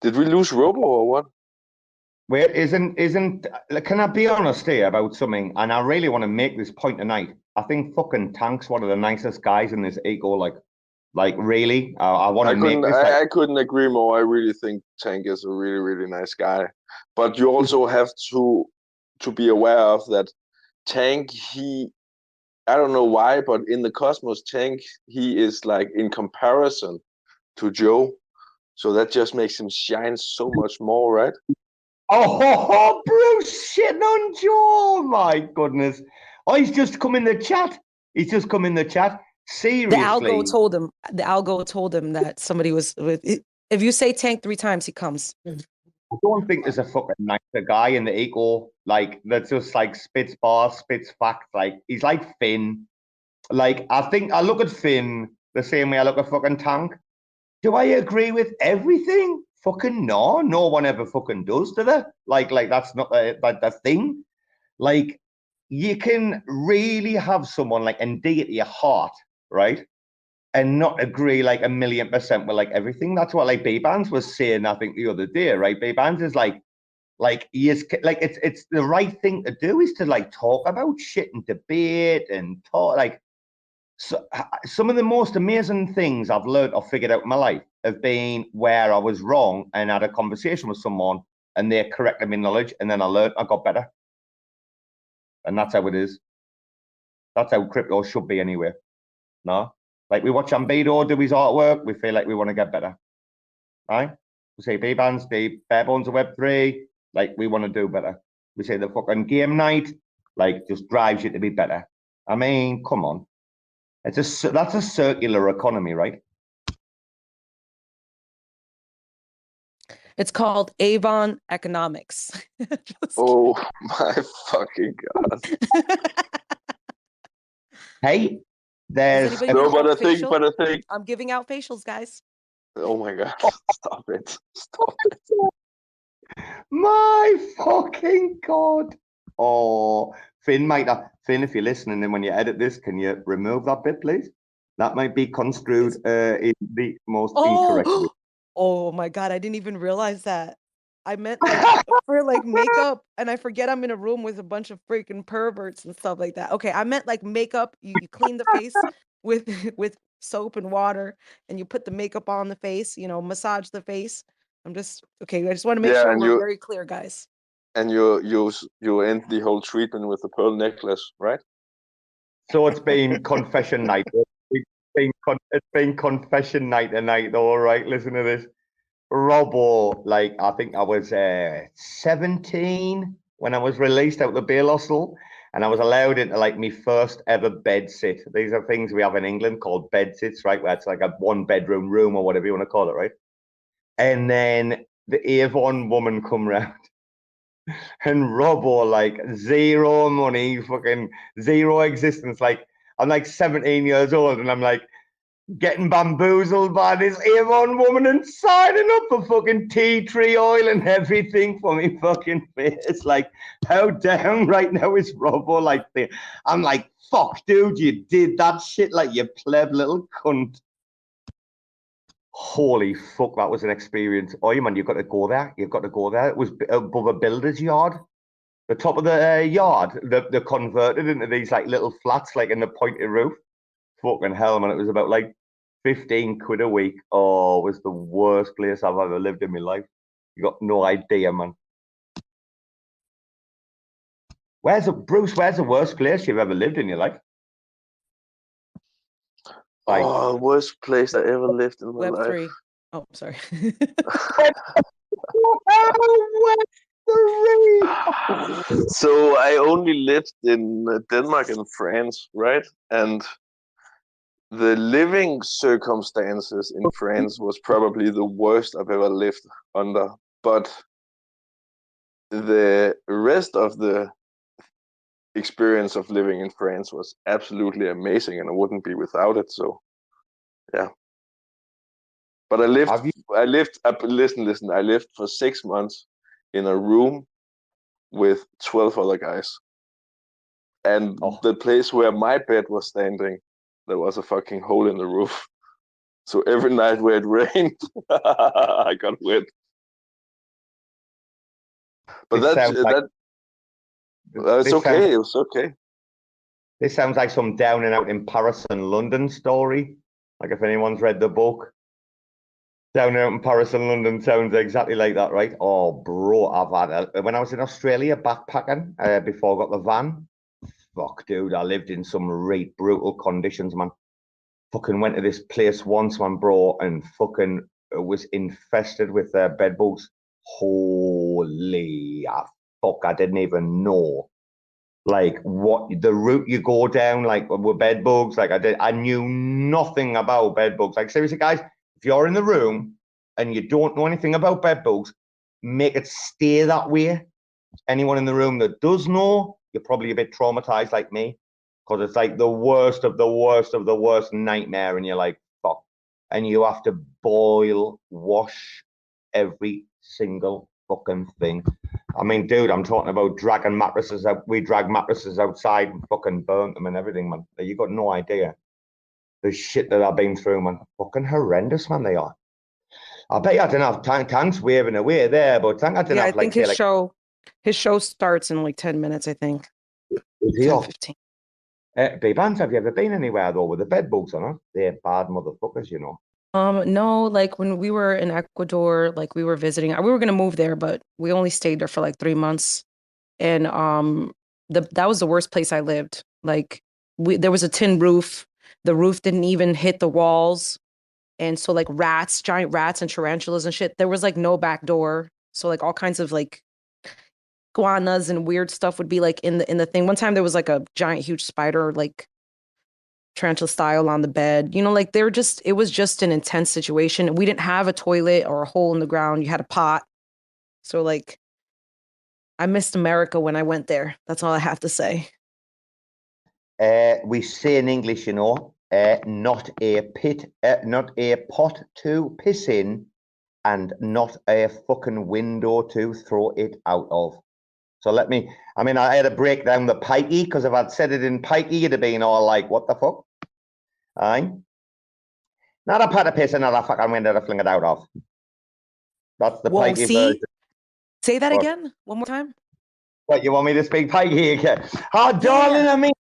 Did we lose Robo or what? Wait, isn't can I be honest here about something? And I really want to make this point tonight. I think fucking Tank's one of the nicest guys in this eco. Like really, I want to make this. I couldn't agree more. I really think Tank is a really, really nice guy. But you also have to be aware of that Tank, I don't know why, but in the Cosmos, Tank, he is like in comparison to Joe. So that just makes him shine so much more, right? Oh, Bruce shitting on Joe. My goodness. Oh, he's just come in the chat. Seriously. The algo told him that somebody was with. If you say Tank 3 times, he comes. I don't think there's a fucking nicer guy in the eco, like, that just like spits bars, spits facts. Like, he's like Finn. Like, I think I look at Finn the same way I look at fucking Tank. Do I agree with everything? Fucking no. No one ever fucking does, do they? Like that's not the thing. Like, you can really have someone like endear to your heart, right? And not agree like 1,000,000% with like everything. That's what like Bbandz was saying, I think, the other day, right? Bbandz is like he is like, it's the right thing to do is to like talk about shit and debate and talk like. So, some of the most amazing things I've learned or figured out in my life have been where I was wrong and had a conversation with someone and they corrected me knowledge, and then I learned, I got better. And that's how it is. That's how crypto should be anyway. No? Like we watch Ambedo do his artwork, we feel like we want to get better. Right? We say Bbandz, the bare bones of Web3, like we want to do better. We say the fucking game night, like just drives you to be better. I mean, come on. That's a circular economy, right? It's called Avon Economics. Oh my fucking God. Hey, there's no, but I think, I'm giving out facials, guys. Oh my God. Stop it. Stop it. My fucking God. Oh, Finn, if you're listening and when you edit this, can you remove that bit, please? That might be construed in the most incorrect way. Oh my God, I didn't even realize that. I meant like for like makeup, and I forget I'm in a room with a bunch of freaking perverts and stuff like that. Okay, I meant like makeup. You clean the face with soap and water, and you put the makeup on the face, massage the face. I just want to make sure we're very clear, guys. And you end the whole treatment with the pearl necklace, right? So it's been confession night. It's been confession night tonight. All right, listen to this. Robo, like I think I was 17 when I was released out of the bail hostel, and I was allowed into like my first ever bed sit. These are things we have in England called bed sits, right? Where it's like a 1-bedroom room or whatever you want to call it, right? And then the Avon woman come round. And Robo, like zero money, fucking zero existence. Like I'm like 17 years old and I'm like getting bamboozled by this Avon woman and signing up for fucking tea tree oil and everything for me fucking face. Like how down right now is Robo? Like I'm like, fuck dude, you did that shit, like you pleb little cunt. Holy fuck, that was an experience. Oh, man, you've got to go there. You've got to go there. It was above a builder's yard. The top of the yard, they're converted into these like little flats, like in the pointed roof. Fucking hell, man. It was about like 15 quid a week. Oh, it was the worst place I've ever lived in my life. You got no idea, man. Where's the worst place you've ever lived in your life? Like, oh, worst place I ever lived in my life. Web3. Oh, sorry. So I only lived in Denmark and France, right? And the living circumstances in France was probably the worst I've ever lived under. But the rest of the experience of living in France was absolutely amazing, and I wouldn't be without it. So, yeah. But I lived for 6 months in a room with 12 other guys, and the place where my bed was standing, there was a fucking hole in the roof. So every night where it rained, I got wet. But it's okay. It was okay. This sounds like some down and out in Paris and London story. Like if anyone's read the book, down and out in Paris and London sounds exactly like that, right? Oh, bro, I've had when I was in Australia backpacking before I got the van. Fuck, dude, I lived in some really brutal conditions, man. Fucking went to this place once, man, bro, and fucking was infested with bed bugs. Holy fuck, I didn't even know like what the route you go down, like with bed bugs. Like I knew nothing about bed bugs. Like seriously, guys, if you're in the room and you don't know anything about bed bugs, make it stay that way. Anyone in the room that does know, you're probably a bit traumatized like me, because it's like the worst of the worst of the worst nightmare, and you're like, fuck. And you have to boil, wash every single fucking thing. I mean, dude, I'm talking about dragging mattresses out. We drag mattresses outside and fucking burnt them and everything, man. You got no idea the shit that I've been through, man. Fucking horrendous, man, they are. I bet you I didn't have tanks waving away there, but I didn't have, I think his show starts in like 10 minutes, I think. 10, 15. Bbandz, have you ever been anywhere though with the bed bugs on it? They're bad motherfuckers, you know. No, like when we were in Ecuador, like we were visiting, we were gonna move there, but we only stayed there for like 3 months. And that was the worst place I lived. Like there was a tin roof. The roof didn't even hit the walls. And so like rats, giant rats and tarantulas and shit. There was like no back door. So like all kinds of like iguanas and weird stuff would be like in the thing. One time there was like a giant huge spider, like tarantula style on the bed. You know, like it was just an intense situation. We didn't have a toilet or a hole in the ground. You had a pot. So like I missed America when I went there. That's all I have to say. We say in English, you know, not a pot to piss in, and not a fucking window to throw it out of. So I had to break down the pikey, because if I'd said it in pikey, you'd have been all like, what the fuck? Aye. Not a pot to piss in, not a fucking window to fling it out of. That's the pikey version. Say that again, one more time. What, you want me to speak pikey again? Oh, darling, I mean,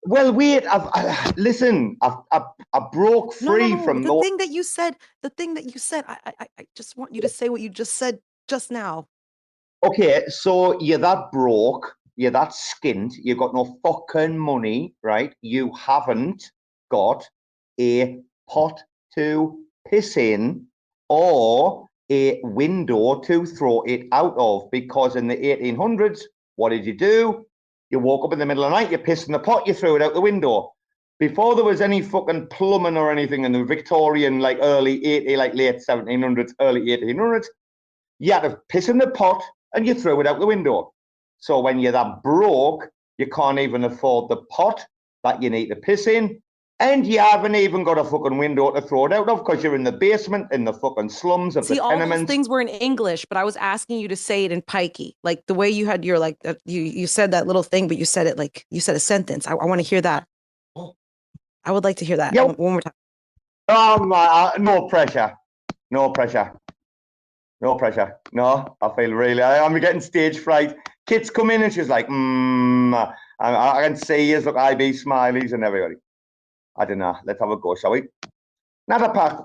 well, wait. Listen. I broke free from the thing that you said. I just want you to say what you just said just now. Okay, so you're that broke, you're that skint, you got no fucking money, right? You haven't got a pot to piss in or a window to throw it out of, because in the 1800s, what did you do? You woke up in the middle of the night, you pissed in the pot, you threw it out the window. Before there was any fucking plumbing or anything in the Victorian, like late 1700s, early 1800s, you had to piss in the pot and you threw it out the window. So when you're that broke, you can't even afford the pot that you need to piss in, and you haven't even got a fucking window to throw it out of, because you're in the basement, in the fucking slums of the tenements. All those things were in English, but I was asking you to say it in pikey, like the way you had your like you said that little thing, but you said it like you said a sentence. I want to hear that. I would like to hear that one more time. No pressure. No, I feel really. I'm getting stage fright. Kids come in and she's like, I can see you. Look, IB smileys and everybody. I don't know. Let's have a go, shall we? Not a pack.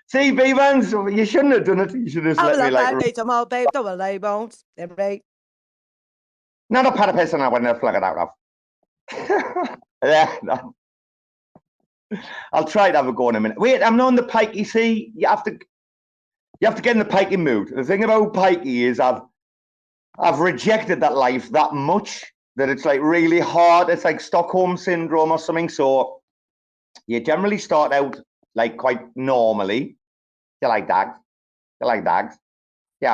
See, Bbandz, you shouldn't have done it. You should have just let me like. Not a pat of piss and I wouldn't have flag it out of. Yeah, no. I'll try to have a go in a minute. Wait, I'm not on the pikey. See, you have to get in the pikey mood. The thing about pikey is I've rejected that life that much that it's like really hard. It's like Stockholm syndrome or something. So you generally start out like quite normally. You like dogs. You have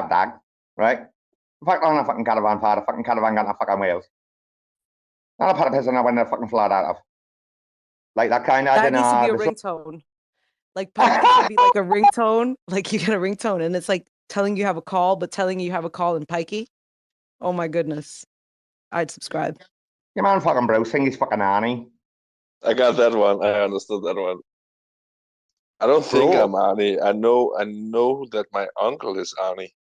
dogs, right? In fact, I'm a fucking caravan park. A fucking caravan got a fucking Wales. Not a part of person I went to fucking flat out of. Like that kind of. That needs to be a ringtone. Like pikey should be like a ringtone. Like you get a ringtone and it's like telling you have a call, but telling you have a call in pikey. Oh my goodness. I'd subscribe. Yeah, man, fucking Bruce, sing his fucking Annie. I got that one. I understood that one. I don't think I'm Arnie. I know that my uncle is Arnie.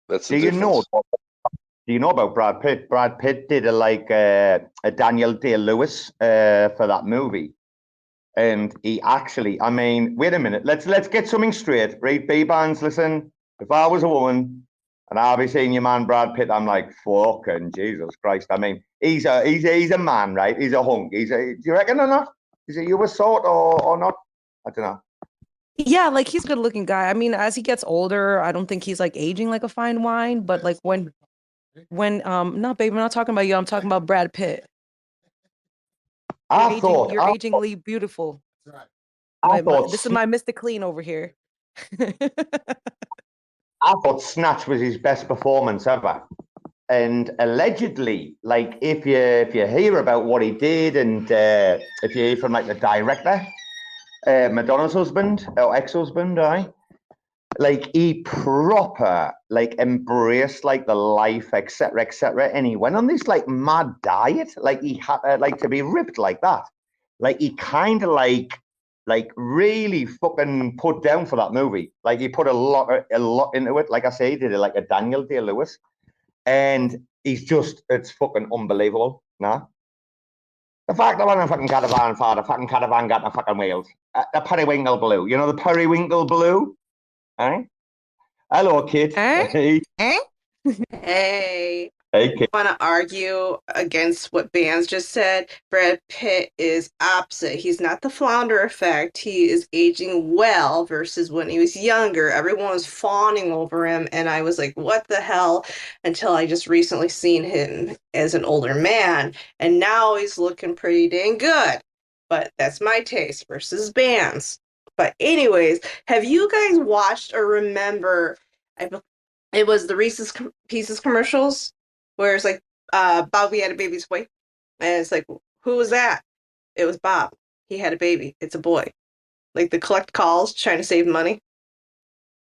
That's the difference. Do you know about Brad Pitt? Brad Pitt did a Daniel Day-Lewis for that movie. And he actually, I mean, wait a minute, let's get something straight, right? Bbandz, listen, if I was a woman and I'll be seeing your man Brad Pitt, I'm like, fucking Jesus Christ. I mean, he's a man, right? He's a hunk. Do you reckon or not? Is he you a sort or not? I don't know. Yeah, like he's a good looking guy. I mean, as he gets older, I don't think he's like aging like a fine wine, but like when no, babe, I'm not talking about you. I'm talking about Brad Pitt. You're agingly beautiful. This is my Mr. Clean over here. I thought Snatch was his best performance ever. And allegedly, like if you hear about what he did, and if you hear from like the director, Madonna's husband or ex-husband, like he proper like embraced like the life, etc., and he went on this like mad diet. Like he had like to be ripped like that. Like he kind of like really fucking put down for that movie. Like he put a lot into it. Like I say, he did it like a Daniel Day-Lewis, and it's fucking unbelievable. Nah. The fact I won a fucking caravan for the fucking caravan got to fucking Wales. The periwinkle blue. You know the periwinkle blue? Eh? Hello, Kit. Hey. Hey, I Hey, Kit. want to argue against what Bbandz just said. Brad Pitt is opposite. He's not the flounder effect. He is aging well versus when he was younger. Everyone was fawning over him, and I was like, what the hell? Until I just recently seen him as an older man, and now he's looking pretty dang good. But that's my taste versus Bbandz. But anyways, have you guys watched or remember, it was the Reese's Pieces commercials? Where it's like, Bobby had a baby's boy. And it's like, who was that? It was Bob. He had a baby. It's a boy. Like the collect calls trying to save money.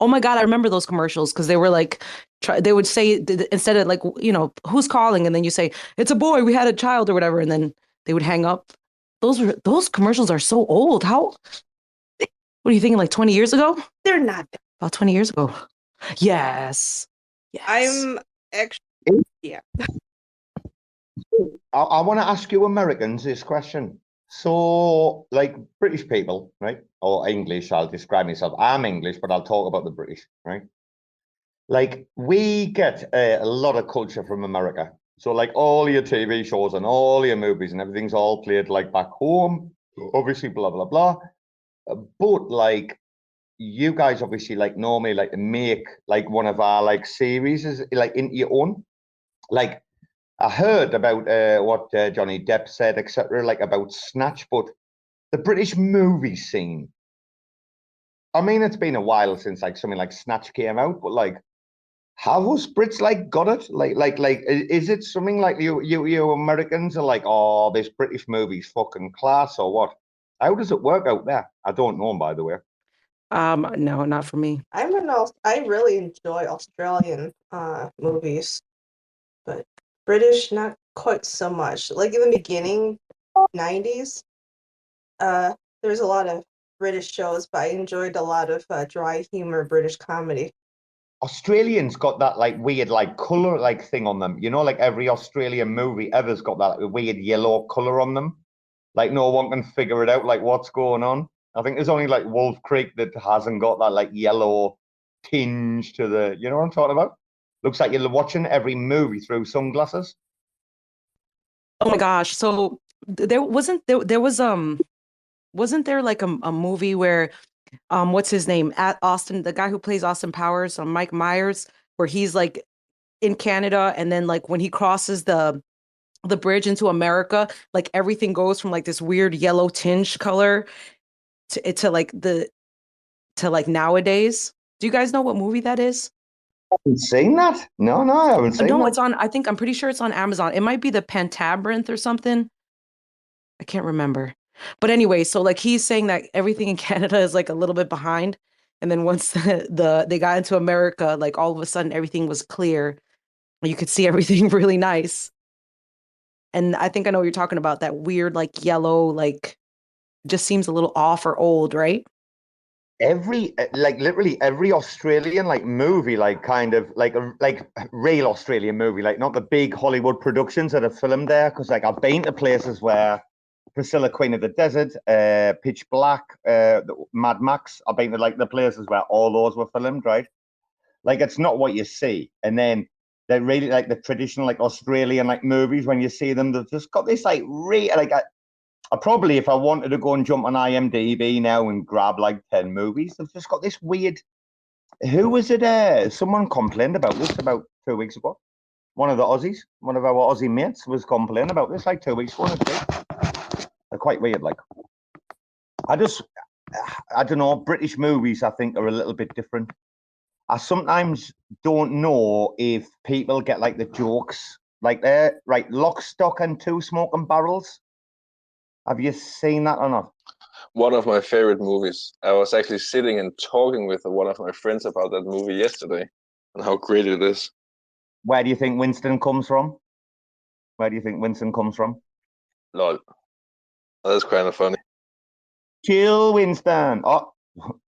Oh my God, I remember those commercials because they were like, they would say, instead of like, you know, who's calling? And then you say, it's a boy, we had a child or whatever. And then they would hang up. Those commercials are so old. What are you thinking, like 20 years ago? They're not. About 20 years ago. Yes. I'm actually, yeah. I want to ask you Americans this question. So, like British people, right? Or English, I'll describe myself. I'm English, but I'll talk about the British, right? Like, we get a lot of culture from America. So, like, all your TV shows and all your movies and everything's all played, like, back home. Obviously, blah, blah, blah. But, like, you guys obviously, like, normally, like, make, like, one of our, like, series, is like, into your own. Like, I heard about what Johnny Depp said, etc., like about Snatch, but the British movie scene. I mean, it's been a while since like something like Snatch came out, but like, have us Brits like got it? Like, is it something like you Americans are like, oh, this British movie's fucking class or what? How does it work out there? I don't know, by the way. No, not for me. I really enjoy Australian movies, but British, not quite so much. Like in the beginning, 90s, there's a lot of British shows, but I enjoyed a lot of dry humor British comedy. Australians got that like weird like color like thing on them. You know, like every Australian movie ever's got that like, weird yellow color on them. Like no one can figure it out, like what's going on. I think there's only like Wolf Creek that hasn't got that like yellow tinge to the, you know what I'm talking about? Looks like you're watching every movie through sunglasses. Oh my gosh. So wasn't there like a movie where what's his name? At Austin, the guy who plays Austin Powers, Mike Myers, where he's like in Canada, and then like when he crosses the bridge into America, like everything goes from like this weird yellow tinge color to like nowadays. Do you guys know what movie that is? I haven't seen that. No, I haven't seen that. No, it's on, I'm pretty sure it's on Amazon. It might be the Pentabyrinth or something. I can't remember. But anyway, so like he's saying that everything in Canada is like a little bit behind. And then once they got into America, like all of a sudden everything was clear. You could see everything really nice. And I think I know what you're talking about, that weird like yellow, like just seems a little off or old, right? Literally every Australian like movie, like kind of like real Australian movie, like not the big Hollywood productions that are filmed there. Because like I've been to places where Priscilla, Queen of the Desert, Pitch Black, Mad Max. I've been to like the places where all those were filmed, right? Like it's not what you see. And then they're really like the traditional like Australian like movies. When you see them, they've just got this like I probably, if I wanted to go and jump on IMDb now and grab like 10 movies, they've just got this weird. Who was it? Someone complained about this about 2 weeks ago. One of the Aussies, one of our Aussie mates, was complaining about this like 2 weeks ago. They're quite weird. Like, I don't know. British movies, I think, are a little bit different. I sometimes don't know if people get like the jokes, like they're right. Lock, Stock, and Two Smoking Barrels. Have you seen that or not? One of my favorite movies. I was actually sitting and talking with one of my friends about that movie yesterday and how great it is. Where do you think Winston comes from? Lol. That's kind of funny. Chill, Winston. Oh,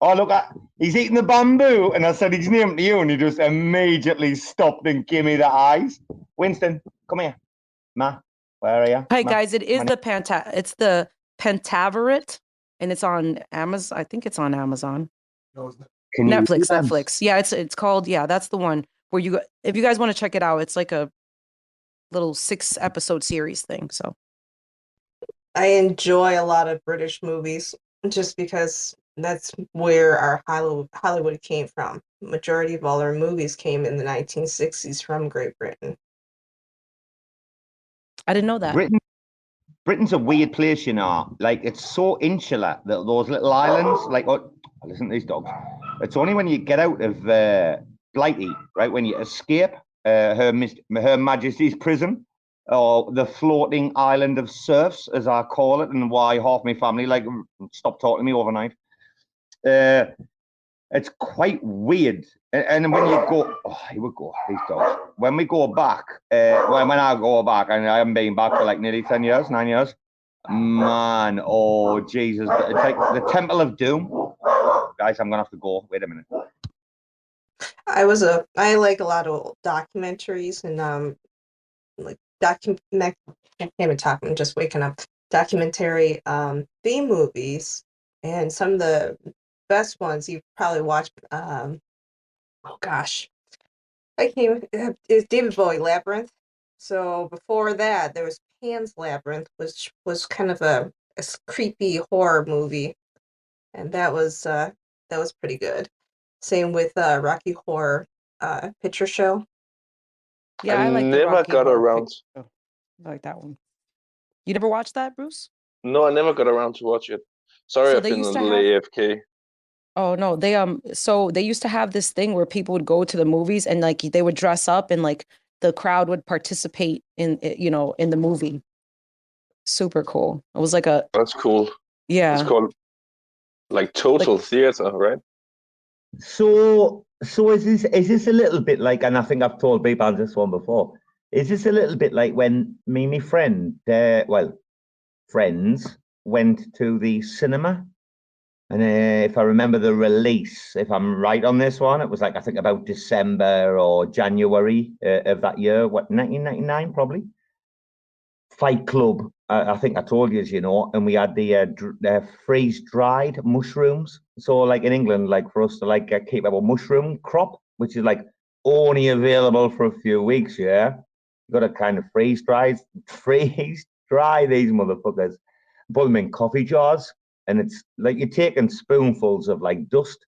look, he's eating the bamboo. And I said his name to you, and he just immediately stopped and gave me the eyes. Winston, come here. Ma, Where are you? Hi guys, it's the Pentaveret, and it's on Amazon. I think it's on Amazon. Netflix. Yeah, it's called. Yeah, that's the one where if you guys want to check it out, it's like a little 6-episode series thing. So I enjoy a lot of British movies just because that's where our Hollywood came from. Majority of all our movies came in the 1960s from Great Britain. I didn't know that. Britain's a weird place, you know. Like, it's so insular that those little islands, like, listen to these dogs. It's only when you get out of Blighty, right, when you escape Her Majesty's prison, or the floating island of serfs, as I call it, and why half my family like stopped talking to me overnight. It's quite weird. And when you go, here we go, these dogs. When we go back, when I go back, and I haven't been back for like nearly 9 years, man, oh Jesus, it's like the Temple of Doom. Guys, I'm gonna have to go. Wait a minute. I like a lot of documentaries and like I can't even talk. I'm just waking up. Documentary theme movies, and some of the best ones you've probably watched. Oh gosh, is David Bowie Labyrinth. So before that, there was Pan's Labyrinth, which was kind of a creepy horror movie, and that was pretty good. Same with Rocky Horror Picture Show. Yeah, I like never got around. I like that one. You never watched that, Bruce? No, I never got around to watch it. Sorry, So I've been a little AFK. Oh no, so they used to have this thing where people would go to the movies and like they would dress up and like the crowd would participate in in the movie. Super cool. It was like That's cool. Yeah. It's called like Total Theater, right? So is this a little bit like, and I think I've told Bbandz this one before, is this a little bit like when me and my friend, friends went to the cinema? And if I remember the release, if I'm right on this one, it was like, I think about December or January of that year, 1999 probably? Fight Club, I think I told you, and we had the freeze-dried mushrooms. So like in England, like for us to like keep our mushroom crop, which is like only available for a few weeks, yeah? You got to kind of freeze-dry these motherfuckers, put them in coffee jars. And it's like you're taking spoonfuls of like dust.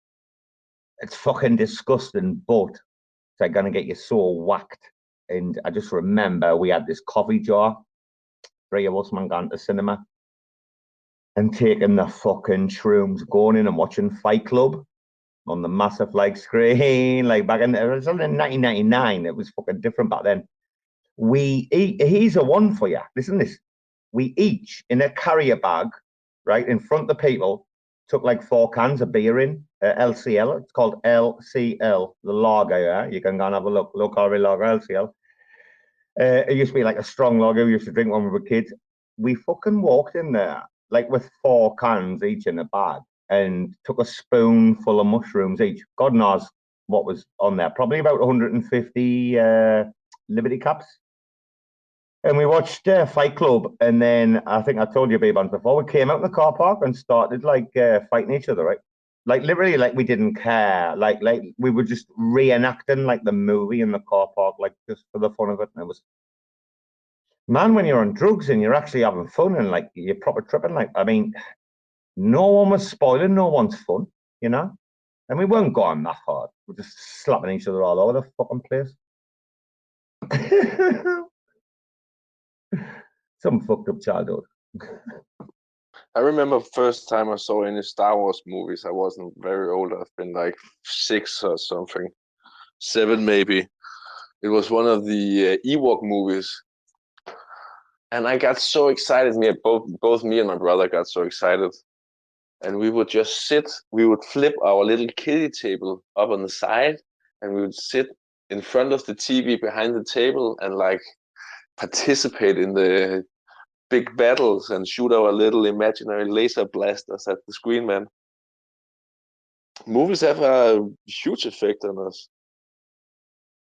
It's fucking disgusting, but it's like gonna get you so whacked. And I just remember we had this coffee jar, 3 of us man gone to cinema and taking the fucking shrooms, going in and watching Fight Club on the massive like screen, like back in 1999. It was fucking different back then. Here's a one for you. Listen to this. We each in a carrier bag, right, in front of the people, took like 4 cans of beer in, LCL. It's called LCL, the lager, yeah? You can go and have a look, low calorie lager, LCL. It used to be like a strong lager. We used to drink when we were kids. We fucking walked in there, like with 4 cans each in a bag, and took a spoonful of mushrooms each. God knows what was on there. Probably about 150 Liberty Caps. And we watched Fight Club, and then I think I told you, Bbandz, before, we came out in the car park and started like fighting each other, right? Like literally, like we didn't care. Like we were just reenacting like the movie in the car park, like just for the fun of it. And it was, man, when you're on drugs and you're actually having fun and like you're proper tripping. Like, I mean, no one was spoiling no one's fun, And we weren't going that hard. We're just slapping each other all over the fucking place. Some fucked up childhood. I remember first time I saw any Star Wars movies. I wasn't very old. I've been like 6 or something, 7 maybe. It was one of the Ewok movies, and I got so excited. Both me and my brother got so excited, and we would just sit. We would flip our little kiddie table up on the side, and we would sit in front of the TV behind the table and like participate in the big battles and shoot our little imaginary laser blasters at the screen, man. Movies have a huge effect on us.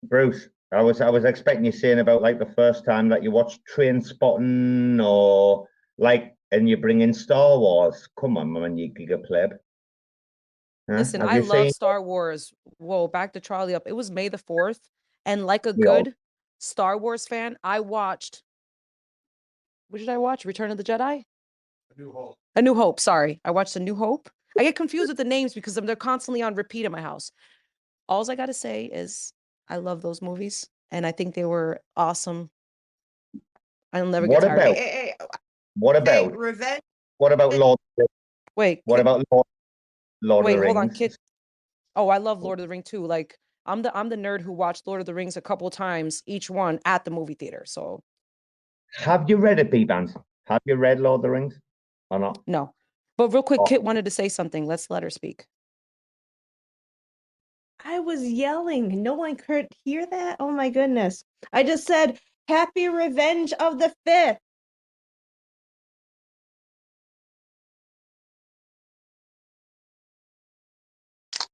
Bruce, I was expecting you saying about like the first time that you watched Train Spotting or like, and you bring in Star Wars. Come on, man, you giga pleb. Huh? Listen, Have I you love seen? Star Wars. Whoa, back to Charlie Up. It was May the 4th. And like a Yeah. good Star Wars fan, I watched, what did I watch? Return of the Jedi? A New Hope, sorry. I watched A New Hope. I get confused with the names because they're constantly on repeat in my house. All I got to say is I love those movies, and I think they were awesome. I'll never get What tired of about? it. What about? Revenge. What about Lord? Wait, What about Lord of wait, the hold on, Rings? kid. Oh, I love Lord of the Ring too. Like I'm the nerd who watched Lord of the Rings a couple times, each one at the movie theater. So Have you read it, Bbandz? Have you read Lord of the Rings or not? no. But real quick, Oh. Kit wanted to say something. Let's let her speak. I was yelling. No one could hear that. Oh my goodness. I just said, Happy Revenge of the 5th.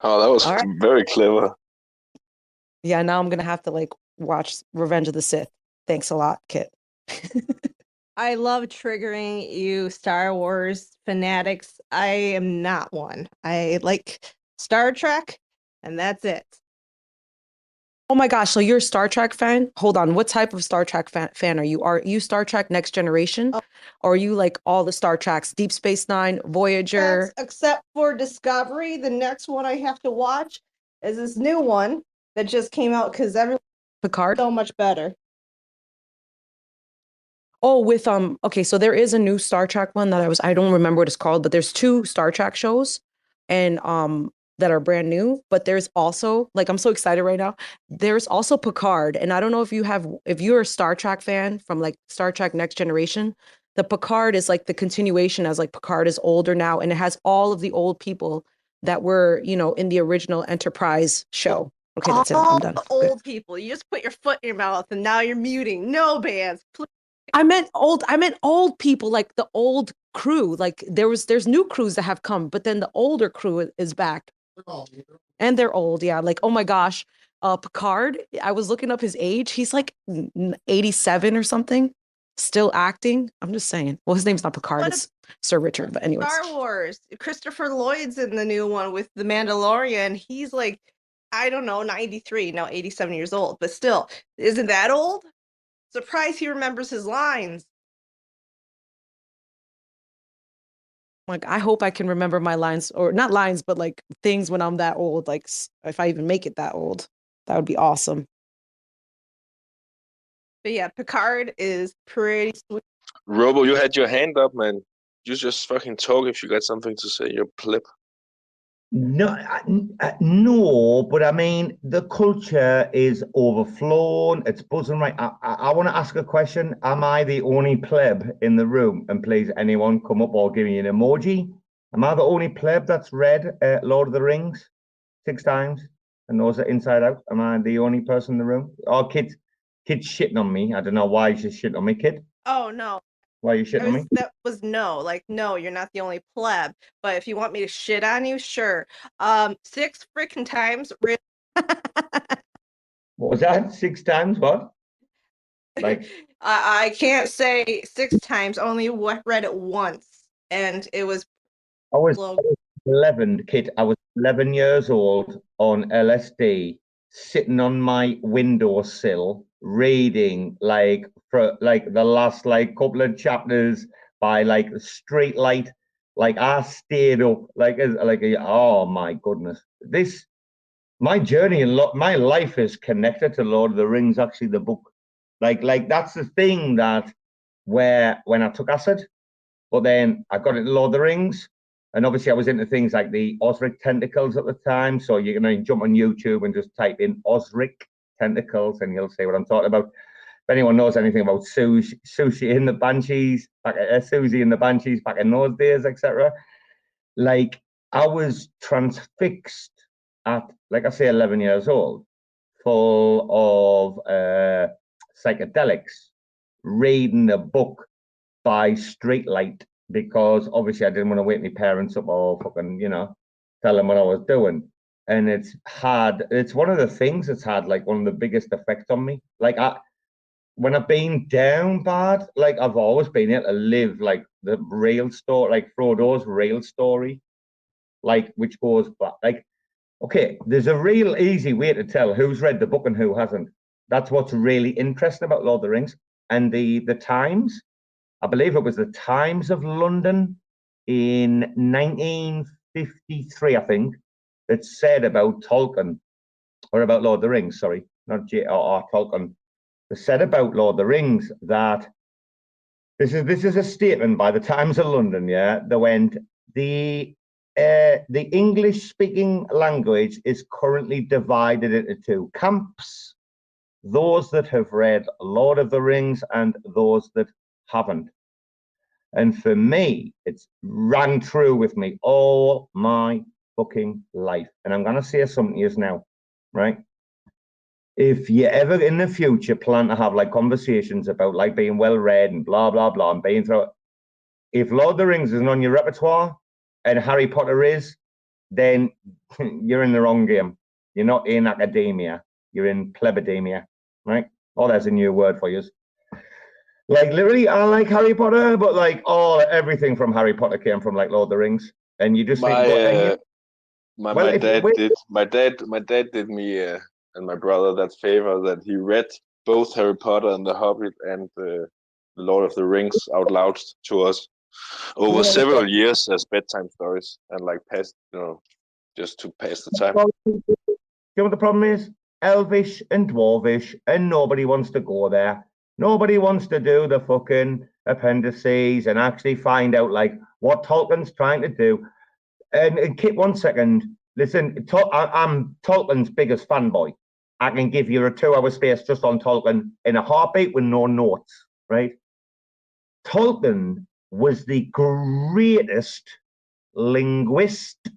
Oh, that was All right. very clever. Yeah, now I'm gonna have to like watch Revenge of the Sith. Thanks a lot, Kit. I love triggering you Star Wars fanatics. I am not one. I like Star Trek, and that's it. Oh my gosh, so you're a Star Trek fan? Hold on, what type of Star Trek fan are you? Are you Star Trek Next Generation? Or are you like all the Star Treks, Deep Space Nine, Voyager? Except for Discovery, the next one I have to watch is this new one that just came out because everyone Picard? so much better. Oh, with okay, so there is a new Star Trek one that I don't remember what it's called, but there's 2 Star Trek shows and that are brand new, but there's also, like, I'm so excited right now. There's also Picard, and I don't know if you're a Star Trek fan from like Star Trek Next Generation, the Picard is like the continuation as like Picard is older now, and it has all of the old people that were, in the original Enterprise show. Okay, that's it. I'm done. The old people. You just put your foot in your mouth and now you're muting. No, Bbandz. Please. I meant old people, like the old crew. Like there's new crews that have come, but then the older crew is back. And they're old, yeah. Like, oh my gosh, Picard, I was looking up his age. He's like 87 or something, still acting. I'm just saying. Well, his name's not Picard, it's Sir Richard, but anyways. Star Wars. Christopher Lloyd's in the new one with The Mandalorian. He's like, I don't know, 93, now 87 years old, but still, isn't that old? Surprised he remembers his lines. Like, I hope I can remember my lines, or not lines, but like things when I'm that old. Like, if I even make it that old, that would be awesome. But yeah, Picard is pretty sweet. Robo, you had your hand up, man. You just fucking talk if you got something to say. You're Pleb. No, no, but I mean, the culture is overflown. It's buzzing right. I want to ask a question. Am I the only pleb in the room? And please, anyone come up or give me an emoji. Am I the only pleb that's read Lord of the Rings 6 times and knows it inside out? Am I the only person in the room? Oh, kid's shitting on me. I don't know why she's shitting on me, kid. Oh, no. Why are you shitting on me? That was no. Like, no, you're not the only pleb. But if you want me to shit on you, sure. 6 freaking times. What was that? 6 times? What? Like, I can't say 6 times. Only read it once, and it was. I was 11, kid. I was 11 years old on LSD, sitting on my windowsill, reading like for like the last like couple of chapters by like street light. Like I stayed up oh my goodness. My journey and my life is connected to Lord of the Rings, actually, the book. Like that's the thing that when I took acid, but then I got into Lord of the Rings. And obviously I was into things like the Osric tentacles at the time. So you're going to jump on YouTube and just type in Osric tentacles and you'll see what I'm talking about. If anyone knows anything about Susie in the Banshees, Susie in the Banshees back in those days, etc. Like I was transfixed at, like I say, 11 years old, full of psychedelics, reading a book by street light, because obviously I didn't want to wake my parents up or fucking, tell them what I was doing. and it's one of the things that's had like one of the biggest effects on me. Like when I've been down bad, like I've always been able to live like the real story, like Frodo's real story, like which goes back. Like, okay, there's a real easy way to tell who's read the book and who hasn't. That's what's really interesting about Lord of the Rings. And the Times, I believe it was the Times of London in 1953, I think, that said about Tolkien, or about Lord of the Rings, sorry, not J.R.R. Tolkien. They said about Lord of the Rings that this is a statement by the Times of London, yeah. They went, the English-speaking language is currently divided into two camps: those that have read Lord of the Rings and those that haven't. And for me, it's rang true with me all my fucking life. And I'm going to say something to you now, right? If you ever in the future plan to have like conversations about like being well read and blah, blah, blah, and being through it, if Lord of the Rings isn't on your repertoire and Harry Potter is, then you're in the wrong game. You're not in academia. You're in plebademia, right? Oh, there's a new word for you. Like literally, I like Harry Potter, but like everything from Harry Potter came from like Lord of the Rings, and you just my dad did me and my brother that favor that he read both Harry Potter and The Hobbit and the Lord of the Rings out loud to us over several years as bedtime stories and like past, just to pass the time. You know what the problem is? Elvish and Dwarvish, and nobody wants to go there. Nobody wants to do the fucking appendices and actually find out like what Tolkien's trying to do. And Kit, 1 second. Listen, I'm Tolkien's biggest fanboy. I can give you a 2-hour space just on Tolkien in a heartbeat with no notes, right? Tolkien was the greatest linguist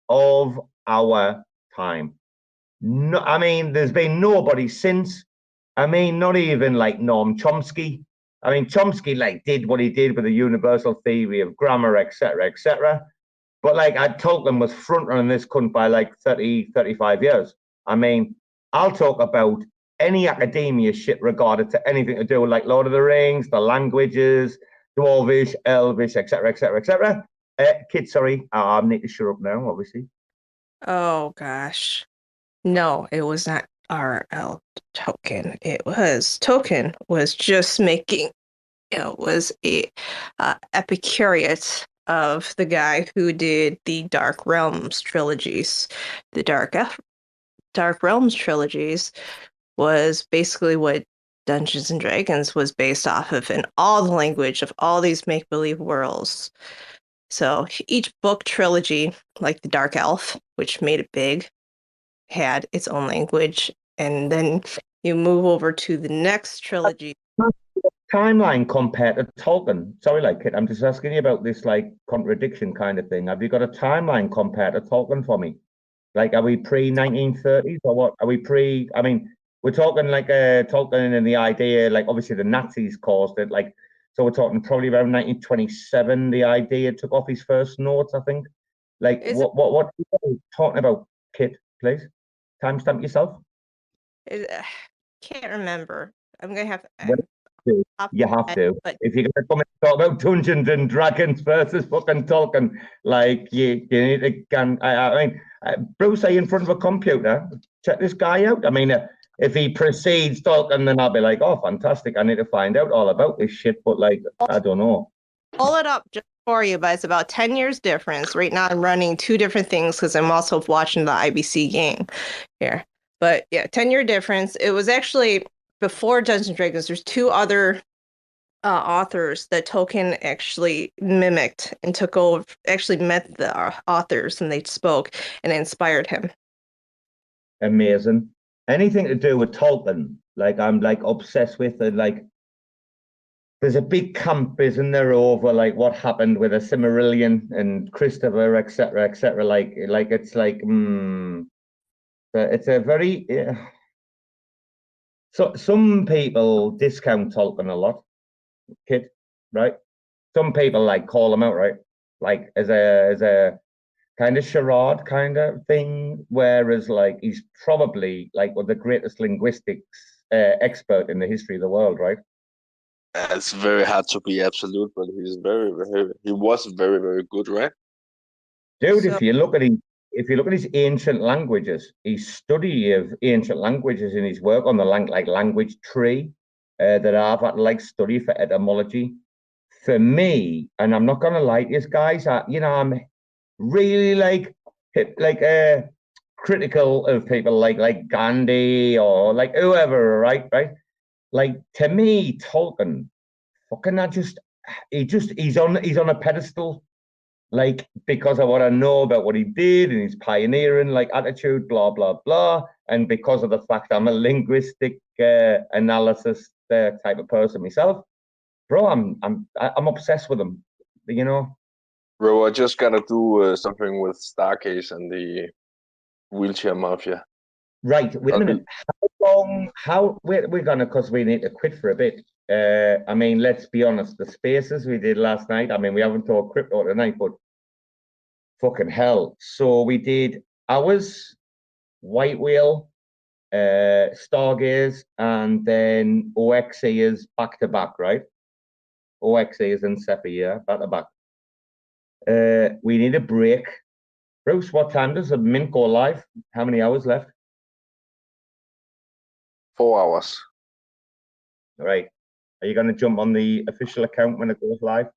of our time. No, I mean, there's been nobody since. I mean, not even like Noam Chomsky. I mean, Chomsky like did what he did with the universal theory of grammar, etc., etc. But like Tolkien was front running this cunt by like 30, 35 years. I mean, I'll talk about any academia shit regarded to anything to do with like Lord of the Rings, the languages, Dwarvish, Elvish, etc., etc., etc. Kid, sorry, I need to shut up now, obviously. Oh gosh, no, it was not R.L. Tolkien. Tolkien was just making. It was a Epicurean of the guy who did the Dark Realms trilogies. The Dark Realms trilogies was basically what Dungeons and Dragons was based off of, and all the language of all these make-believe worlds. So each book trilogy, like the Dark Elf, which made it big, had its own language, and then you move over to the next trilogy. Timeline compared to Tolkien. Sorry, like Kit, I'm just asking you about this like contradiction kind of thing. Have you got a timeline compared to Tolkien for me? Like, are we pre-1930s or what? Are we pre? I mean, we're talking like Tolkien and the idea, like obviously the Nazis caused it. Like, so we're talking probably around 1927. The idea took off his first notes, I think. Like, what are you talking about, Kit? Please, timestamp yourself. Can't remember. I'm gonna have. You have to. If you're gonna come and talk about Dungeons and Dragons versus fucking Tolkien, like you need to. I mean, Bruce, are you in front of a computer? Check this guy out. I mean, if he precedes Tolkien, then I'll be like, oh, fantastic! I need to find out all about this shit. But like, I don't know. Pull it up just for you, but it's about 10 years difference. Right now, I'm running two different things because I'm also watching the IBC game here. But yeah, 10-year difference. It was actually before Dungeons and Dragons. There's two other authors that Tolkien actually mimicked and took over. Actually met the authors and they spoke and inspired him. Amazing. Anything to do with Tolkien, like I'm like obsessed with it. Like, there's a big camp, isn't there, over like what happened with a Silmarillion and Christopher, etc., etc. Like it's like, it's a very. So some people discount Tolkien a lot, Kid, right? Some people like call him out, right? Like as a kind of charade kind of thing, whereas like he's probably like the greatest linguistics expert in the history of the world, right? It's very hard to be absolute, but he was very, very good, right? Dude, if you look at his ancient languages, his study of ancient languages in his work on the language tree that I've had to like study for etymology, for me, and I'm not gonna lie to you guys, I'm really like critical of people like Gandhi or like whoever, right? Like to me, Tolkien, fucking he's on a pedestal, like because of what I know about what he did and his pioneering like attitude, blah blah blah, and because of the fact I'm a linguistic analysis type of person myself, bro. I'm obsessed with him, you know. Bro, I just gotta do something with Starcase and the Wheelchair Mafia. Right, wait a minute. We're gonna, because we need to quit for a bit. I mean, let's be honest, the spaces we did last night, I mean, we haven't talked crypto tonight, but fucking hell. So we did ours, White Whale, Stargaze, and then OXEs back to back, right? OXEs and Seppi, yeah, back to back. We need a break. Bruce, what time does the Mint go live? How many hours left? 4 hours. All right. Are you going to jump on the official account when it goes live?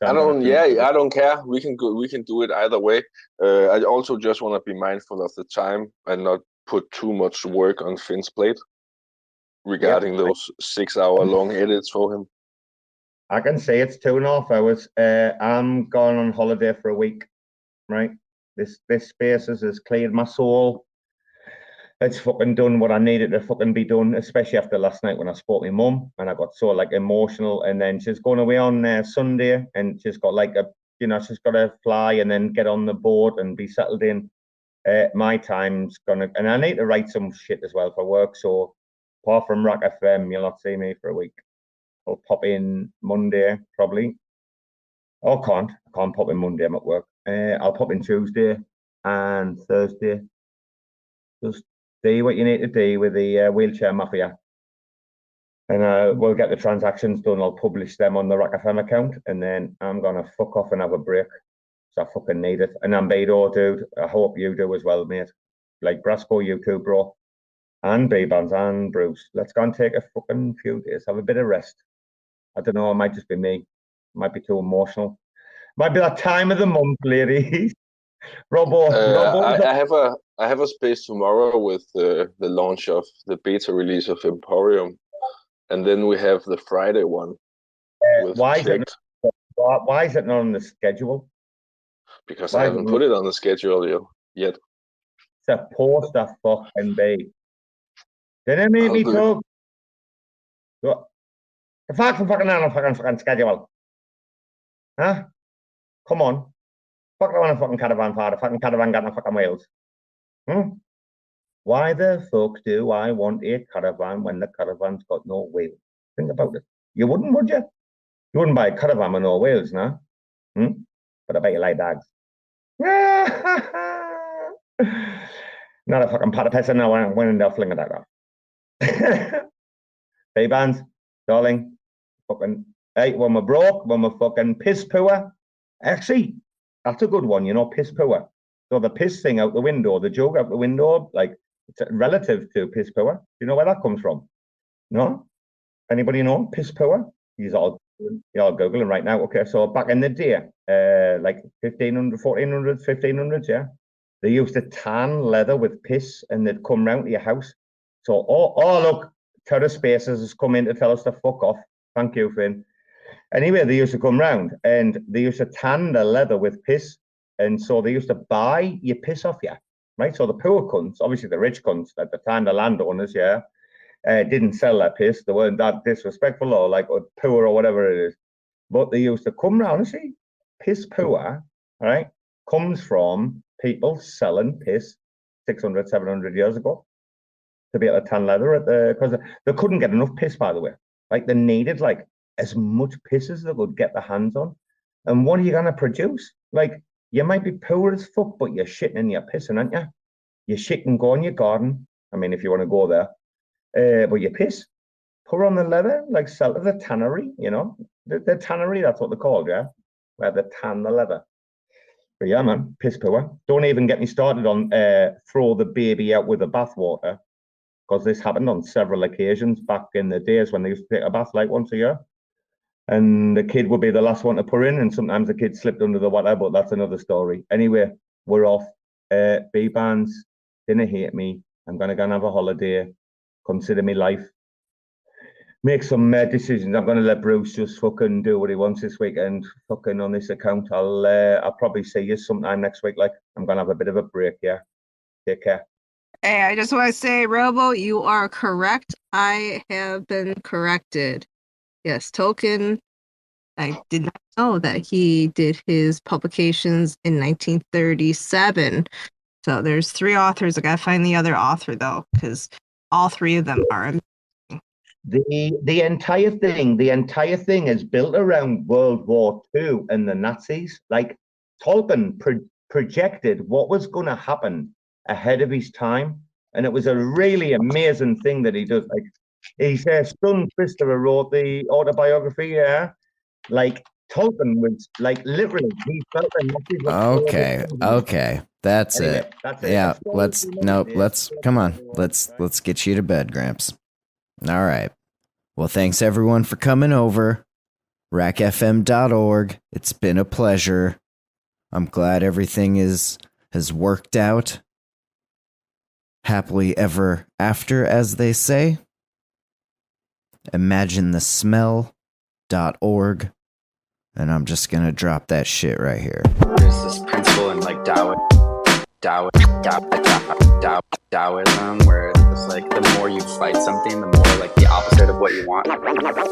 I don't care. We can do it either way. I also just want to be mindful of the time and not put too much work on Finn's plate regarding those 6 hour long edits for him. I can say it's 2.5 hours. I'm going on holiday for a week, right? This Spaces has cleared my soul. It's fucking done what I needed to fucking be done, especially after last night when I spoke to my mum and I got so like emotional. And then she's going away on Sunday, and she's got like she's got to fly and then get on the boat and be settled in. My time's gonna, and I need to write some shit as well for work. So apart from RAC FM, you'll not see me for a week. I'll pop in Monday probably. I can't pop in Monday. I'm at work. I'll pop in Tuesday and Thursday. Just do what you need to do with the Wheelchair Mafia, and we'll get the transactions done. I'll publish them on the RAC FM account, and then I'm gonna fuck off and have a break. So I fucking need it. And Ambedo, dude, I hope you do as well, mate. Like Brasco, you too, bro. And Bbandz and Bruce. Let's go and take a fucking few days. Have a bit of rest. I don't know, it might just be me. Might be too emotional. Might be that time of the month, ladies. Robo. I have a space tomorrow with the launch of the beta release of Empawrium, and then we have the Friday one. Why is it not on the schedule? Because I haven't put it on the schedule yet. Supposed to fucking be. Didn't make me talk. The fucking on a fucking schedule. Huh? Come on. Fuck I want a fucking caravan for the fucking caravan got no fucking wheels. Why the fuck do I want a caravan when the caravan's got no wheels? Think about it. You wouldn't, would you? You wouldn't buy a caravan with no wheels, no? But I bet you like dogs. Not a fucking pot of piss, no when they're flinging that off. Bbandz, darling, fucking, hey, when we're broke, when we're fucking piss poor. Actually, that's a good one, you know, piss poor. So the piss thing out the window, the joke out the window, like it's relative to piss poor. Do you know where that comes from? No? Anybody know? Piss poor? You're all Googling right now. Okay, so back in the day, like 1500, 1400s, 1500s, yeah, they used to tan leather with piss and they'd come round to your house. So, oh look, Terra Spaces has come in to tell us to fuck off. Thank you, Finn. Anyway, they used to come round and they used to tan the leather with piss. And so they used to buy your piss off you, right? So the poor cunts, obviously the rich cunts at the time, the landowners, yeah, didn't sell that piss. They weren't that disrespectful or like or poor or whatever it is. But they used to come round and see, piss poor, right, comes from people selling piss 600, 700 years ago to be able to tan leather at the, because they couldn't get enough piss, by the way. Like they needed like as much piss as they could get their hands on. And what are you going to produce? Like You might be poor as fuck, but you're shitting and you're pissing, aren't you? You shit and go in your garden. I mean, if you want to go there. But you piss. Pour on the leather, like sell to the tannery, you know? The tannery, that's what they're called, yeah? Where they tan the leather. But yeah, man, piss poor. Don't even get me started on throw the baby out with the bathwater, because this happened on several occasions back in the days when they used to take a bath like once a year. And the kid would be the last one to put in, and sometimes the kid slipped under the water, but that's another story. Anyway, we're off. Bbandz, didn't hate me. I'm going to go and have a holiday. Consider me life. Make some decisions. I'm going to let Bruce just fucking do what he wants this weekend. Fucking on this account. I'll probably see you sometime next week. Like, I'm going to have a bit of a break, yeah. Take care. Hey, I just want to say, Robo, you are correct. I have been corrected. Yes, Tolkien, I did not know that he did his publications in 1937. So there's 3 authors. I gotta find the other author, though, because all 3 of them are amazing. The entire thing is built around World War II and the Nazis. Like, Tolkien projected what was going to happen ahead of his time, and it was a really amazing thing that he does. Like, his son Christopher wrote the autobiography. Yeah, like Tolkien was like literally he felt the Nazis. Okay, that's Anyway, it. that's it. Yeah, That's all let's come on. Let's get you to bed, Gramps. All right. Well, thanks everyone for coming over. RACfm.org. It's been a pleasure. I'm glad everything has worked out. Happily ever after, as they say. ImagineTheSmell.org. And I'm just gonna drop that shit right here. There's this principle in like Taoism where it's like the more you fight something, the more like the opposite of what you want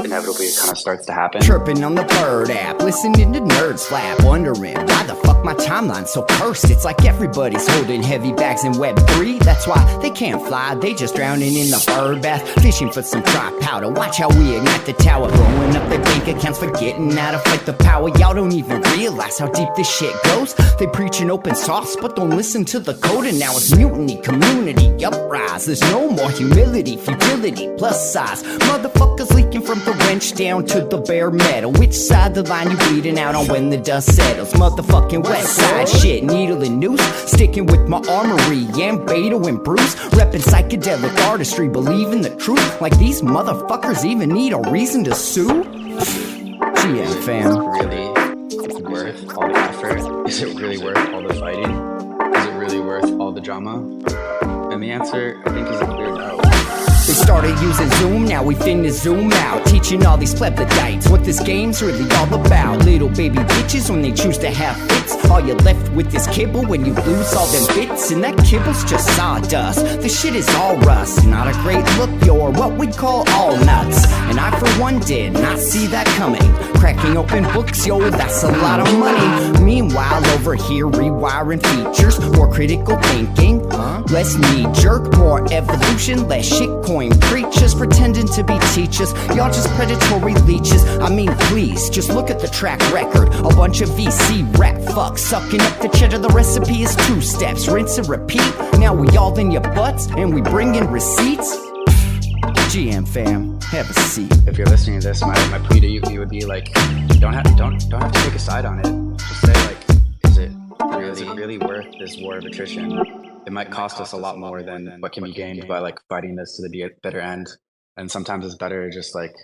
inevitably kind of starts to happen. Chirping on the bird app, listening to nerds flap, wondering why the fuck my timeline's so cursed. It's like everybody's holding heavy bags in Web3. That's why they can't fly, they just drowning in the bird bath, fishing for some dry powder. Watch how we ignite the tower, blowing up their bank accounts, forgetting how to fight the power. Y'all don't even realize how deep this shit goes. They preach an open source, but don't listen to the code. And now it's mutiny, community, uprise. There's no more humility, futility, plus size. Motherfuckers leaking from the wrench down to the bare metal. Which side the line you bleeding out on when the dust settles? Motherfucking west side shit, needle and noose. Sticking with my armory, and Beto and Bruce. Repping psychedelic artistry, believing the truth. Like these motherfuckers even need a reason to sue? GM fam. Really worth all the effort? Is it really worth all the fighting? Is it really worth all the drama? And the answer, I think, is a clear no. They started using Zoom, now we finna zoom out. Teaching all these plebadites what this game's really all about. Little baby bitches when they choose to have fits. All you're left with is kibble when you lose all them bits. And that kibble's just sawdust, this shit is all rust. Not a great look, you're what we'd call all nuts. And I for one did not see that coming. Cracking open books, yo, that's a lot of money. Meanwhile, over here rewiring features. More critical thinking, less knee-jerk. More evolution, less shitcoin preachers pretending to be teachers. Y'all just predatory leeches. I mean, please, just look at the track record. A bunch of VC rap fucks sucking up the cheddar. The recipe is 2 steps, rinse and repeat. Now we all in your butts and we bring in receipts. GM fam, have a seat. If you're listening to this, my plea to you would be like, don't have to take a side on it. Just say like, is it really worth this war of attrition? It might cost us a lot more than what can be gained by like fighting this to the bitter end. And sometimes it's better to just like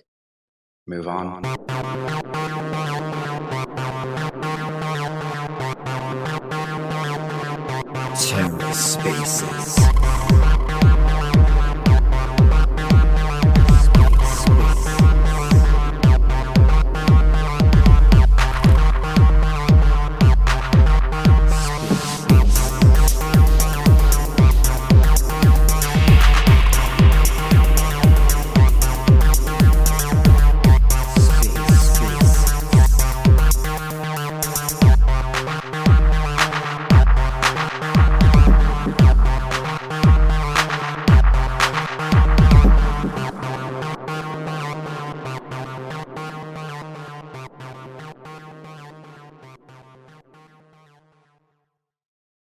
move on. TerraSpaces.